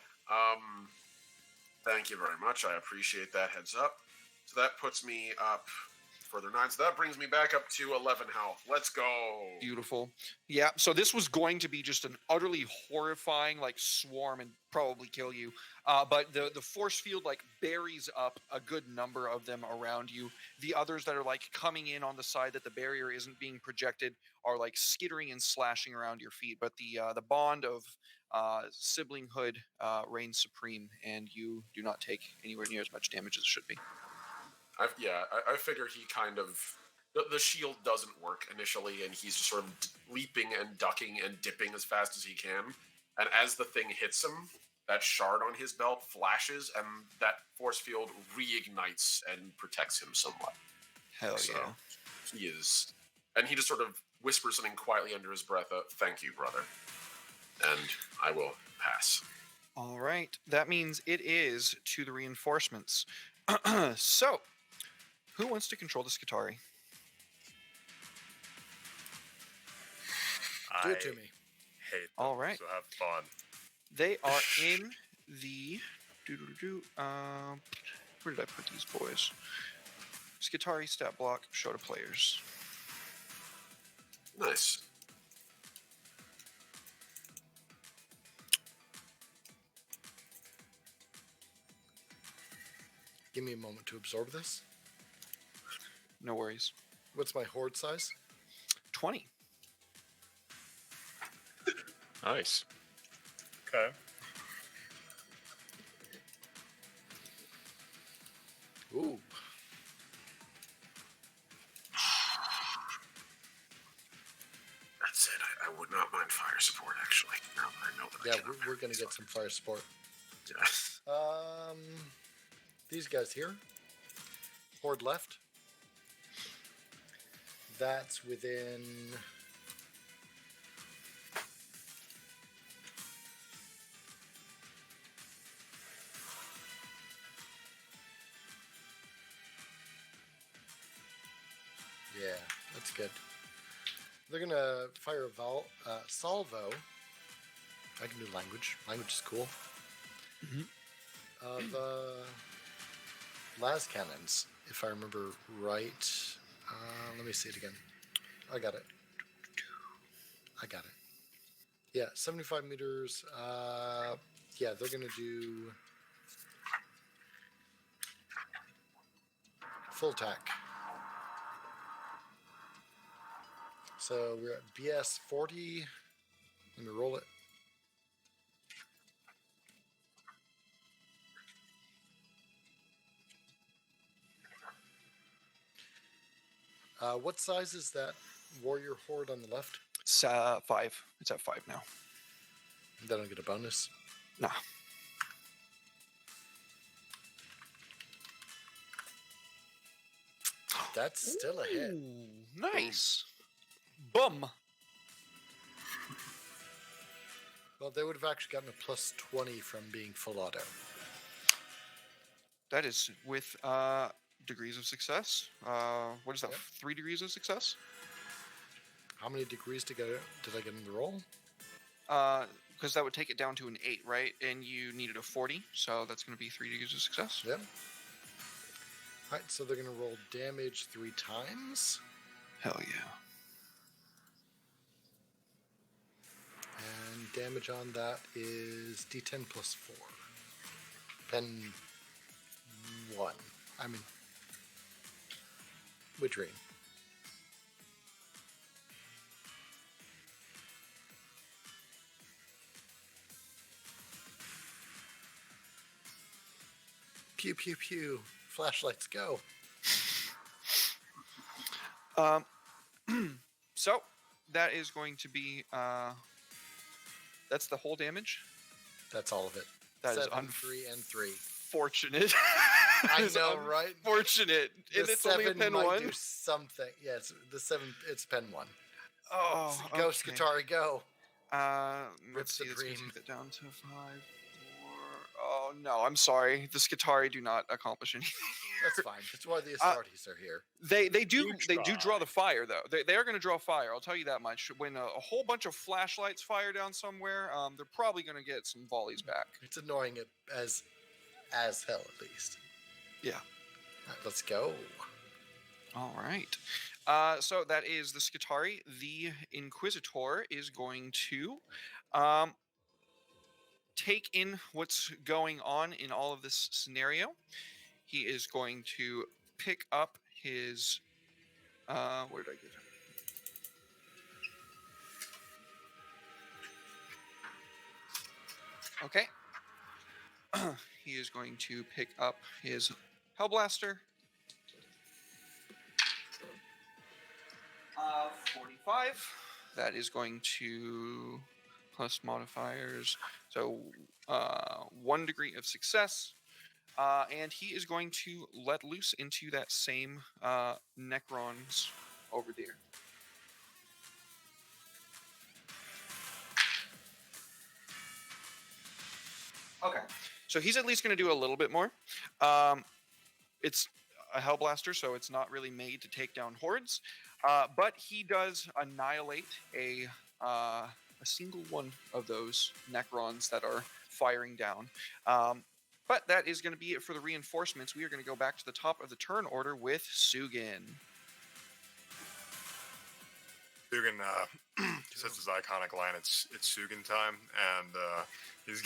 Speaker 5: Thank you very much. I appreciate that heads up. So that puts me up further 9. So that brings me back up to 11 health. Let's go.
Speaker 1: Beautiful. Yeah, so this was going to be just an utterly horrifying, like, swarm and probably kill you. But the force field, like, buries up a good number of them around you. The others that are, like, coming in on the side that the barrier isn't being projected are, like, skittering and slashing around your feet. But the bond of siblinghood reigns supreme, and you do not take anywhere near as much damage as it should be.
Speaker 5: I figure he kind of... The shield doesn't work initially, and he's just sort of leaping and ducking and dipping as fast as he can. And as the thing hits him, that shard on his belt flashes, and that force field reignites and protects him somewhat.
Speaker 1: Hell
Speaker 5: So,
Speaker 1: yeah.
Speaker 5: he is... And he just sort of whispers something quietly under his breath, thank you, brother. And I will pass.
Speaker 1: All right, that means it is to the reinforcements. So, who wants to control the Skitari?
Speaker 3: Do it to me.
Speaker 4: Hate them,
Speaker 1: All right.
Speaker 4: So have fun.
Speaker 1: They are in the... where did I put these boys? Skitari stat block, show to players.
Speaker 5: Nice.
Speaker 3: Give me a moment to absorb this.
Speaker 1: No worries.
Speaker 3: What's my horde size?
Speaker 1: 20.
Speaker 4: Nice.
Speaker 2: Okay.
Speaker 3: Ooh.
Speaker 5: That said, I would not mind fire support, actually. Now that I know that I
Speaker 3: Yeah,
Speaker 5: cannot
Speaker 3: we're going to get some fire support.
Speaker 5: Yes.
Speaker 3: These guys here. Horde left. That's within... Yeah, that's good. They're going to fire a salvo. I can do language. Language is cool. Of las cannons, if I remember right. Let me see it again. I got it. Yeah, 75 meters. Yeah, they're going to do full attack. So we're at BS 40. Let me roll it. What size is that warrior horde on the left?
Speaker 1: It's 5. It's at 5 now.
Speaker 3: They don't get a bonus.
Speaker 1: Nah.
Speaker 3: That's still a hit.
Speaker 1: Ooh, nice. Bum.
Speaker 3: Well, they would have actually gotten a plus 20 from being full auto.
Speaker 1: That is with degrees of success. What is that?
Speaker 3: Yep.
Speaker 1: 3 degrees of success?
Speaker 3: How many degrees did I get in the roll?
Speaker 1: Because that would take it down to an 8, right? And you needed a 40, so that's going to be 3 degrees of success.
Speaker 3: Yep. All right, so they're going to roll damage 3 times.
Speaker 1: Hell yeah.
Speaker 3: And damage on that is D10 plus 4. Pen 1. I mean, Widrine. Pew, pew, pew. Flashlights, go.
Speaker 1: So that is going to be that's the whole damage.
Speaker 3: That's all of it.
Speaker 1: That is
Speaker 3: 7, 3, and 3.
Speaker 1: Unfortunate.
Speaker 3: I know, right?
Speaker 1: Fortunate, and
Speaker 3: The
Speaker 1: it's only a
Speaker 3: 7
Speaker 1: pen
Speaker 3: might
Speaker 1: 1.
Speaker 3: do something. Yeah, the 7. It's pen 1.
Speaker 1: Oh,
Speaker 3: Go,
Speaker 1: okay.
Speaker 3: Skatari, go.
Speaker 1: Let's
Speaker 3: the
Speaker 1: see. Let's
Speaker 3: dream.
Speaker 1: take that down to 5, 4. Oh no, I'm sorry. The Skatari do not accomplish anything.
Speaker 3: That's fine. That's why the Astartes are here.
Speaker 1: They do
Speaker 2: You
Speaker 1: draw
Speaker 2: try.
Speaker 1: the fire though. They are going to draw fire. I'll tell you that much. When a whole bunch of flashlights fire down somewhere, they're probably going to get some volleys back.
Speaker 3: It's annoying it as hell, at least.
Speaker 1: Yeah.
Speaker 3: All right, let's go.
Speaker 1: All right. So that is the Skatari. The Inquisitor is going to take in what's going on in all of this scenario. He is going to pick up his. Where did I get him? Okay. He is going to pick up his Hellblaster. 45. That is going to plus modifiers. So 1 degree of success. And he is going to let loose into that same Necrons over there. Okay. So he's at least going to do a little bit more. It's a Hellblaster, so it's not really made to take down hordes. But he does annihilate a single one of those Necrons that are firing down. But that is going to be it for the reinforcements. We are going to go back to the top of the turn order with Sugin.
Speaker 2: Sugin says his iconic line, it's Sugin time, and he's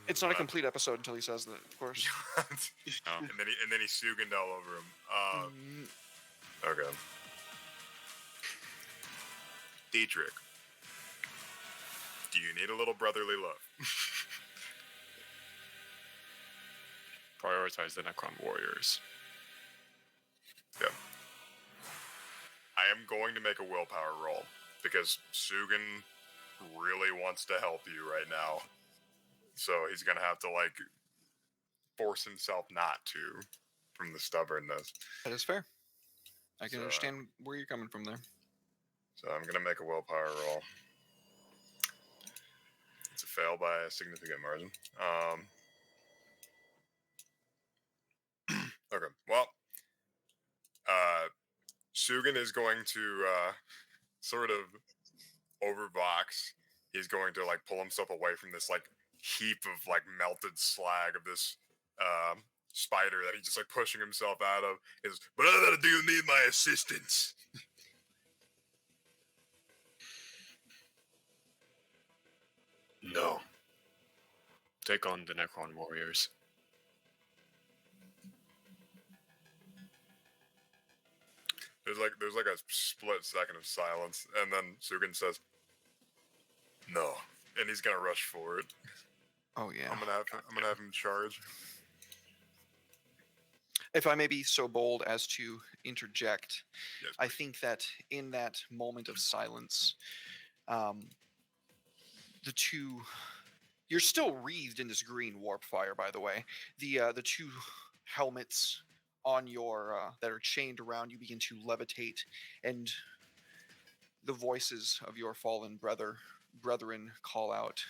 Speaker 1: It's not a complete episode until he says that, of course.
Speaker 4: Oh.
Speaker 2: and then he Suganed all over him. Okay. Dietrich, do you need a little brotherly love?
Speaker 4: Prioritize the Necron warriors.
Speaker 2: Yeah. I am going to make a willpower roll because Sugan really wants to help you right now. So he's going to have to, like, force himself not to from the stubbornness.
Speaker 1: That is fair. I can
Speaker 2: So,
Speaker 1: understand where you're coming from there.
Speaker 2: So I'm going to make a willpower roll. It's a fail by a significant margin. Okay, well, Sugan is going to sort of overbox. He's going to like pull himself away from this like heap of like melted slag of this spider that he's just like pushing himself out of. Is, but I do need my assistance.
Speaker 5: No.
Speaker 4: Take on the Necron warriors.
Speaker 2: There's like a split second of silence, and then Sugan says, "No," and he's gonna rush forward.
Speaker 1: Oh yeah.
Speaker 2: I'm gonna have him charge.
Speaker 1: If I may be so bold as to interject,
Speaker 2: Yes,
Speaker 1: I
Speaker 2: please.
Speaker 1: think that in that moment of silence, the two, you're still wreathed in this green warp fire, by the way. The two helmets on your that are chained around you begin to levitate, and the voices of your fallen brethren call out,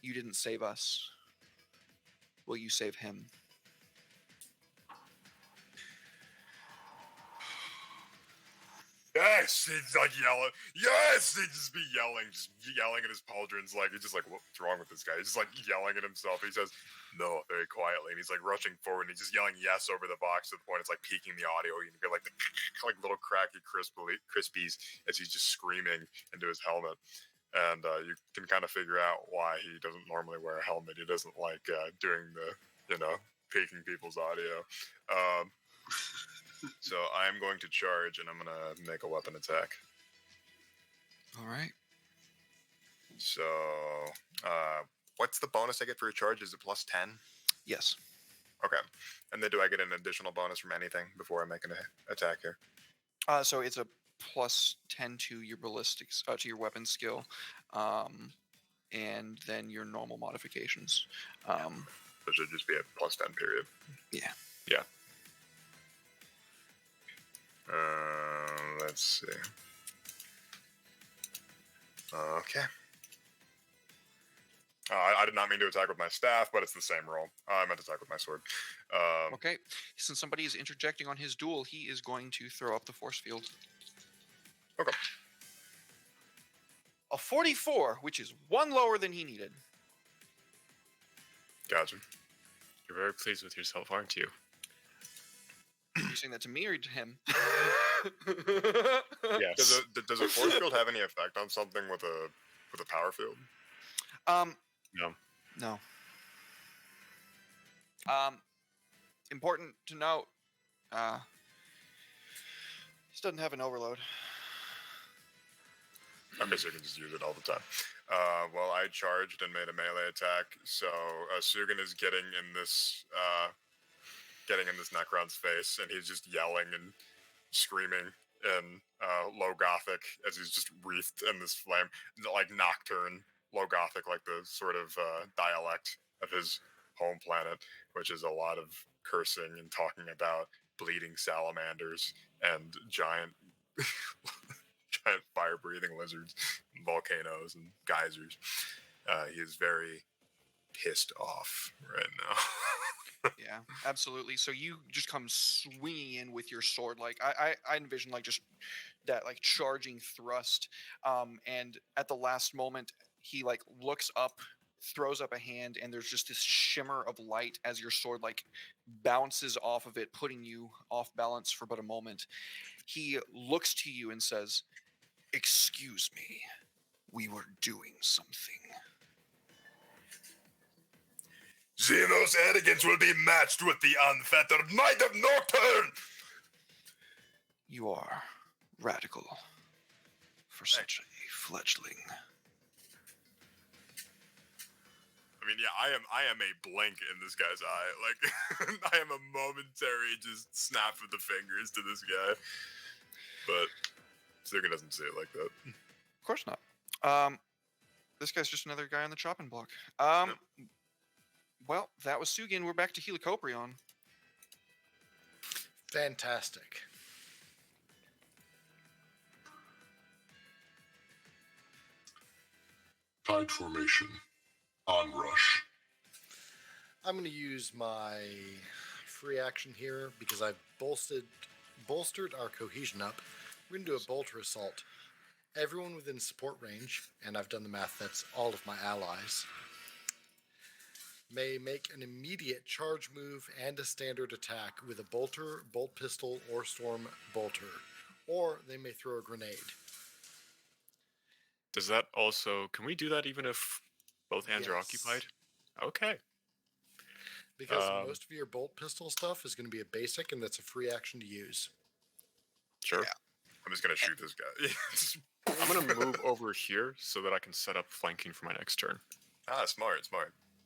Speaker 1: "You didn't save us. Will you save him?"
Speaker 2: Yes, he's like yelling. Yes, he'd just be yelling at his pauldrons. Like he's just like, what's wrong with this guy? He's just like yelling at himself. He says, "No," very quietly, and he's like rushing forward. And he's just yelling "yes" over the box to the point it's like peaking the audio. You can hear like the like little cracky crispies as he's just screaming into his helmet. And you can kind of figure out why he doesn't normally wear a helmet. He doesn't like doing the peaking people's audio. So I'm going to charge, and I'm going to make a weapon attack.
Speaker 1: All right.
Speaker 2: So, what's the bonus I get for a charge? Is it plus 10?
Speaker 1: Yes.
Speaker 2: Okay. And then do I get an additional bonus from anything before I make an attack here?
Speaker 1: So it's a plus 10 to your ballistics, to your weapon skill, and then your normal modifications.
Speaker 2: So it should just be a plus 10 period.
Speaker 1: Yeah.
Speaker 2: Yeah. Let's see. Okay. I did not mean to attack with my staff, but it's the same roll. I meant to attack with my sword.
Speaker 1: Okay. Since somebody is interjecting on his duel, he is going to throw up the force field.
Speaker 2: Okay.
Speaker 1: A 44, which is one lower than he needed.
Speaker 2: Gotcha.
Speaker 4: You're very pleased with yourself, aren't you?
Speaker 1: You're saying that to me or to him?
Speaker 4: Yes.
Speaker 2: Does a force field have any effect on something with a power field?
Speaker 4: No.
Speaker 1: No. Important to note, this doesn't have an overload.
Speaker 2: Okay, so you can just use it all the time. Well, I charged and made a melee attack, so Sugan is getting in this Necron's face, and he's just yelling and screaming in low Gothic as he's just wreathed in this flame, like Nocturne low Gothic, like the sort of dialect of his home planet, which is a lot of cursing and talking about bleeding salamanders and giant fire-breathing lizards, and volcanoes, and geysers. He is very pissed off right now.
Speaker 1: Yeah, absolutely. So you just come swinging in with your sword, like I envision like just that like charging thrust, and at the last moment he like looks up, throws up a hand, and there's just this shimmer of light as your sword like bounces off of it, putting you off balance for but a moment. He looks to you and says, "Excuse me, we were doing something."
Speaker 2: Xenos' arrogance will be matched with the unfettered might of Nocturne!
Speaker 1: You are radical for such a fledgling.
Speaker 2: I mean, yeah, I am a blink in this guy's eye. Like, I am a momentary just snap of the fingers to this guy. But Suga doesn't see it like that.
Speaker 1: Of course not. This guy's just another guy on the chopping block. Well, that was Sugin. We're back to Helicoprion.
Speaker 3: Fantastic.
Speaker 7: Tide formation. Onrush.
Speaker 3: I'm going to use my free action here because I've bolstered our cohesion up. We're going to do a bolter assault. Everyone within support range, and I've done the math, that's all of my allies, may make an immediate charge move and a standard attack with a bolter, bolt pistol, or storm bolter. Or they may throw a grenade.
Speaker 4: Does that also? Can we do that even if both hands are
Speaker 3: Yes.
Speaker 4: occupied? Okay.
Speaker 3: Because most of your bolt pistol stuff is going to be a basic, and that's a free action to use.
Speaker 4: Sure.
Speaker 2: I'm just gonna shoot this guy.
Speaker 4: I'm gonna move over here so that I can set up flanking for my next turn.
Speaker 2: Smart.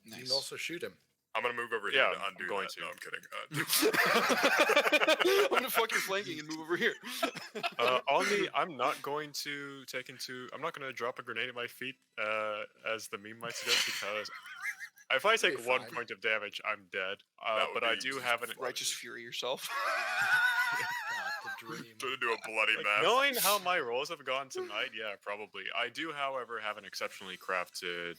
Speaker 3: You can also shoot him.
Speaker 2: I'm gonna move over here
Speaker 4: Yeah,
Speaker 2: to
Speaker 4: I'm
Speaker 2: undo
Speaker 4: going
Speaker 2: that. No, I'm kidding.
Speaker 1: I'm gonna fuck your flanking and move over here.
Speaker 4: I'm not going to take into. I'm not going to drop a grenade at my feet, as the meme might suggest, because if I take
Speaker 3: Be
Speaker 4: 1
Speaker 3: fine.
Speaker 4: point of damage, I'm dead.
Speaker 2: That would
Speaker 4: But I
Speaker 2: be
Speaker 4: do
Speaker 2: just
Speaker 4: have an.
Speaker 1: Righteous fury yourself.
Speaker 3: God, the dream.
Speaker 2: Trying to do a bloody
Speaker 4: Like,
Speaker 2: math.
Speaker 4: knowing how my rolls have gone tonight, yeah, probably. I do, however, have an exceptionally crafted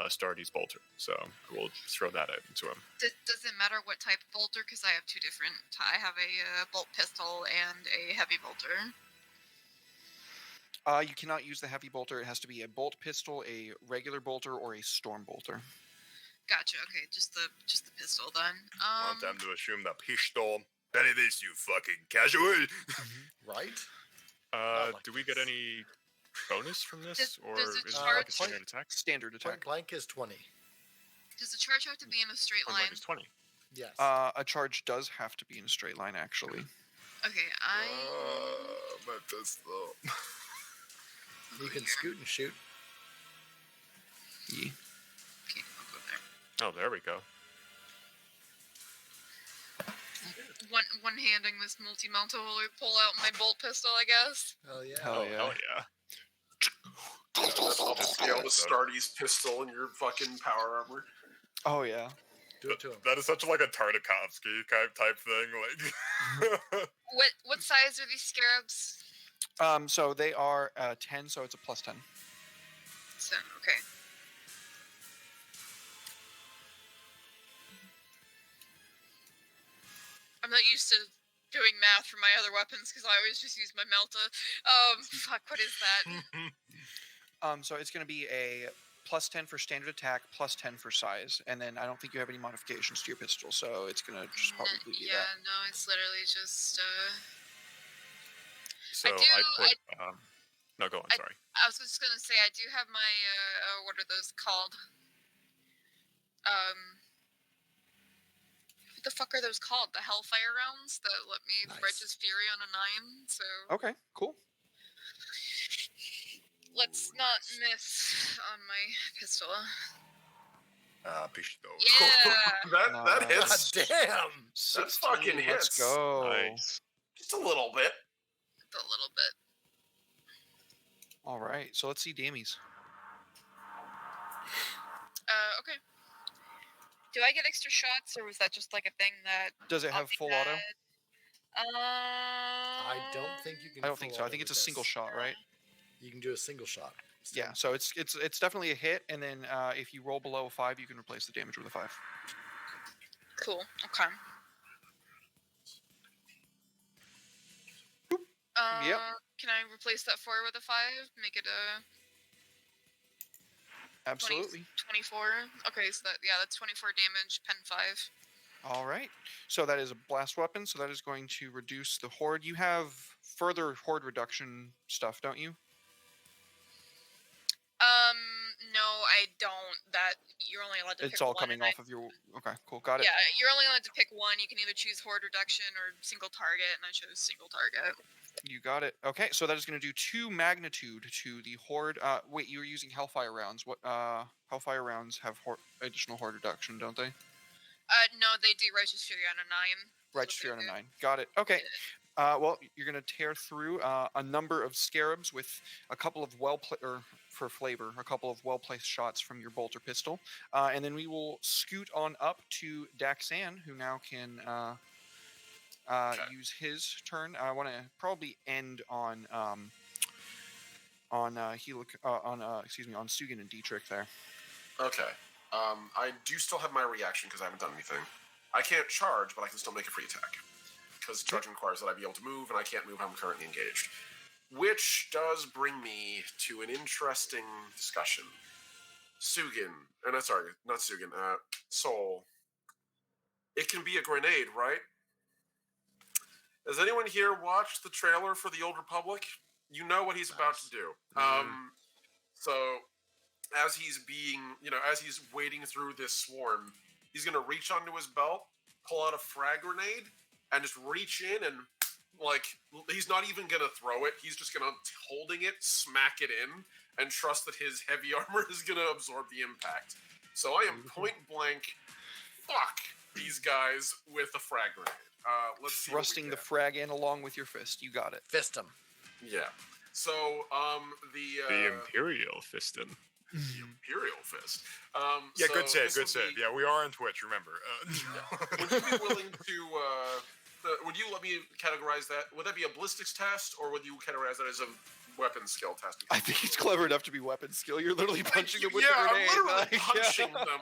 Speaker 4: Stardy's bolter, so we'll throw that out into him.
Speaker 6: Does it matter what type of bolter? Because I have two different. I have a bolt pistol and a heavy bolter.
Speaker 1: You cannot use the heavy bolter. It has to be a bolt pistol, a regular bolter, or a storm bolter.
Speaker 6: Gotcha. Okay, just the pistol then.
Speaker 2: I want them to assume the pistol. Benny this, you fucking casual.
Speaker 3: Right? like
Speaker 4: Do we get
Speaker 3: this.
Speaker 4: any bonus from this,
Speaker 6: Does-
Speaker 4: or
Speaker 6: does it
Speaker 4: is it
Speaker 6: charge-
Speaker 4: like a standard attack?
Speaker 1: Standard
Speaker 3: Point
Speaker 1: attack.
Speaker 3: blank is 20.
Speaker 6: Does the charge have to be in a straight
Speaker 4: Point
Speaker 6: line?
Speaker 4: blank is 20.
Speaker 3: Yes.
Speaker 1: A charge does have to be in a straight line, actually.
Speaker 6: Okay, I.
Speaker 2: My pistol.
Speaker 3: you can scoot and shoot.
Speaker 1: Yeah.
Speaker 6: Okay, I'll go there.
Speaker 4: Oh, there we go.
Speaker 6: One-handing this multi-mounta while we pull out my bolt pistol, I guess.
Speaker 3: Oh, yeah.
Speaker 1: Hell yeah.
Speaker 4: Hell yeah.
Speaker 5: I'll just be able to start his pistol in your fucking power armor.
Speaker 1: Oh yeah.
Speaker 3: Do it to him.
Speaker 2: That is such like a Tartakovsky type thing. Like,
Speaker 6: What size are these scarabs?
Speaker 1: So they are 10, so it's a plus 10.
Speaker 6: So okay. I'm not used to doing math for my other weapons because I always just use my melta. Fuck, what is that?
Speaker 1: So it's going to be a plus 10 for standard attack, plus 10 for size, and then I don't think you have any modifications to your pistol, so it's going to just probably be
Speaker 6: Yeah,
Speaker 1: that.
Speaker 6: no, it's literally just.
Speaker 4: So
Speaker 6: do-
Speaker 4: I put. No, go on. Sorry.
Speaker 6: I was just gonna say I do have my what are those called? What the fuck are those called? The Hellfire rounds that let me
Speaker 3: Nice.
Speaker 6: Righteous Fury on a 9. So
Speaker 1: Okay, cool.
Speaker 6: let's not miss on my pistol.
Speaker 2: pistol.
Speaker 6: Yeah.
Speaker 5: that
Speaker 1: Nice.
Speaker 5: hits
Speaker 3: God damn!
Speaker 1: 16,
Speaker 5: fucking
Speaker 1: let's
Speaker 5: hits.
Speaker 1: go.
Speaker 4: Nice.
Speaker 5: just a little bit.
Speaker 6: A little bit.
Speaker 1: All right, so let's see Damies.
Speaker 6: Okay. Do I get extra shots, or was that just like a thing that?
Speaker 1: Does it have full auto?
Speaker 3: I don't think you can.
Speaker 1: I don't think
Speaker 3: full
Speaker 1: so. I
Speaker 3: auto
Speaker 1: think it's a
Speaker 3: with
Speaker 1: single
Speaker 3: this.
Speaker 1: shot, right?
Speaker 3: You can do a single shot.
Speaker 1: Yeah, so it's definitely a hit, and then if you roll below a 5, you can replace the damage with a 5.
Speaker 6: Cool. Okay.
Speaker 1: Yep.
Speaker 6: Can I replace that 4 with a 5? Make it a
Speaker 1: Absolutely.
Speaker 6: 24. Okay, so that's 24 damage, pen 5.
Speaker 1: All right. So that is a blast weapon, so that is going to reduce the horde. You have further horde reduction stuff, don't you?
Speaker 6: No, I I don't. That you're only allowed to pick
Speaker 1: It's all
Speaker 6: one.
Speaker 1: coming off of your. Okay, cool, got it.
Speaker 6: Yeah, you're only allowed to pick one. You can either choose horde reduction or single target, and I chose single target.
Speaker 1: You got it. Okay, so that is going to do 2 magnitude to the horde. Wait, you were using Hellfire rounds. What? Hellfire rounds have additional horde reduction, don't they?
Speaker 6: No, they do Righteous Fury on a 9.
Speaker 1: Righteous Fury on a 9. Got it. Okay. Well, you're going to tear through a number of scarabs with a couple of for flavor, a couple of well-placed shots from your bolter pistol, and then we will scoot on up to Daxan, who now can use his turn. I want to probably end on Sugan and Dietrich there.
Speaker 5: Okay. I do still have my reaction because I haven't done anything. I can't charge, but I can still make a free attack. Because charging requires that I be able to move, and I can't move. I'm currently engaged. Which does bring me to an interesting discussion. Sugan, sorry, not Sugan, Soul. It can be a grenade, right? Has anyone here watched the trailer for The Old Republic? You know what he's about to do. So, as he's as he's wading through this swarm, he's going to reach onto his belt, pull out a frag grenade, and just reach in and, he's not even going to throw it. He's just going to, holding it, smack it in, and trust that his heavy armor is going to absorb the impact. So I am point blank, fuck these guys with a frag grenade. Let's see.
Speaker 1: Thrusting the frag in along with your fist. You got it.
Speaker 3: Fist him.
Speaker 5: Yeah. So,
Speaker 4: the Imperial Fistin.
Speaker 5: The Imperial Fist.
Speaker 2: Yeah,
Speaker 5: so
Speaker 2: good save,
Speaker 5: this will
Speaker 2: good save.
Speaker 5: be-
Speaker 2: Yeah, we are on Twitch, remember.
Speaker 5: Would you be willing to, would you let me categorize that? Would that be a ballistics test, or would you categorize that as a weapon skill test?
Speaker 1: I think it's clever enough to be weapon skill. You're literally punching them with
Speaker 5: yeah,
Speaker 1: the grenade.
Speaker 5: I'm literally
Speaker 1: like,
Speaker 5: punching them.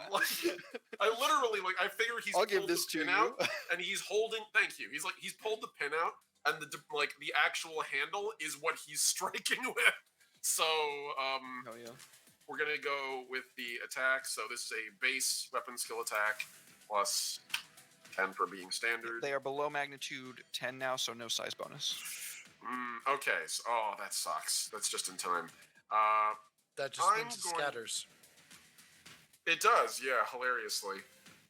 Speaker 5: I literally, I figure he's
Speaker 1: I'll
Speaker 5: pulled
Speaker 1: give this
Speaker 5: the
Speaker 1: to
Speaker 5: pin
Speaker 1: you.
Speaker 5: out, and he's holding, thank you, he's pulled the pin out, and the actual handle is what he's striking with. So,
Speaker 1: Oh yeah.
Speaker 5: we're going to go with the attack. So this is a base weapon skill attack plus 10 for being standard.
Speaker 1: They are below magnitude 10 now, so no size bonus.
Speaker 5: Okay. So, that sucks. That's just in time.
Speaker 3: That just
Speaker 5: I'm
Speaker 3: means it
Speaker 5: going-
Speaker 3: scatters.
Speaker 5: It does, yeah, hilariously.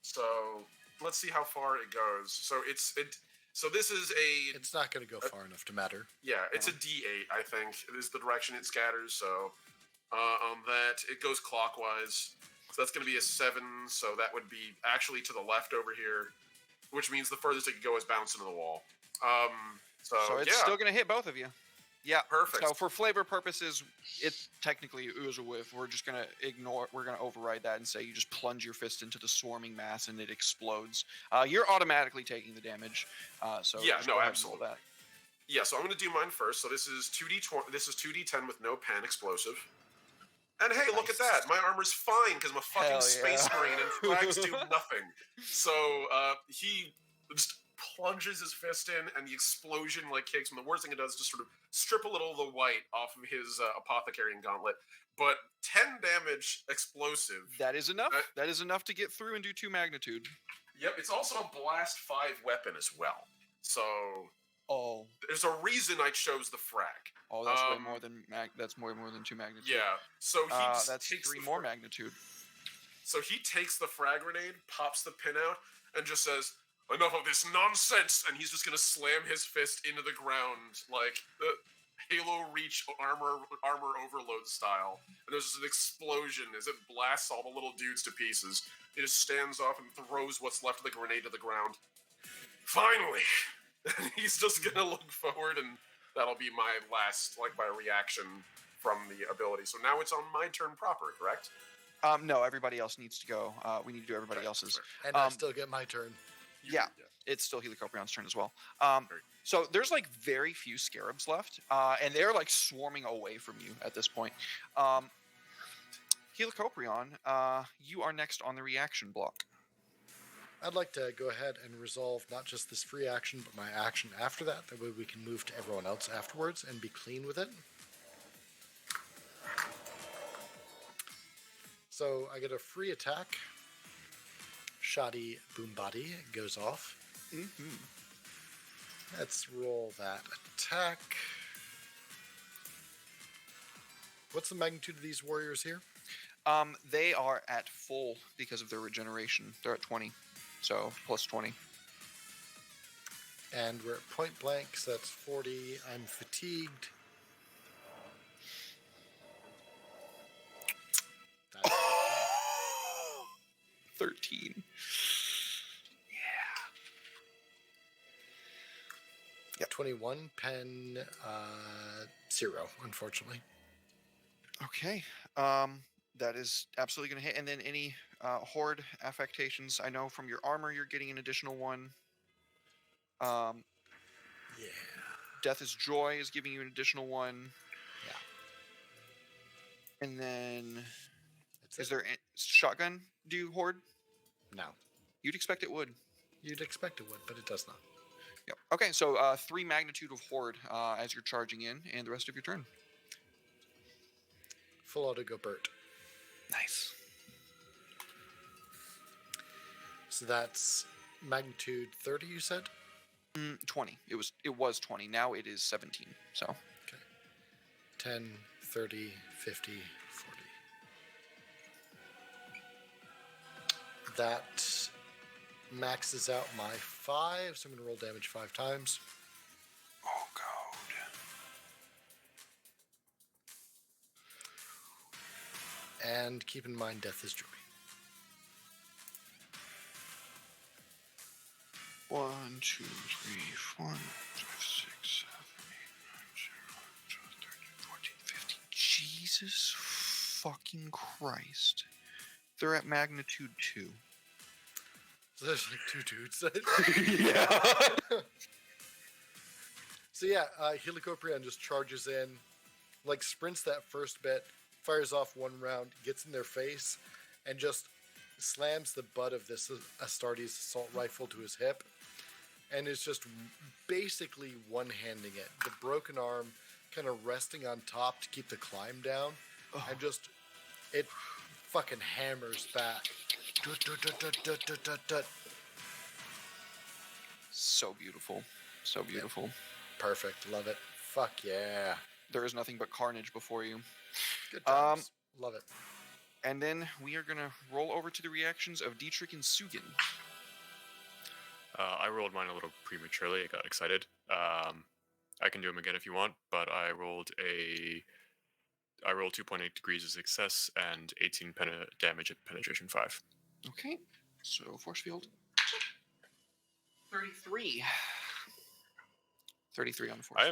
Speaker 5: So let's see how far it goes. So So this is a
Speaker 3: It's not going to go far enough to matter.
Speaker 5: it's a D8. I think it is the direction it scatters. So on that, it goes clockwise. So that's going to be a 7. So that would be actually to the left over here, which means the furthest it could go is bounce into the wall. So
Speaker 1: it's still going to hit both of you. Yeah.
Speaker 5: Perfect.
Speaker 1: So for flavor purposes, it technically is a whiff. We're just going to ignore. We're going to override that and say you just plunge your fist into the swarming mass and it explodes. You're automatically taking the damage. So
Speaker 5: Yeah,
Speaker 1: just
Speaker 5: no,
Speaker 1: go ahead and roll
Speaker 5: absolutely.
Speaker 1: that.
Speaker 5: Yeah, so I'm going to do mine first. So this is 2d20. This is 2d10 with no pan explosive. And hey, look at that! My armor's fine because I'm a fucking
Speaker 1: Hell
Speaker 5: space
Speaker 1: yeah.
Speaker 5: marine and frags do nothing. So he just plunges his fist in, and the explosion kicks him. The worst thing it does is just sort of strip a little of the white off of his apothecary gauntlet. But 10 damage explosive.
Speaker 1: That is enough. That is enough to get through and do 2 magnitude.
Speaker 5: Yep, it's also a blast 5 weapon as well. So
Speaker 1: Oh.
Speaker 5: there's a reason I chose the frag.
Speaker 1: Oh, that's way more than that's more than 2 magnitude.
Speaker 5: Yeah, so he just
Speaker 1: that's
Speaker 5: takes
Speaker 1: 3
Speaker 5: the
Speaker 1: more magnitude.
Speaker 5: So he takes the frag grenade, pops the pin out, and just says, "Enough of this nonsense!" And he's just gonna slam his fist into the ground like the Halo Reach armor overload style. And there's just an explosion as it blasts all the little dudes to pieces. He just stands off and throws what's left of the grenade to the ground. Finally! And he's just gonna look forward, and that'll be my last, my reaction from the ability. So now it's on my turn proper, correct?
Speaker 1: No, everybody else needs to go. We need to do everybody else's.
Speaker 3: And I still get my turn.
Speaker 1: Yeah, it's still Helicoprion's turn as well. So there's very few scarabs left, and they're swarming away from you at this point. Helicoprion, you are next on the reaction block.
Speaker 3: I'd like to go ahead and resolve not just this free action, but my action after that. That way we can move to everyone else afterwards and be clean with it. So I get a free attack. Shoddy Boom Body goes off.
Speaker 1: Mm-hmm.
Speaker 3: Let's roll that attack. What's the magnitude of these warriors here?
Speaker 1: They are at full because of their regeneration. They're at 20, so plus 20.
Speaker 3: And we're at point blank, so that's 40. I'm fatigued. That's
Speaker 1: 13.
Speaker 3: 21, pen 0, unfortunately.
Speaker 1: Okay. That is absolutely going to hit. And then any horde affectations. I know from your armor you're getting an additional one.
Speaker 3: Yeah.
Speaker 1: Death is Joy is giving you an additional one.
Speaker 3: Yeah.
Speaker 1: And then
Speaker 3: That's
Speaker 1: is
Speaker 3: it.
Speaker 1: there a shotgun do horde?
Speaker 3: No.
Speaker 1: You'd expect it would.
Speaker 3: You'd expect it would, but it does not.
Speaker 1: Yep. Okay, so 3 magnitude of horde as you're charging in, and the rest of your turn.
Speaker 3: Full auto go Bert.
Speaker 1: Nice.
Speaker 3: So that's magnitude 30, you said?
Speaker 1: 20. It was 20. Now it is 17. So
Speaker 3: 10, 30, 50, 40. That maxes out my 5, so I'm going to roll damage 5 times.
Speaker 1: oh god.
Speaker 3: And keep in mind, death is joy.
Speaker 1: 1, 2, 3, 4, 5, 6, 7, 8, 9, 10, 11, 12, 13, 14, 15. Jesus fucking Christ. They're at magnitude 2.
Speaker 3: So there's like 2 dudes.
Speaker 1: Yeah.
Speaker 3: So yeah, Helicoprion just charges in, like sprints that first bit, fires off 1 round, gets in their face, and just slams the butt of this Astartes assault rifle to his hip, and is just basically one-handing it. The broken arm kind of resting on top to keep the climb down, and just, it fucking hammers back.
Speaker 1: So beautiful. So beautiful.
Speaker 3: Perfect, love it. Fuck yeah.
Speaker 1: There is nothing but carnage before you.
Speaker 3: Good times. Love it.
Speaker 1: And then we are going to roll over to the reactions of Dietrich and Sugan.
Speaker 4: I rolled mine a little prematurely. I got excited. I can do them again if you want, but I rolled 2.8 degrees of success and 18 damage at penetration 5.
Speaker 1: Okay. So force field. 33. 33 on the force.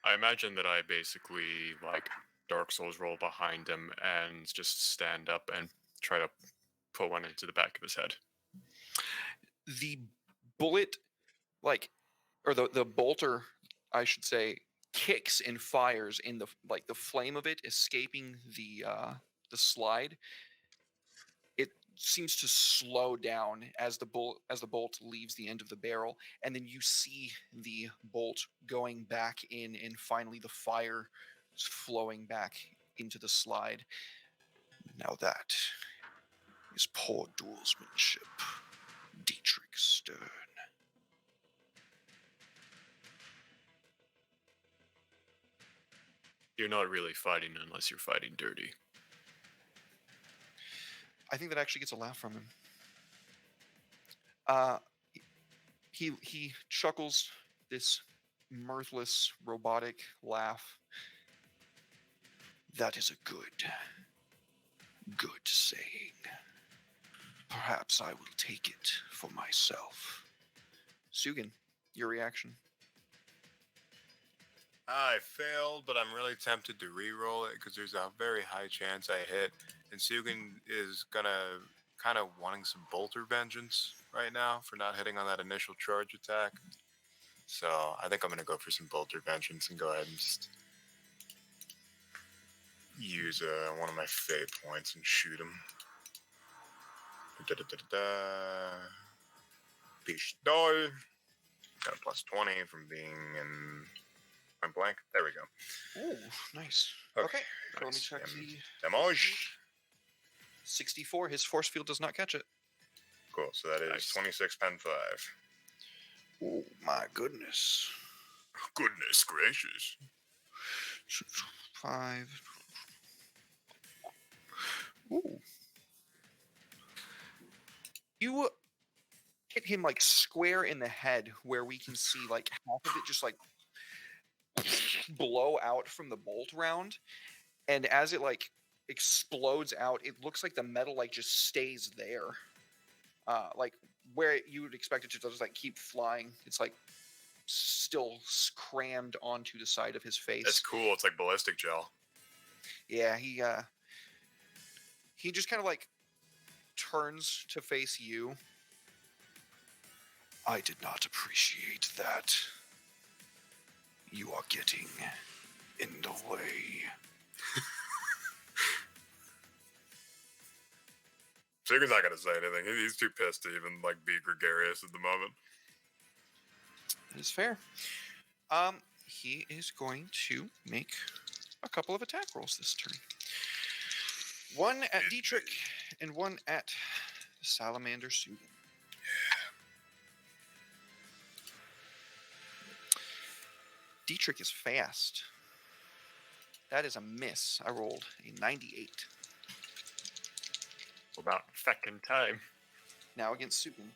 Speaker 4: I imagine that I basically like Dark Souls roll behind him and just stand up and try to put one into the back of his head.
Speaker 1: The bullet, or the bolter, I should say, kicks and fires in the flame of it escaping the slide. It seems to slow down as the bolt leaves the end of the barrel, and then you see the bolt going back in, and finally the fire is flowing back into the slide. Now that is poor duelsmanship, Dietrich Stern.
Speaker 4: You're not really fighting unless you're fighting dirty.
Speaker 1: I think that actually gets a laugh from him. He chuckles this mirthless, robotic laugh. That is a good saying. Perhaps I will take it for myself. Sugan, your reaction.
Speaker 2: I failed, but I'm really tempted to re-roll it because there's a very high chance I hit. And Sugan is gonna kind of wanting some bolter vengeance right now for not hitting on that initial charge attack. So I think I'm gonna go for some bolter vengeance and go ahead and just use one of my fate points and shoot him. Pistol. Got a plus 20 from being in point blank. There we go.
Speaker 1: Ooh, nice.
Speaker 2: Okay,
Speaker 1: Okay, so let me
Speaker 2: nice.
Speaker 1: check the
Speaker 2: Damage.
Speaker 1: 64. His force field does not catch it.
Speaker 2: Cool. So that is
Speaker 4: Nice.
Speaker 2: 26 pen 5.
Speaker 1: Oh my goodness.
Speaker 2: Goodness gracious.
Speaker 1: 5. Ooh. You hit him like square in the head, where we can see like half of it just like blow out from the bolt round, and as it like explodes out, it looks like the metal like just stays there, like where you would expect it to just like keep flying. It's like still crammed onto the side of his face.
Speaker 2: It's cool. It's like ballistic gel.
Speaker 1: Yeah, he just kind of like turns to face you. I did not appreciate that. You are getting in the way.
Speaker 2: Sugan's not gonna say anything. He's too pissed to even like be gregarious at the moment.
Speaker 1: That is fair. He is going to make a couple of attack rolls this turn. One at Dietrich and one at Salamander Sugan. Dietrich is fast. That is a miss. I rolled a 98.
Speaker 4: About fucking time.
Speaker 1: Now against Sugan.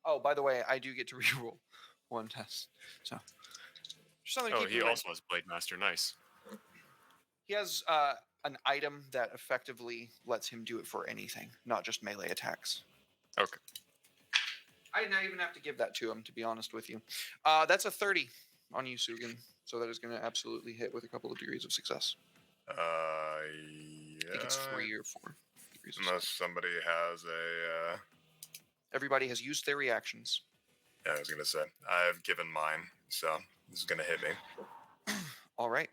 Speaker 1: Oh, by the way, I do get to reroll one test. So, just something to
Speaker 4: Oh,
Speaker 1: keep
Speaker 4: he
Speaker 1: in mind.
Speaker 4: also has Blade Master. Nice.
Speaker 1: He has an item that effectively lets him do it for anything, not just melee attacks.
Speaker 4: Okay.
Speaker 1: I did not even have to give that to him, to be honest with you. That's a 30 on you, Sugan. So that is going to absolutely hit with a couple of degrees of success.
Speaker 2: Yeah.
Speaker 1: I think it's 3 or 4 degrees of
Speaker 2: Unless
Speaker 1: success.
Speaker 2: somebody has a.
Speaker 1: Everybody has used their reactions.
Speaker 2: Yeah, I was gonna say I've given mine, so this is gonna hit me.
Speaker 1: All right.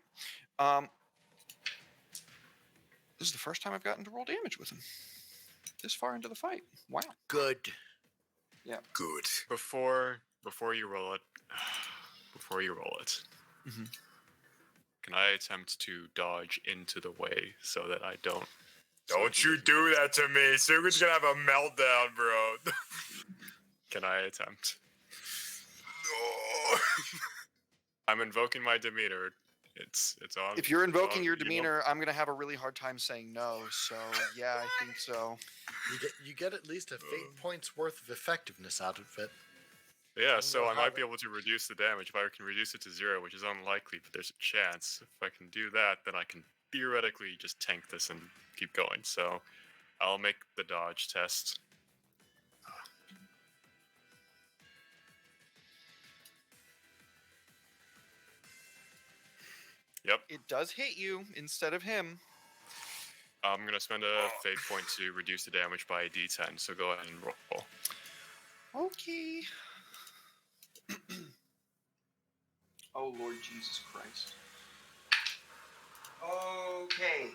Speaker 1: This is the first time I've gotten to roll damage with him. This far into the fight. Wow.
Speaker 3: Good.
Speaker 2: Good.
Speaker 4: Before you roll it,
Speaker 1: Mhm.
Speaker 4: can I attempt to dodge into the way so that I don't?
Speaker 2: Don't you do that to me. Sugan's gonna have a meltdown, bro.
Speaker 4: Can I attempt?
Speaker 2: No.
Speaker 4: I'm invoking my demeanor. It's on.
Speaker 1: If you're invoking
Speaker 4: on,
Speaker 1: your
Speaker 4: you know.
Speaker 1: demeanor, I'm going to have a really hard time saying no. So, yeah, I think so.
Speaker 3: You get at least a fate point's worth of effectiveness out of it.
Speaker 4: Yeah, so I
Speaker 3: You'll
Speaker 4: might
Speaker 3: have
Speaker 4: be
Speaker 3: it.
Speaker 4: able to reduce the damage if I can reduce it to 0, which is unlikely, but there's a chance. If I can do that, then I can theoretically just tank this and keep going. So I'll make the dodge test. Yep,
Speaker 1: It does hit you instead of him.
Speaker 4: I'm gonna spend a fate point to reduce the damage by a d10. So go ahead and roll.
Speaker 1: Okay. Oh, Lord Jesus Christ. Okay.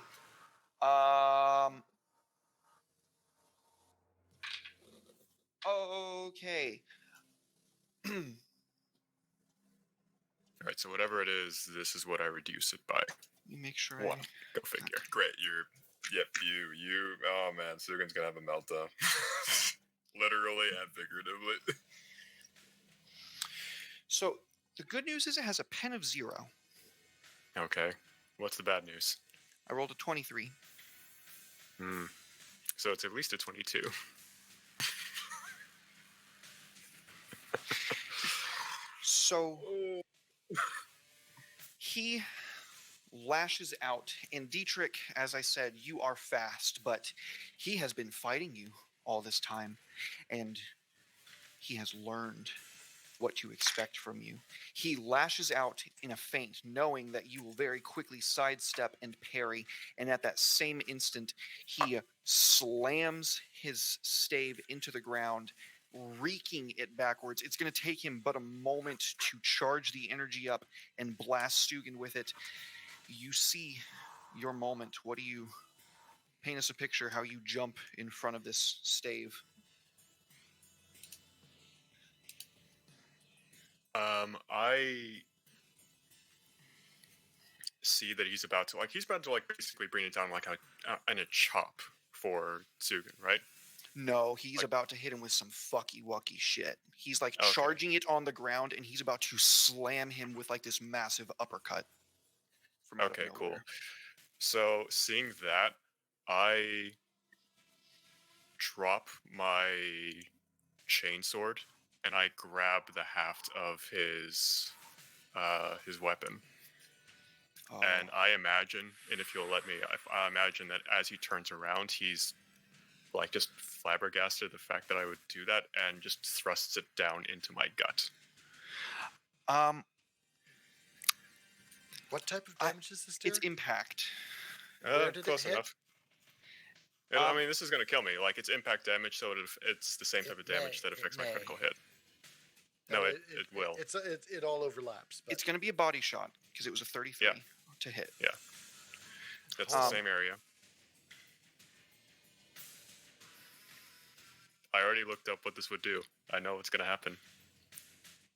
Speaker 1: Okay.
Speaker 4: All right, so whatever it is, this is what I reduce it by.
Speaker 1: You make sure.
Speaker 4: One. Go figure.
Speaker 2: Great, you. Oh man, Sugan's gonna have a meltdown. Literally and figuratively.
Speaker 1: So the good news is it has a pen of 0.
Speaker 4: Okay. What's the bad news?
Speaker 1: I rolled a 23.
Speaker 4: So it's at least a 22.
Speaker 1: So he lashes out, and Dietrich, as I said, you are fast, but he has been fighting you all this time, and he has learned what to expect from you. He lashes out in a feint, knowing that you will very quickly sidestep and parry, and at that same instant, he slams his stave into the ground, reeking it backwards. It's going to take him but a moment to charge the energy up and blast Stugan with it. You see your moment. What do you paint us a picture how you jump in front of this stave?
Speaker 4: I see that he's about to basically bring it down like in a chop for Sugan, right?
Speaker 1: No, he's
Speaker 4: Like-
Speaker 1: about to hit him with some fucky wucky shit. He's like
Speaker 4: Okay.
Speaker 1: charging it on the ground, and he's about to slam him with like this massive uppercut. From out of
Speaker 4: Okay, cool.
Speaker 1: nowhere.
Speaker 4: So seeing that, I drop my chainsword and I grab the haft of his weapon.
Speaker 1: Oh.
Speaker 4: And I imagine, and if you'll let me, I imagine that as he turns around, he's like just flabbergasted the fact that I would do that and just thrusts it down into my gut.
Speaker 3: What type of damage is this,
Speaker 1: It's
Speaker 3: Derek?
Speaker 1: impact.
Speaker 3: Where did it
Speaker 4: Close
Speaker 3: hit?
Speaker 4: enough. I mean, this is going to kill me. Like, it's impact damage, so it's the same type of damage that affects my critical hit. No, it will.
Speaker 3: It all overlaps. But
Speaker 1: It's going to be a body shot because it was a 33 to hit.
Speaker 4: Yeah. That's the same area. I already looked up what this would do. I know what's going to happen.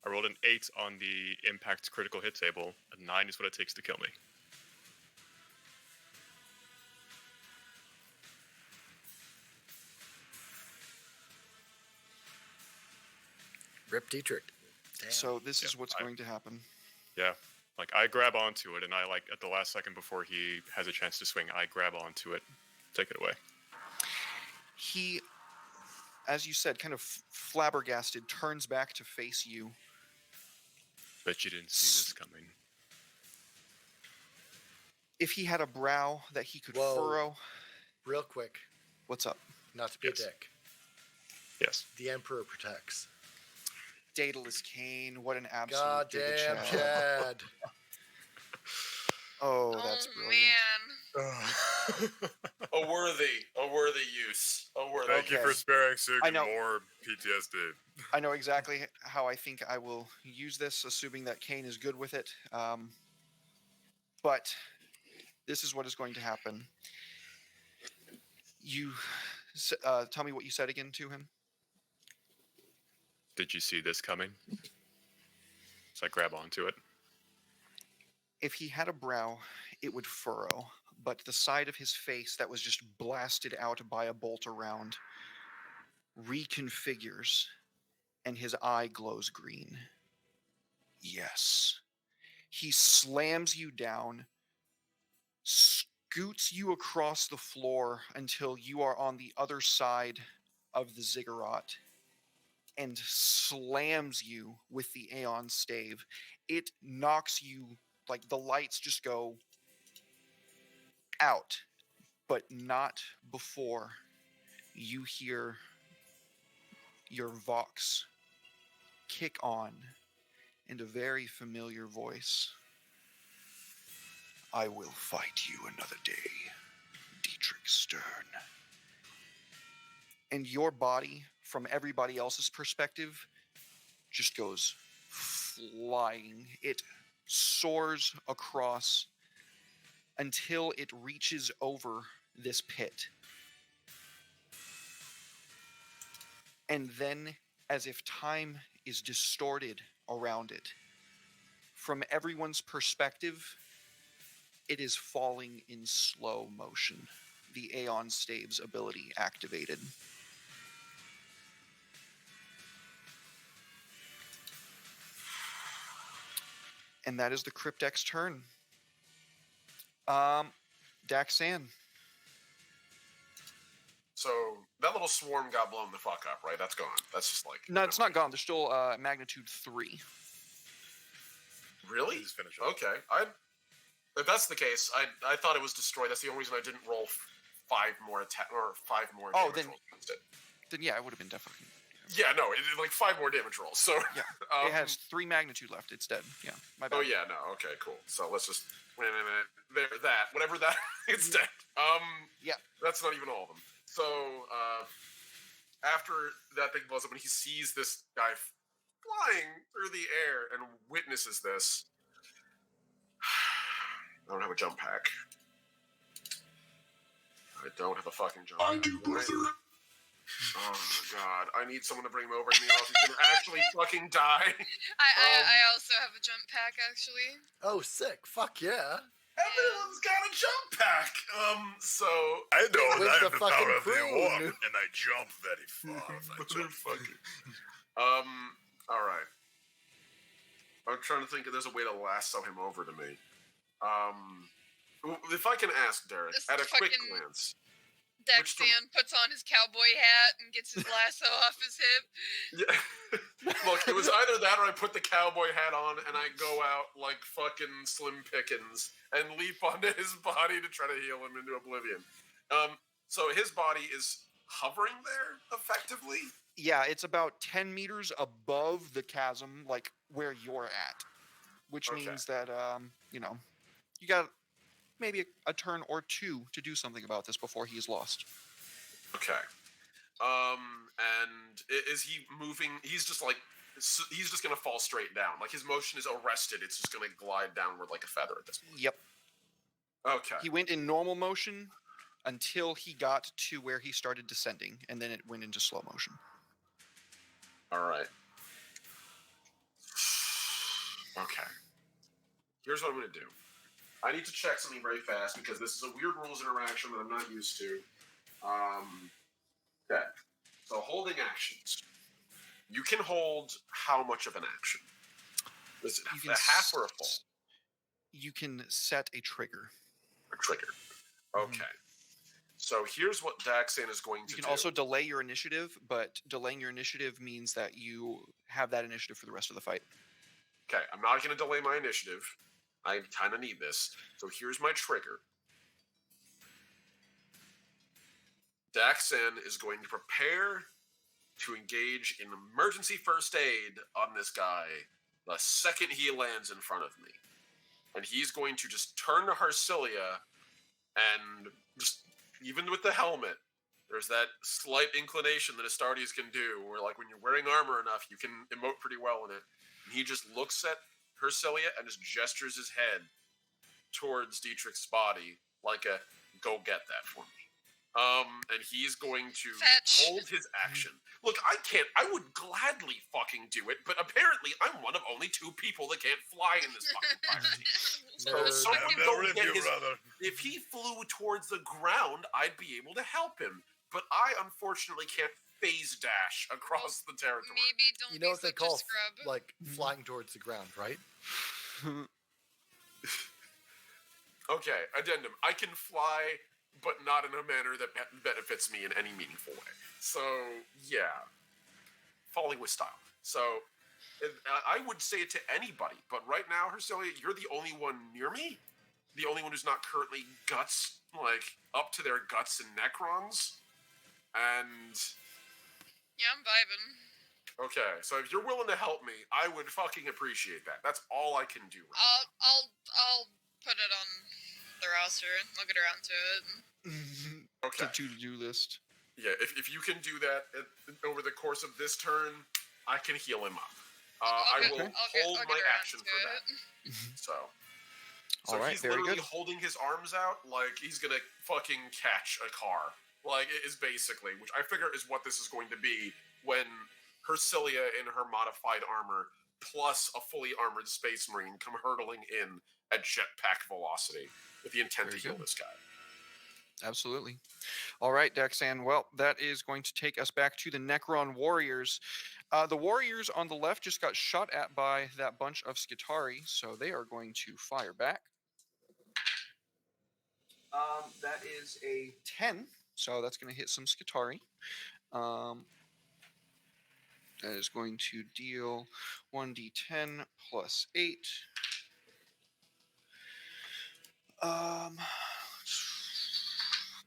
Speaker 4: I rolled an 8 on the impact critical hit table. A 9 is what it takes to kill me.
Speaker 3: Rip Dietrich. Damn.
Speaker 1: So this is what's going to happen.
Speaker 4: Yeah. Like, I grab onto it, and I, like, at the last second before he has a chance to swing, I grab onto it, take it away.
Speaker 1: He, as you said, kind of flabbergasted, turns back to face you.
Speaker 4: Bet you didn't see this coming.
Speaker 1: If he had a brow that he could
Speaker 3: Whoa.
Speaker 1: furrow...
Speaker 3: Real quick,
Speaker 1: What's up?
Speaker 3: not to be
Speaker 4: Yes.
Speaker 3: a dick.
Speaker 4: Yes.
Speaker 3: The Emperor protects.
Speaker 1: Daedalus Kane, what an absolute
Speaker 3: Goddamn,
Speaker 1: giga Chad.
Speaker 3: Chad.
Speaker 1: Oh, that's brilliant.
Speaker 6: Man.
Speaker 5: A worthy use. A worthy.
Speaker 2: Thank you
Speaker 1: Okay.
Speaker 2: for sparing
Speaker 1: I
Speaker 2: Sugan
Speaker 1: know.
Speaker 2: more PTSD.
Speaker 1: I know exactly how I think I will use this, assuming that Kane is good with it. But this is what is going to happen. You tell me what you said again to him.
Speaker 4: Did you see this coming? So I grab onto it.
Speaker 1: If he had a brow, it would furrow, but the side of his face that was just blasted out by a bolt around reconfigures, and his eye glows green. Yes. He slams you down, scoots you across the floor until you are on the other side of the ziggurat, and slams you with the Aeon stave. It knocks you, like the lights just go out, but not before you hear your Vox kick on in a very familiar voice. I will fight you another day, Dietrich Stern. And your body, from everybody else's perspective, just goes flying. It soars across until it reaches over this pit. And then, as if time is distorted around it, from everyone's perspective, it is falling in slow motion. The Aeon Stave's ability activated. And that is the Cryptex turn. Daxan.
Speaker 5: So that little swarm got blown the fuck up, right? That's gone. That's just like
Speaker 1: No, it's not gone. There's still magnitude 3.
Speaker 5: Really?
Speaker 2: Just finish up.
Speaker 5: Okay. If that's the case, I thought it was destroyed. That's the only reason I didn't roll 5 more attack or 5 more
Speaker 1: Oh,
Speaker 5: damage
Speaker 1: then-
Speaker 5: rolls against it.
Speaker 1: Then yeah, it would have been definitely.
Speaker 5: Yeah, no, it like 5 more damage rolls. So
Speaker 1: Yeah. It has 3 magnitude left. It's dead. Yeah. My bad.
Speaker 5: Oh yeah, no, okay, cool. So let's just there that whatever that it's dead.
Speaker 1: Yeah.
Speaker 5: That's not even all of them. So after that thing blows up and he sees this guy flying through the air and witnesses this. I don't have a jump pack. I don't have a fucking jump
Speaker 7: I
Speaker 5: pack.
Speaker 7: do, brother.
Speaker 5: Oh my god. I need someone to bring him over to me or else he's gonna actually fucking die.
Speaker 6: I also have a jump pack, actually.
Speaker 3: Oh, sick. Fuck yeah.
Speaker 5: Everyone's got a jump pack. So
Speaker 2: I know
Speaker 3: With
Speaker 2: I
Speaker 3: the
Speaker 2: have the
Speaker 3: fucking
Speaker 2: power of the
Speaker 3: crew.
Speaker 2: walk, and I jump very far. If I jump
Speaker 5: all right. I'm trying to think if there's a way to lasso him over to me. If I can ask Derek,
Speaker 6: This
Speaker 5: at a quick
Speaker 6: fucking-
Speaker 5: glance,
Speaker 6: Dexan puts on his cowboy hat and gets his lasso off his hip.
Speaker 5: Yeah. Look, it was either that or I put the cowboy hat on and I go out like fucking Slim Pickens and leap onto his body to try to heal him into oblivion. So his body is hovering there effectively.
Speaker 1: Yeah, it's about 10 meters above the chasm, like where you're at, which
Speaker 5: Okay.
Speaker 1: means that you know, you got maybe a turn or two to do something about this before he is lost.
Speaker 5: Okay. And is he moving? He's just gonna fall straight down. Like his motion is arrested. It's just gonna glide downward like a feather at this point.
Speaker 1: Yep.
Speaker 5: Okay.
Speaker 1: He went in normal motion until he got to where he started descending, and then it went into slow motion.
Speaker 5: All right. Okay. Here's what I'm gonna do. I need to check something very fast because this is a weird rules interaction that I'm not used to. Okay. So holding actions. You can hold how much of an action? Is it
Speaker 1: You
Speaker 5: a half or a full?
Speaker 1: You can set a trigger.
Speaker 5: A trigger. Okay. So here's what Daxan is going to do.
Speaker 1: You can also delay your initiative, but delaying your initiative means that you have that initiative for the rest of the fight.
Speaker 5: Okay, I'm not going to delay my initiative. I kind of need this. So here's my trigger. Daxan is going to prepare to engage in emergency first aid on this guy the second he lands in front of me. And he's going to just turn to Harsilia and just, even with the helmet, there's that slight inclination that Astartes can do where, like, when you're wearing armor enough, you can emote pretty well in it. And he just looks at Harsilia and just gestures his head towards Dietrich's body like a, go get that for me. And he's going to
Speaker 6: Fetch.
Speaker 5: hold his action. Look, I would gladly fucking do it, but apparently I'm one of only 2 people that can't fly in this fucking party. So
Speaker 3: Nerd.
Speaker 5: someone
Speaker 2: I'll
Speaker 5: go
Speaker 2: never
Speaker 5: get
Speaker 2: you,
Speaker 5: his...
Speaker 2: brother.
Speaker 5: If he flew towards the ground, I'd be able to help him. But I unfortunately can't phase dash across the territory.
Speaker 6: Maybe don't
Speaker 3: You know
Speaker 6: be
Speaker 3: what they
Speaker 6: such
Speaker 3: call
Speaker 6: a scrub.
Speaker 3: like flying towards the ground, right?
Speaker 5: Okay, addendum. I can fly, but not in a manner that benefits me in any meaningful way. So, yeah. Falling with style. So, I would say it to anybody, but right now, Harsilia, you're the only one near me. The only one who's not currently guts, like, up to their guts and necrons. And...
Speaker 6: Yeah, I'm vibing.
Speaker 5: Okay, so if you're willing to help me, I would fucking appreciate that. That's all I can do right
Speaker 6: I'll put it on the roster. I'll get around to it.
Speaker 5: now. Okay.
Speaker 1: The to-do list.
Speaker 5: Yeah, if you can do that over the course of this turn, I can heal him up. I will hold my action for that. So
Speaker 1: All right,
Speaker 5: he's
Speaker 1: very
Speaker 5: literally
Speaker 1: good.
Speaker 5: holding his arms out like he's gonna fucking catch a car. Like, it is basically, which I figure is what this is going to be when Harsilia in her modified armor plus a fully armored space marine come hurtling in at jetpack velocity with the intent
Speaker 1: Very
Speaker 5: to heal
Speaker 1: good.
Speaker 5: this guy.
Speaker 1: Absolutely. All right, Dexan. Well, that is going to take us back to the Necron warriors. The warriors on the left just got shot at by that bunch of Skitari, so they are going to fire back. That is a 10, so that's going to hit some Skitari. That is going to deal 1d10 plus 8.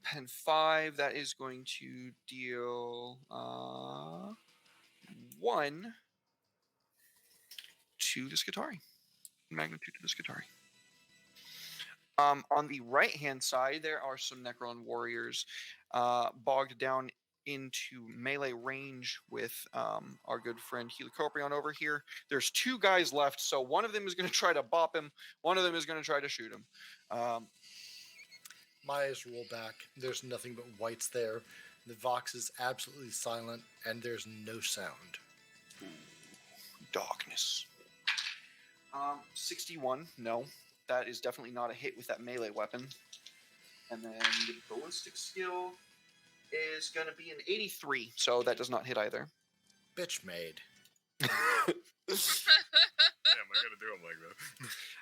Speaker 1: Pen 5, that is going to deal 1 to the Skitari. Magnitude to the Skitari. On the right-hand side, there are some Necron warriors bogged down into melee range with our good friend Helicoprion over here. There's 2 guys left, so one of them is going to try to bop him. One of them is going to try to shoot him.
Speaker 3: My eyes roll back. There's nothing but whites there. The Vox is absolutely silent, and there's no sound.
Speaker 1: Darkness. 61, no. That is definitely not a hit with that melee weapon. And then the ballistic skill is going to be an 83, so that does not hit either.
Speaker 3: Bitch made.
Speaker 2: Damn, I gotta do him like that.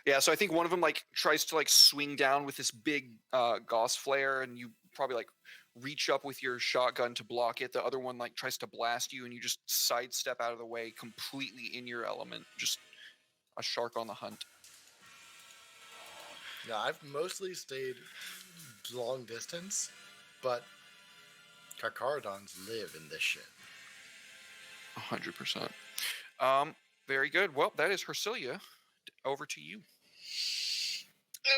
Speaker 1: Yeah, so I think one of them like tries to like swing down with this big Gauss flare, and you probably like reach up with your shotgun to block it. The other one like tries to blast you, and you just sidestep out of the way, completely in your element. Just a shark on the hunt.
Speaker 3: Yeah, I've mostly stayed long distance, but Carcharodons live in this shit.
Speaker 1: 100%. Very good. Well, that is Hercilia. Over to you.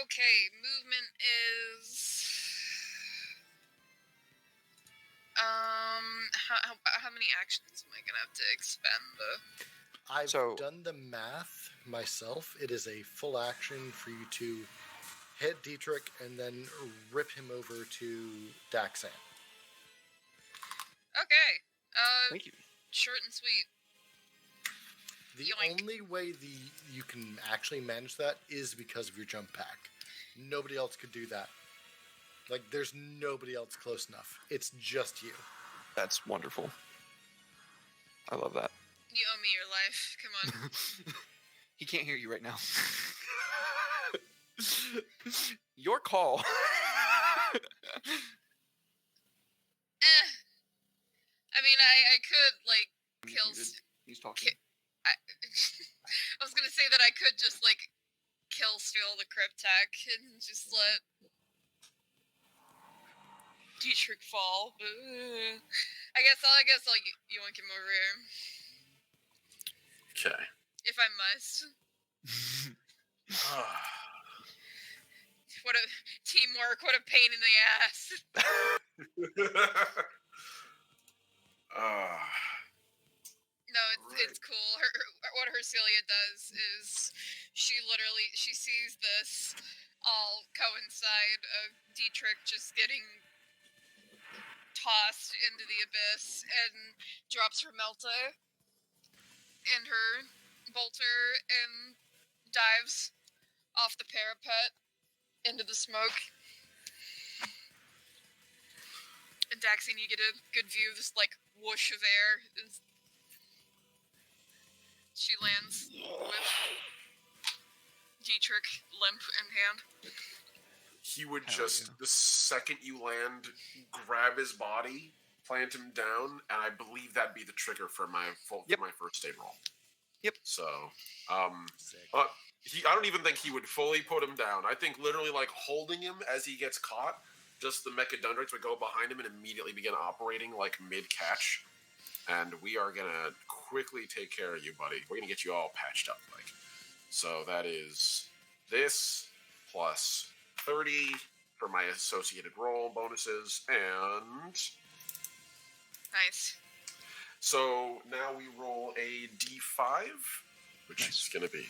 Speaker 6: Okay, movement is how many actions am I gonna have to expend?
Speaker 3: I've
Speaker 1: So-
Speaker 3: done the math myself. It is a full action for you to hit Dietrich and then rip him over to Daxan.
Speaker 6: Okay,
Speaker 1: Thank you.
Speaker 6: short and sweet.
Speaker 3: The
Speaker 6: Yoink.
Speaker 3: only way you can actually manage that is because of your jump pack. Nobody else could do that. Like, there's nobody else close enough. It's just you.
Speaker 1: That's wonderful. I love that.
Speaker 6: You owe me your life. Come on.
Speaker 1: He can't hear you right now. Your call.
Speaker 6: I mean, I could like kill.
Speaker 1: He's talking.
Speaker 6: I was gonna say that I could just like kill steal the cryptech and just let Dietrich fall. I guess I'll yoink him over here
Speaker 5: Okay.
Speaker 6: if I must. What a teamwork! What a pain in the ass. No, it's cool. What Hercilia does is she sees this all coincide of Dietrich just getting tossed into the abyss and drops her Melta and her bolter and dives off the parapet into the smoke. And Daxine, you get a good view of this like whoosh of air. She lands with Dietrich limp in hand.
Speaker 5: He would
Speaker 1: Hell
Speaker 5: just,
Speaker 1: yeah.
Speaker 5: the second you land, grab his body, plant him down, and I believe that'd be the trigger for my
Speaker 1: Yep.
Speaker 5: for my first aid roll.
Speaker 1: Yep.
Speaker 5: So,
Speaker 3: Sick.
Speaker 5: I don't even think he would fully put him down. I think literally like holding him as he gets caught, just the mechadendrites would go behind him and immediately begin operating like mid-catch. And we are going to quickly take care of you, buddy. We're going to get you all patched up, like. So that is this plus 30 for my associated roll bonuses. And
Speaker 6: Nice.
Speaker 5: so now we roll a d5, which
Speaker 1: Nice.
Speaker 5: is going to be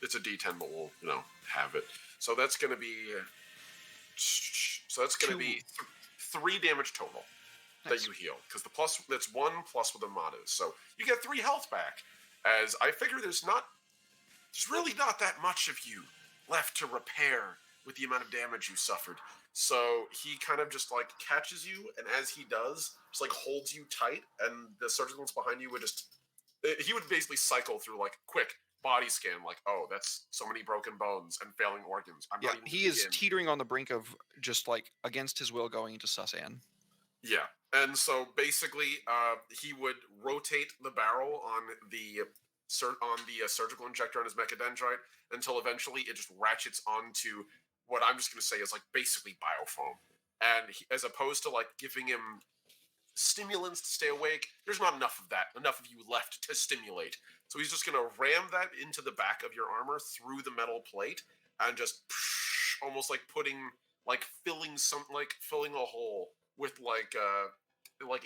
Speaker 5: it's a d10, but we'll, have it. So that's going to be,
Speaker 1: Two.
Speaker 5: 3 damage total.
Speaker 1: Nice.
Speaker 5: That you heal, because that's 1 plus with the mods, so you get 3 health back. As I figure there's really not that much of you left to repair with the amount of damage you suffered. So he kind of just like catches you, and as he does, just like holds you tight, and the surgeons behind you he would basically cycle through like quick body scan, like, oh, that's so many broken bones and failing organs. I'm
Speaker 1: Yeah,
Speaker 5: not even
Speaker 1: he is
Speaker 5: begin.
Speaker 1: teetering on the brink of just like against his will going into Susan.
Speaker 5: Yeah, and so basically, he would rotate the barrel on the surgical injector on his mechadendrite until eventually it just ratchets onto what I'm just going to say is like basically biofoam. And as opposed to like giving him stimulants to stay awake, there's not enough of you left to stimulate. So he's just going to ram that into the back of your armor through the metal plate and just almost like filling a hole with like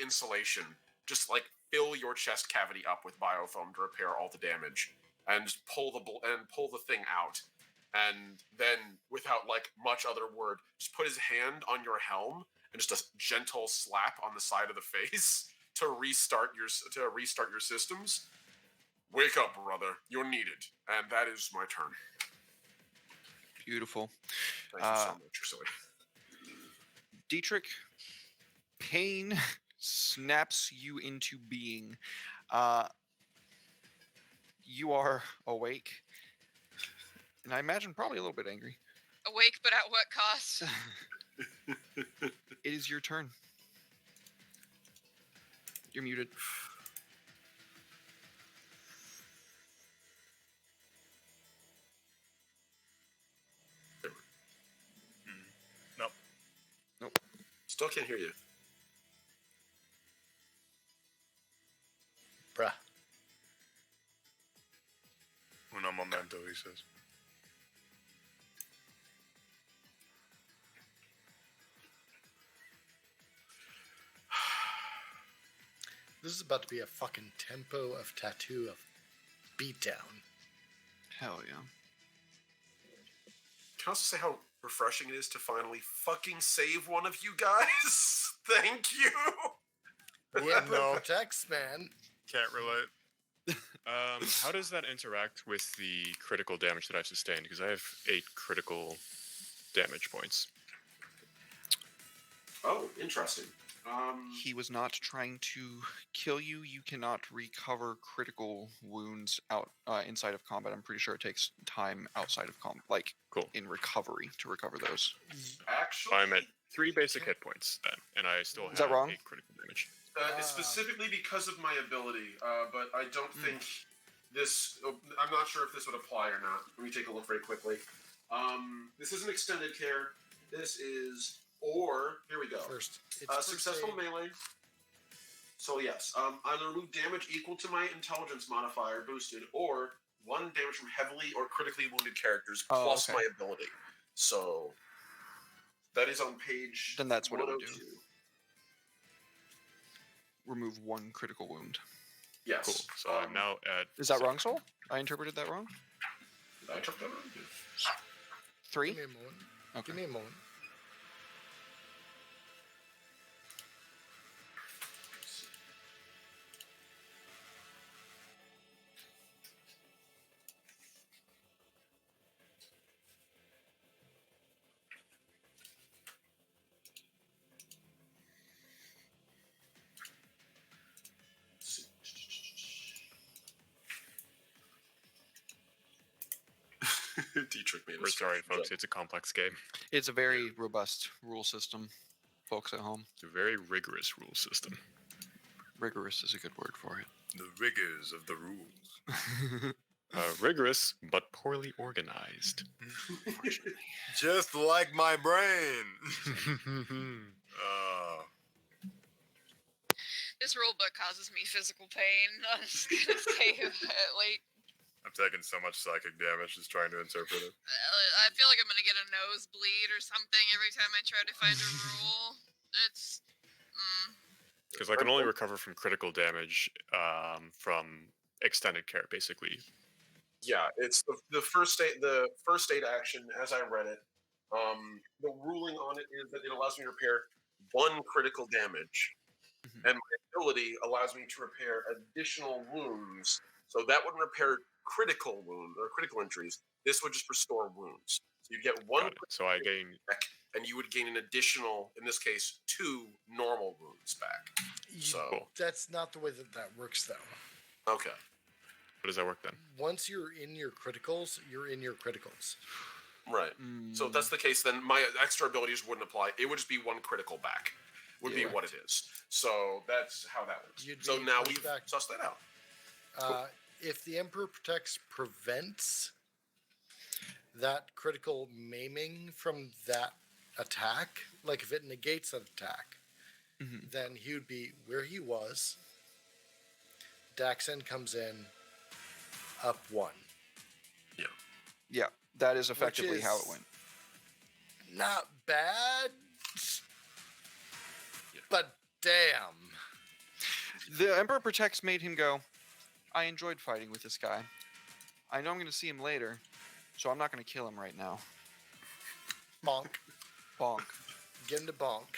Speaker 5: insulation, just like fill your chest cavity up with biofoam to repair all the damage, and just pull the thing out, and then without like much other word, just put his hand on your helm and just a gentle slap on the side of the face to restart your systems. Wake up, brother! You're needed, and that is my turn.
Speaker 1: Beautiful.
Speaker 5: Thank you so much, Ursula.
Speaker 1: Dietrich, pain snaps you into being. You are awake, and I imagine probably a little bit angry.
Speaker 6: Awake, but at what cost?
Speaker 1: It is your turn. You're muted.
Speaker 2: Nope.
Speaker 1: Nope.
Speaker 5: Still can't hear you.
Speaker 3: Bruh.
Speaker 2: Uno momento, he says.
Speaker 3: This is about to be a fucking tempo of tattoo of beatdown.
Speaker 1: Hell yeah.
Speaker 5: Can I also say how refreshing it is to finally fucking save one of you guys? Thank you.
Speaker 3: The Emperor
Speaker 2: No.
Speaker 3: protects, man.
Speaker 2: Can't relate.
Speaker 4: How does that interact with the critical damage that I've sustained? Because I have 8 critical damage points.
Speaker 5: Oh, interesting.
Speaker 1: He was not trying to kill you. You cannot recover critical wounds inside of combat. I'm pretty sure it takes time outside of combat, like
Speaker 4: Cool.
Speaker 1: in recovery to recover those.
Speaker 5: Actually,
Speaker 4: I'm at 3 basic hit points then, and I still have
Speaker 1: Is that wrong?
Speaker 4: 8 critical damage.
Speaker 5: it's specifically because of my ability, but I don't
Speaker 1: Hmm.
Speaker 5: think this. I'm not sure if this would apply or not. Let me take a look very quickly. This isn't extended care. This is, or here we go.
Speaker 3: First, it's
Speaker 5: Successful melee. So yes, either remove damage equal to my intelligence modifier boosted, or 1 damage from heavily or critically wounded characters
Speaker 1: Oh,
Speaker 5: plus
Speaker 1: okay.
Speaker 5: my ability. So that is on page.
Speaker 1: Then that's what it would do.
Speaker 5: 102.
Speaker 1: Remove 1 critical wound.
Speaker 5: Yes.
Speaker 4: Cool. So I'm now at.
Speaker 1: Is that wrong, Soul? I interpreted that wrong.
Speaker 5: I took that wrong.
Speaker 1: 3?
Speaker 3: Give me a moment.
Speaker 1: Okay.
Speaker 3: Give me a moment.
Speaker 5: Dietrich made
Speaker 4: We're
Speaker 5: a
Speaker 4: sorry,
Speaker 5: stupid
Speaker 4: folks.
Speaker 5: joke.
Speaker 4: It's a complex game.
Speaker 1: It's a very robust rule system, folks at home.
Speaker 4: It's a very rigorous rule system.
Speaker 1: Rigorous is a good word for it.
Speaker 2: The rigors of the rules.
Speaker 4: Rigorous, but poorly organized.
Speaker 2: Just like my brain.
Speaker 6: This rule book causes me physical pain. I'm just gonna say that. Like,
Speaker 2: I'm taking so much psychic damage just trying to interpret it.
Speaker 6: I feel like I'm gonna get a nosebleed or something every time I try to find a rule. It's.
Speaker 4: Because I can only recover from critical damage from extended care, basically.
Speaker 5: Yeah, it's the first aid. The first aid action, as I read it, the ruling on it is that it allows me to repair 1 critical damage,
Speaker 1: Mhm.
Speaker 5: and my ability allows me to repair additional wounds. So that wouldn't repair critical wounds or critical injuries. This would just restore wounds. So you get 1
Speaker 4: Got it. So I gain.
Speaker 5: back, and you would gain an additional, in this case, 2 normal wounds back. So
Speaker 4: Cool.
Speaker 3: That's not the way that works, though.
Speaker 5: okay,
Speaker 4: How does that work then?
Speaker 3: Once you're in your criticals, you're in your criticals.
Speaker 5: right. So if that's the case, then my extra abilities wouldn't apply. It would just be 1 critical back. Would be
Speaker 1: Yeah.
Speaker 5: what it is. So that's how that works.
Speaker 3: You'd
Speaker 5: So
Speaker 3: be
Speaker 5: now
Speaker 3: pushed
Speaker 5: we've
Speaker 3: back.
Speaker 5: sussed that out.
Speaker 3: If the Emperor Protects prevents that critical maiming from that attack, like if it negates that attack,
Speaker 1: Mhm.
Speaker 3: then he would be where he was. Daxon comes in up 1.
Speaker 1: Yeah, that is effectively how it
Speaker 3: is-
Speaker 1: went.
Speaker 3: Not bad,
Speaker 5: Yeah.
Speaker 3: but damn.
Speaker 1: The Emperor Protects made him go, I enjoyed fighting with this guy. I know I'm going to see him later, so I'm not going to kill him right now.
Speaker 3: Bonk.
Speaker 1: Bonk.
Speaker 3: Get him to bonk.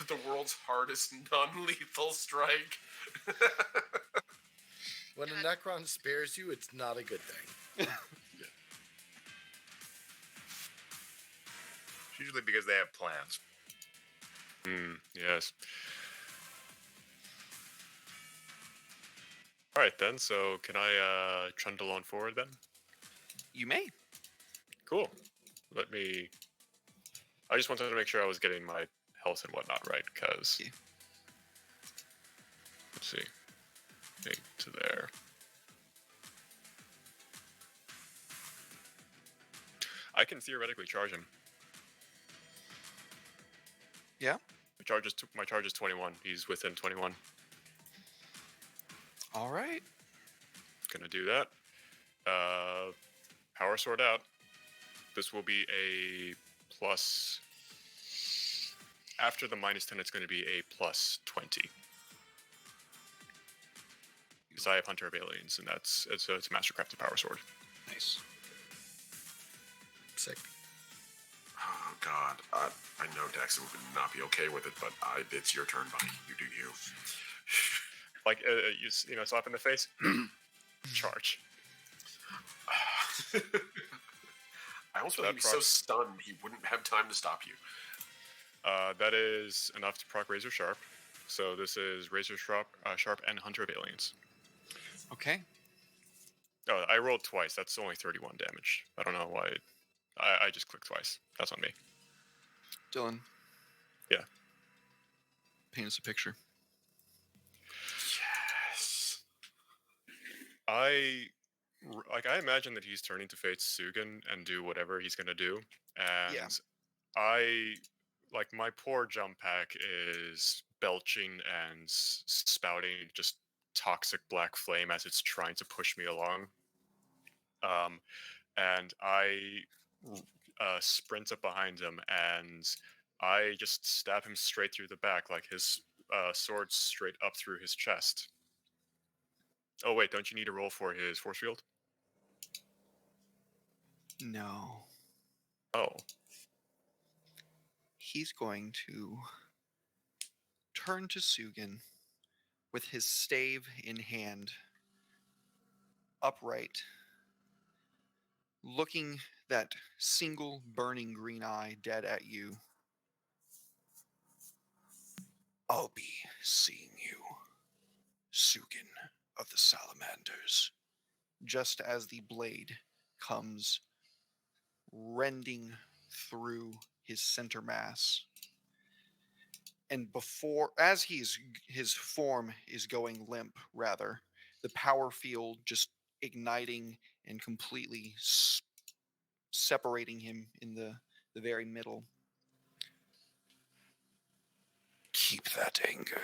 Speaker 5: The world's hardest non-lethal strike.
Speaker 3: When a Necron spares you, it's not a good thing.
Speaker 2: It's usually because they have plans.
Speaker 4: Yes. All right then. So can I trundle on forward then?
Speaker 1: You may.
Speaker 4: Cool. Let me. I just wanted to make sure I was getting my health and whatnot, right? Because
Speaker 1: Yeah.
Speaker 4: let's see, 8 to there. I can theoretically charge him.
Speaker 1: Yeah?
Speaker 4: My charge is 21. He's within 21.
Speaker 1: All right.
Speaker 4: Gonna do that. Power sword out. This will be a plus. After the -10, it's going to be a plus 20. Because I have Hunter of Aliens, and it's a Mastercrafted Power Sword.
Speaker 1: Nice.
Speaker 3: Sick.
Speaker 5: Oh God, I know Daxon would not be okay with it, but it's your turn, buddy. You do you.
Speaker 4: Like you know, slap in the face, charge.
Speaker 5: I almost feel like he'd be so stunned he wouldn't have time to stop you.
Speaker 4: That is enough to proc Razor Sharp. So this is Razor Sharp, and Hunter of Aliens.
Speaker 1: Okay.
Speaker 4: Oh, I rolled twice. That's only 31 damage. I don't know why. I just clicked twice. That's on me.
Speaker 1: Dylan.
Speaker 4: Yeah.
Speaker 1: Paint us a picture.
Speaker 5: Yes.
Speaker 4: I imagine that he's turning to face Sugan and do whatever he's gonna do, and
Speaker 1: Yeah.
Speaker 4: my poor jump pack is belching and spouting just toxic black flame as it's trying to push me along. And I sprint up behind him and I just stab him straight through the back, like his sword straight up through his chest. Oh wait, don't you need a roll for his force field?
Speaker 1: No.
Speaker 4: Oh.
Speaker 1: He's going to turn to Sugan with his stave in hand, upright, looking that single burning green eye dead at you. I'll be seeing you, Sugan of the Salamanders, just as the blade comes rending through his center mass. And as his form is going limp, rather, the power field just igniting and completely separating him in the very middle. Keep that anger.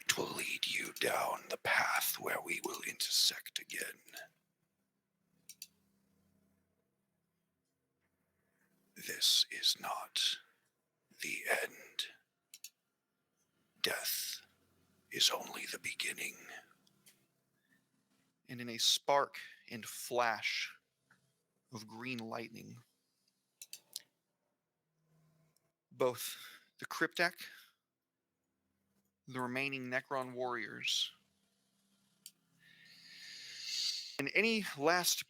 Speaker 1: It will lead you down the path where we will intersect again. This is not the end. Death is only the beginning. And in a spark and flash of green lightning, both the Cryptek, the remaining Necron warriors, and any last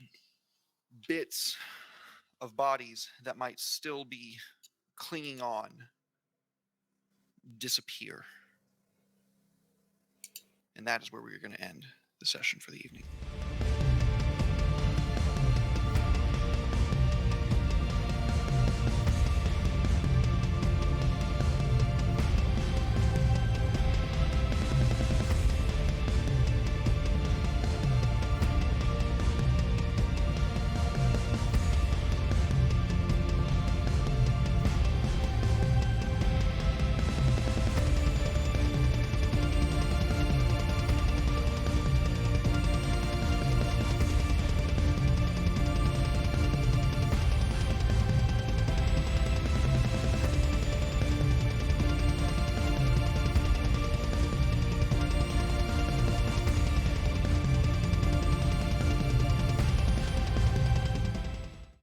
Speaker 1: bits of bodies that might still be clinging on disappear. And that is where we're going to end the session for the evening.